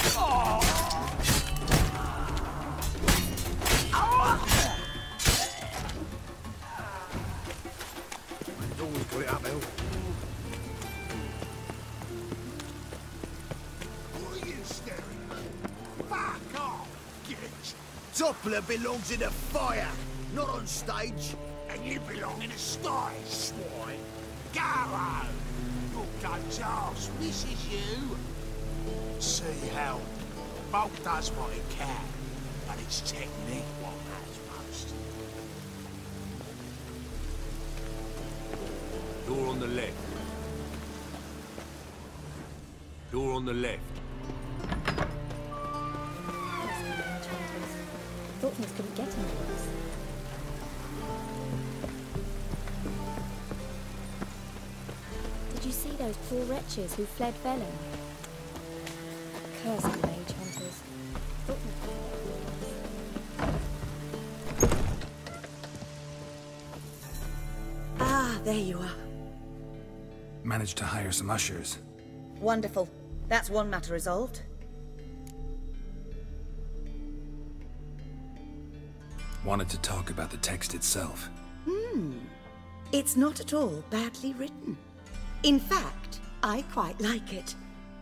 always got it uphill. What are you staring at? Fuck off, git! Doppler belongs in a fire, not on stage. And you belong in a sty, swine. Go home! Book don't ask, this is you. See how Bolt does what he can, but it's technique what matters most. Door on the left. Door on the left. Thought things couldn't get any worse. Did you see those poor wretches who fled Velen? Cursed mage hunters. Thought Ah, there you are. Managed to hire some ushers. Wonderful. That's one matter resolved. Wanted to talk about the text itself. It's not at all badly written. In fact, I quite like it.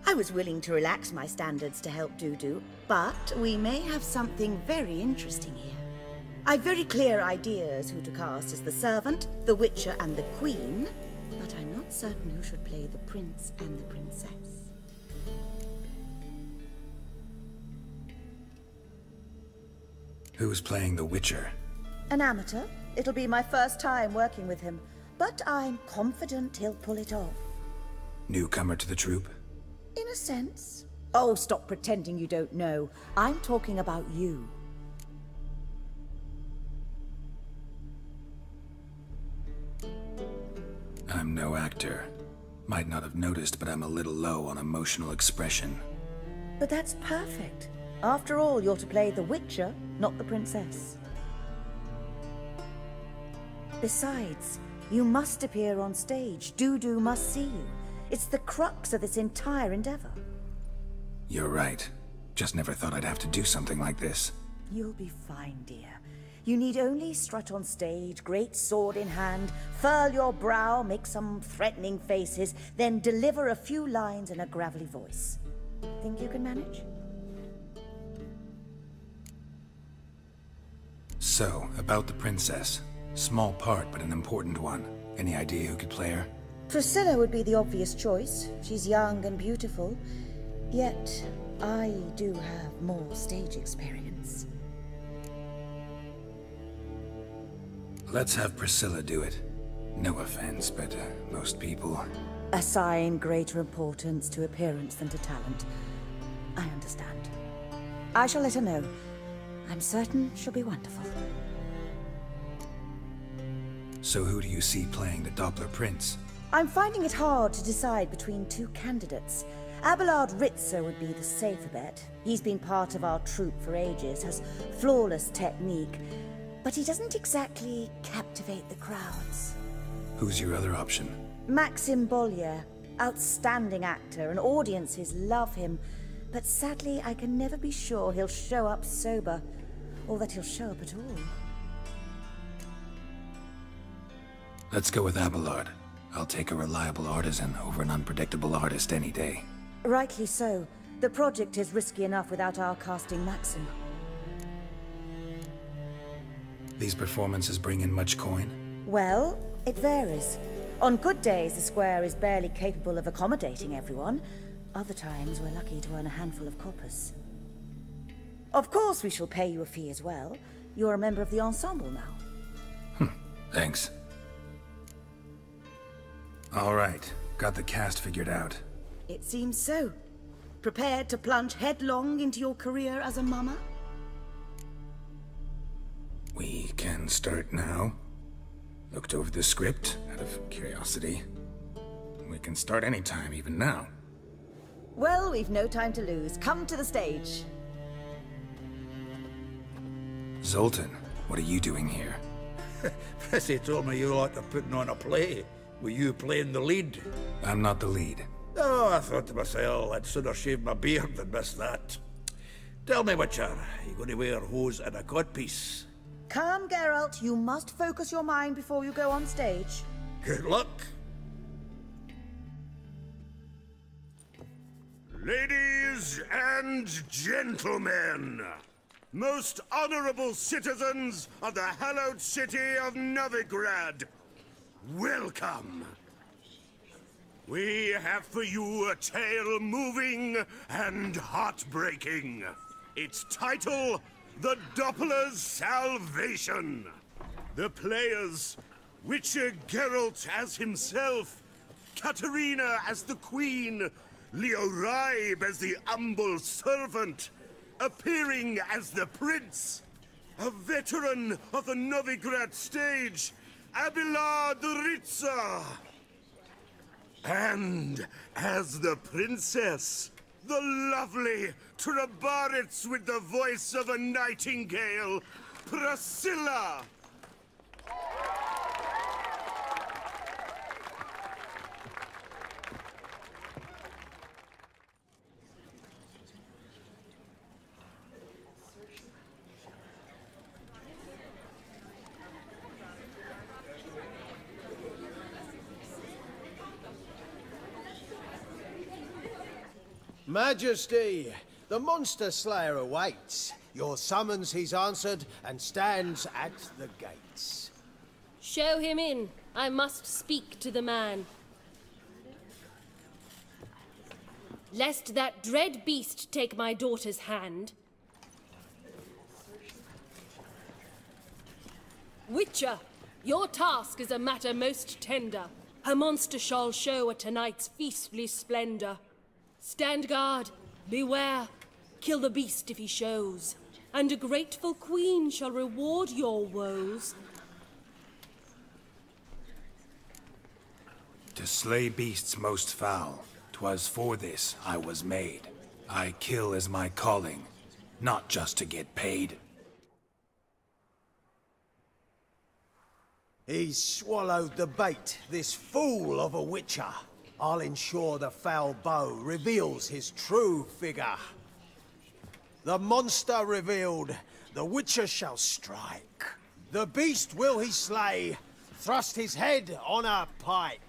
I was willing to relax my standards to help Dudu, but we may have something very interesting here. I've very clear ideas who to cast as the servant, the witcher, and the queen, but I'm not certain who should play the prince and the princess. Who's playing the Witcher? An amateur. It'll be my first time working with him, but I'm confident he'll pull it off. Newcomer to the troupe? In a sense. Oh, stop pretending you don't know. I'm talking about you. I'm no actor. Might not have noticed, but I'm a little low on emotional expression. But that's perfect. After all, you're to play the Witcher, not the princess. Besides, you must appear on stage. Dudu must see you. It's the crux of this entire endeavor. You're right. Just never thought I'd have to do something like this. You'll be fine, dear. You need only strut on stage, great sword in hand, furl your brow, make some threatening faces, then deliver a few lines in a gravelly voice. Think you can manage? So, about the princess. Small part, but an important one. Any idea who could play her? Priscilla would be the obvious choice. She's young and beautiful. Yet, I do have more stage experience. Let's have Priscilla do it. No offense, but most people... Assign greater importance to appearance than to talent. I understand. I shall let her know. I'm certain she'll be wonderful. So who do you see playing the Doppler Prince? I'm finding it hard to decide between two candidates. Abelard Ritzer would be the safer bet. He's been part of our troupe for ages, has flawless technique, but he doesn't exactly captivate the crowds. Who's your other option? Maxim Bollier, outstanding actor, and audiences love him, but sadly I can never be sure he'll show up sober, or that he'll show up at all. Let's go with Abelard. I'll take a reliable artisan over an unpredictable artist any day. Rightly so. The project is risky enough without our casting Maxim. These performances bring in much coin? Well, it varies. On good days, the square is barely capable of accommodating everyone. Other times, we're lucky to earn a handful of coppers. Of course, we shall pay you a fee as well. You're a member of the ensemble now. Thanks. All right, got the cast figured out. It seems so. Prepared to plunge headlong into your career as a mama? We can start now. Looked over the script, out of curiosity. We can start anytime, even now. Well, we've no time to lose. Come to the stage. Zoltan, what are you doing here? Prissy told me you like to putting on a play. Were you playing the lead? I'm not the lead. Oh, I thought to myself, I'd sooner shave my beard than miss that. Tell me, Witcher, you going to wear hose and a codpiece? Calm, Geralt. You must focus your mind before you go on stage. Good luck. Ladies and gentlemen, most honorable citizens of the hallowed city of Novigrad, welcome. We have for you a tale moving and heartbreaking. Its title, The Doppler's Salvation. The players, Witcher Geralt as himself, Katarina as the Queen, Leo Raib as the humble servant, appearing as the Prince, a veteran of the Novigrad stage, Abelard Ritza, and as the Princess, the lovely Trabaritz with the voice of a nightingale, Priscilla. Majesty, the Monster Slayer awaits. Your summons he's answered and stands at the gates. Show him in. I must speak to the man. Lest that dread beast take my daughter's hand. Witcher, your task is a matter most tender. Her monster shall show at tonight's feastly splendor. Stand guard, beware, kill the beast if he shows, and a grateful queen shall reward your woes. To slay beasts most foul, 'twas for this I was made. I kill as my calling, not just to get paid. He's swallowed the bait, this fool of a Witcher. I'll ensure the foul bow reveals his true figure. The monster revealed, the Witcher shall strike. The beast will he slay, thrust his head on a pike.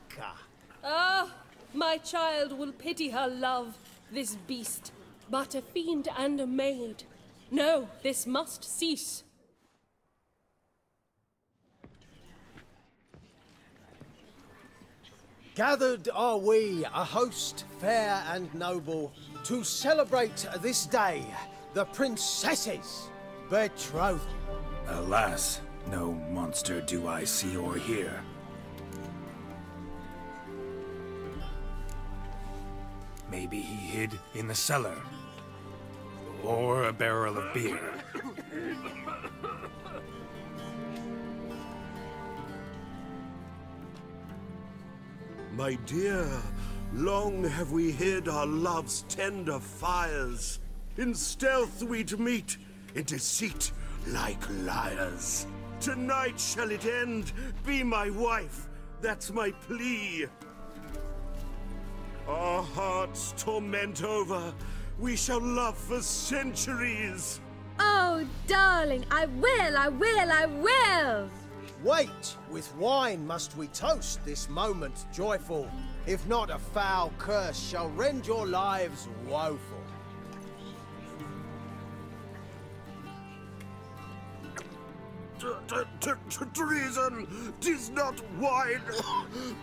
Ah, my child will pity her love, this beast, but a fiend and a maid. No, this must cease. Gathered are we, a host fair and noble, to celebrate this day, the princess's betrothal. Alas, no monster do I see or hear. Maybe he hid in the cellar. Or a barrel of beer. My dear, long have we hid our love's tender fires. In stealth we'd meet, in deceit like liars. Tonight shall it end, be my wife, that's my plea. Our hearts torment over, we shall love for centuries. Oh, darling, I will! Wait, with wine must we toast this moment joyful. If not, a foul curse shall rend your lives woeful. Treason! 'Tis not wine,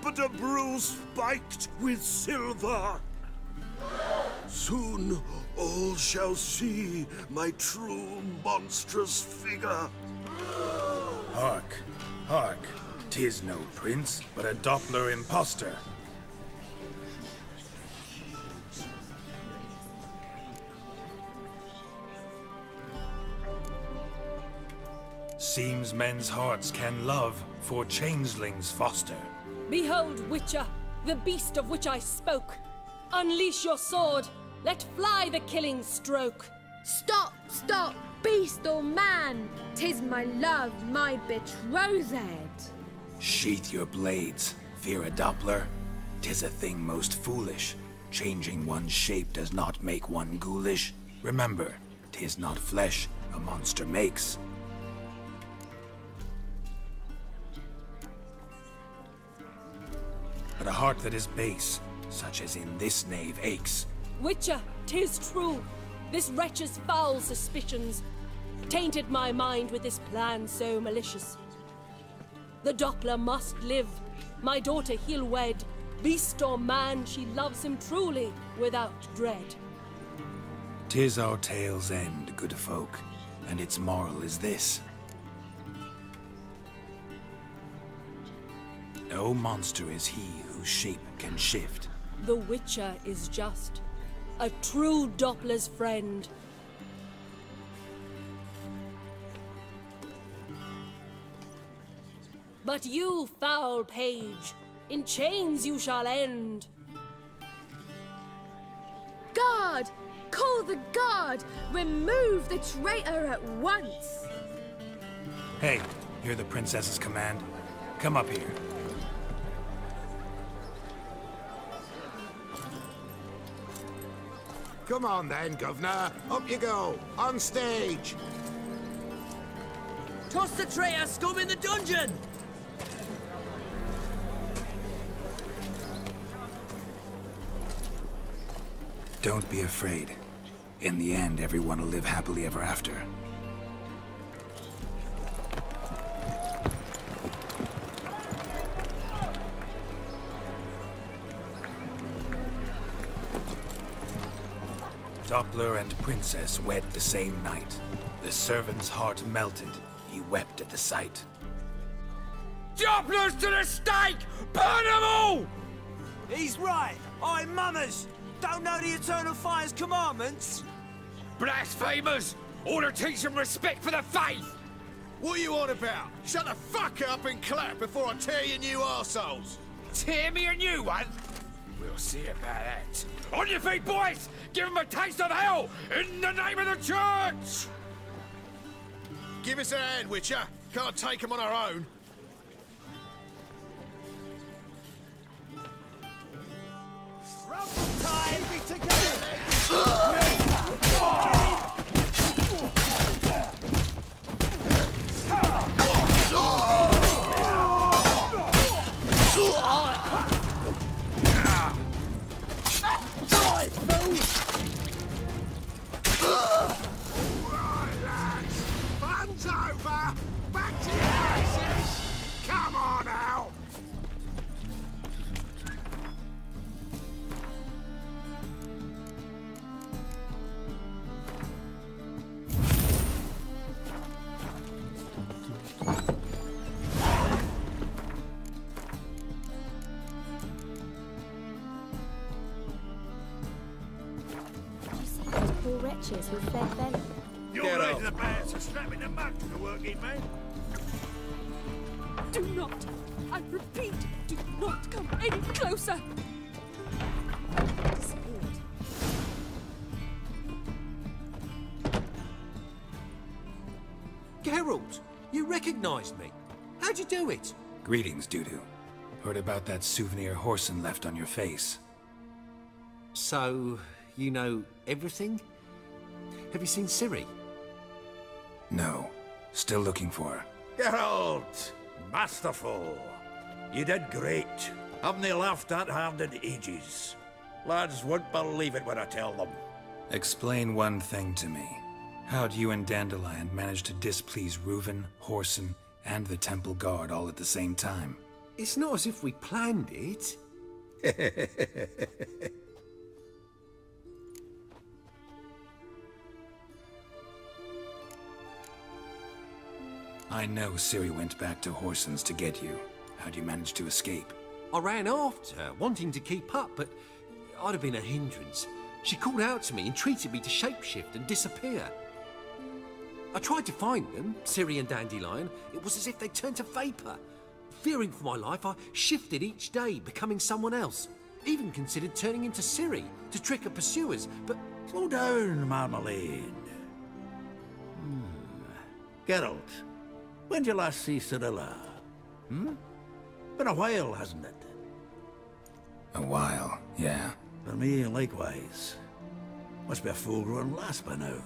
but a brew spiked with silver. Soon all shall see my true monstrous figure. Hark, hark, 'tis no prince, but a Doppler impostor. Seems men's hearts can love, for changelings foster. Behold, Witcher, the beast of which I spoke. Unleash your sword, let fly the killing stroke. Stop, stop, beast or man! 'Tis my love, my betrothed. Sheath your blades, fear a Doppler. 'Tis a thing most foolish. Changing one's shape does not make one ghoulish. Remember, 'tis not flesh a monster makes. but a heart that is base, such as in this knave aches. Witcher, 'tis true. This wretch's foul suspicions tainted my mind with this plan so malicious. The Doppler must live. My daughter he'll wed. Beast or man, she loves him truly, without dread. 'Tis our tale's end, good folk, and its moral is this. No monster is he whose shape can shift. The Witcher is just a true Doppler's friend. But you, foul page, in chains you shall end. Guard! Call the guard! Remove the traitor at once! Hey, hear the princess's command? Come up here. Come on then, Governor. Up you go. On stage. Toss the traitor scum in the dungeon! Don't be afraid. In the end, everyone will live happily ever after. Doppler and Princess wed the same night. The servant's heart melted. He wept at the sight. Dopplers to the stake! Burn them all! He's right. I'm mummers. Don't know the Eternal Fire's commandments? Blasphemers! Ought to teach them respect for the faith! What are you on about? Shut the fuck up and clap before I tear you new arseholes! Tear me a new one? We'll see about that. On your feet, boys! Give them a taste of hell in the name of the church! Give us a hand, Witcher. Can't take them on our own. Time! Fun's over! Back to your houses! Come on now! Poor wretches who fed venom. You're raising the bands for strapping the mug to the working man. Do not, I repeat, do not come any closer! Disappeared. Geralt, you recognized me. How'd you do it? Greetings, Dudu. Heard about that souvenir Horson left on your face. So, you know everything? Have you seen Ciri? No. Still looking for her. Geralt! Masterful! You did great. Haven't they laughed that hard in ages? Lads won't believe it when I tell them. Explain one thing to me. How'd you and Dandelion manage to displease Reuven, Horson, and the Temple Guard all at the same time? It's not as if we planned it. I know Ciri went back to Horson's to get you. How'd you manage to escape? I ran after her, wanting to keep up, but I'd have been a hindrance. She called out to me, entreated me to shapeshift and disappear. I tried to find them, Ciri and Dandelion. It was as if they turned to vapor. Fearing for my life, I shifted each day, becoming someone else. Even considered turning into Ciri to trick her pursuers, but... Slow down, Marmalade. Geralt, when did you last see Cirilla? Been a while, hasn't it? A while, yeah. For me, likewise. Must be a full-grown lass by now.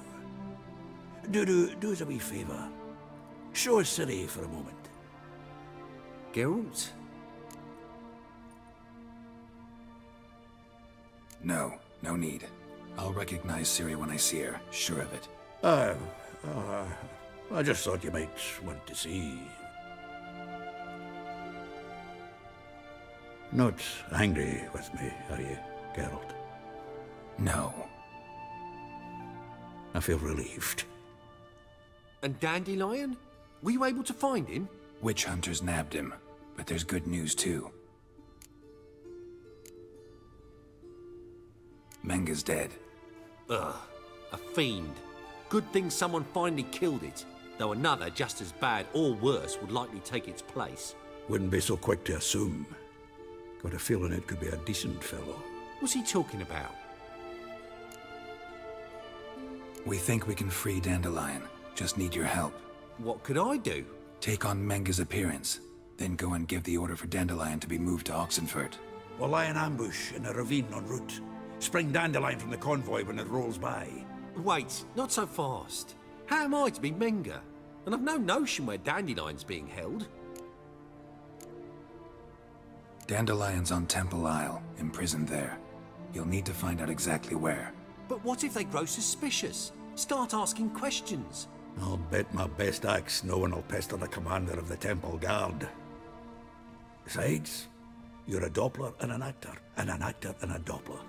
Do us a wee favour. Show us Ciri for a moment. Geralt? No, no need. I'll recognize Ciri when I see her, sure of it. I just thought you might want to see. Not angry with me, are you, Geralt? No. I feel relieved. And Dandelion? Were you able to find him? Witch hunters nabbed him, but there's good news too. Menga's dead. Ugh, a fiend. Good thing someone finally killed it, though another just as bad or worse would likely take its place. Wouldn't be so quick to assume. Got a feeling it could be a decent fellow. What's he talking about? We think we can free Dandelion. Just need your help. What could I do? Take on Menga's appearance, then go and give the order for Dandelion to be moved to Oxenfurt. We'll lie in ambush in a ravine en route. Spring Dandelion from the convoy when it rolls by. Wait, not so fast. How am I to be Menga? And I've no notion where Dandelion's being held. Dandelion's on Temple Isle, imprisoned there. You'll need to find out exactly where. But what if they grow suspicious? Start asking questions? I'll bet my best axe no one will pester the commander of the Temple Guard. Besides, you're a Doppler and an actor and a Doppler.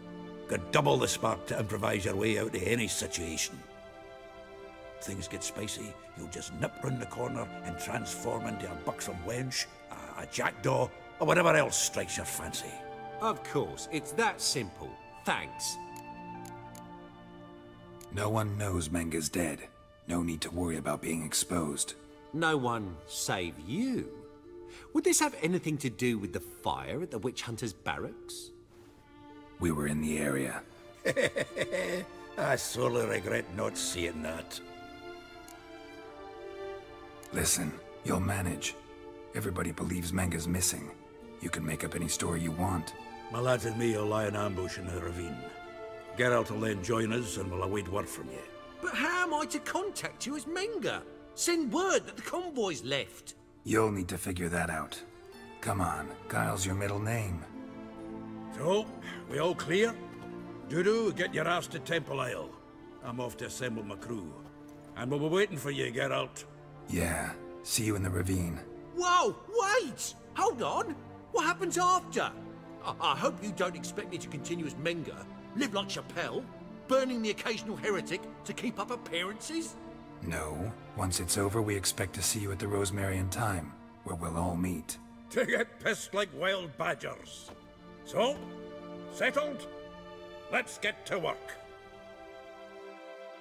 Got double the spark to improvise your way out of any situation. If things get spicy, you'll just nip round the corner and transform into a buxom wench, a jackdaw, or whatever else strikes your fancy. Of course, it's that simple. Thanks. No one knows Menga's dead. No need to worry about being exposed. No one save you. Would this have anything to do with the fire at the witch hunters' barracks? We were in the area. I sorely regret not seeing that. Listen, you'll manage. Everybody believes Menga's missing. You can make up any story you want. My lads and me will lie in ambush in the ravine. Geralt will then join us and we'll await word from you. But how am I to contact you as Menga? Send word that the convoy's left. You'll need to figure that out. Come on, Guile's your middle name. So, we all clear? Dudu, get your ass to Temple Isle. I'm off to assemble my crew. And we'll be waiting for you, Geralt. Yeah, see you in the ravine. Whoa, wait! Hold on! What happens after? I hope you don't expect me to continue as Menga, live like Chappelle, burning the occasional heretic to keep up appearances? No. Once it's over, we expect to see you at the Rosemary in Time, where we'll all meet. To get pissed like wild badgers. So, settled? Let's get to work.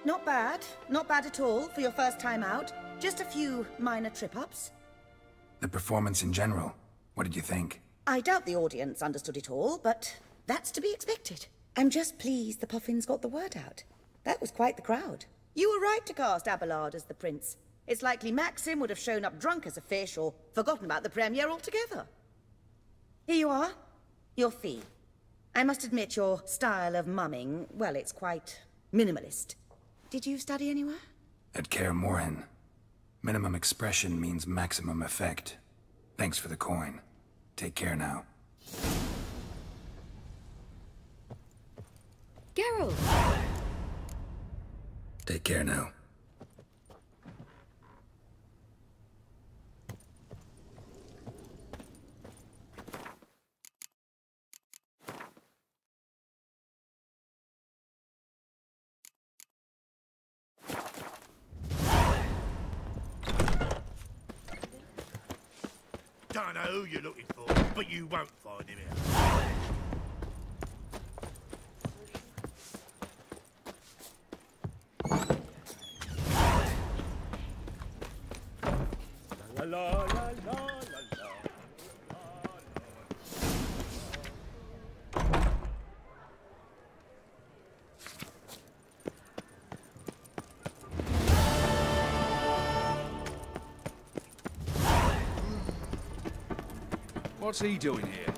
Not bad. Not bad at all for your first time out. Just a few minor trip-ups. The performance in general, what did you think? I doubt the audience understood it all, but that's to be expected. I'm just pleased the Puffins got the word out. That was quite the crowd. You were right to cast Abelard as the prince. It's likely Maxim would have shown up drunk as a fish or forgotten about the premiere altogether. Here you are. Your fee. I must admit your style of mumming, well, it's quite minimalist. Did you study anywhere? At Kaer Morhen. Minimum expression means maximum effect. Thanks for the coin. Take care now. Geralt! Take care now. Don't know who you're looking for, but you won't find him here. La la la la la la. What's he doing here?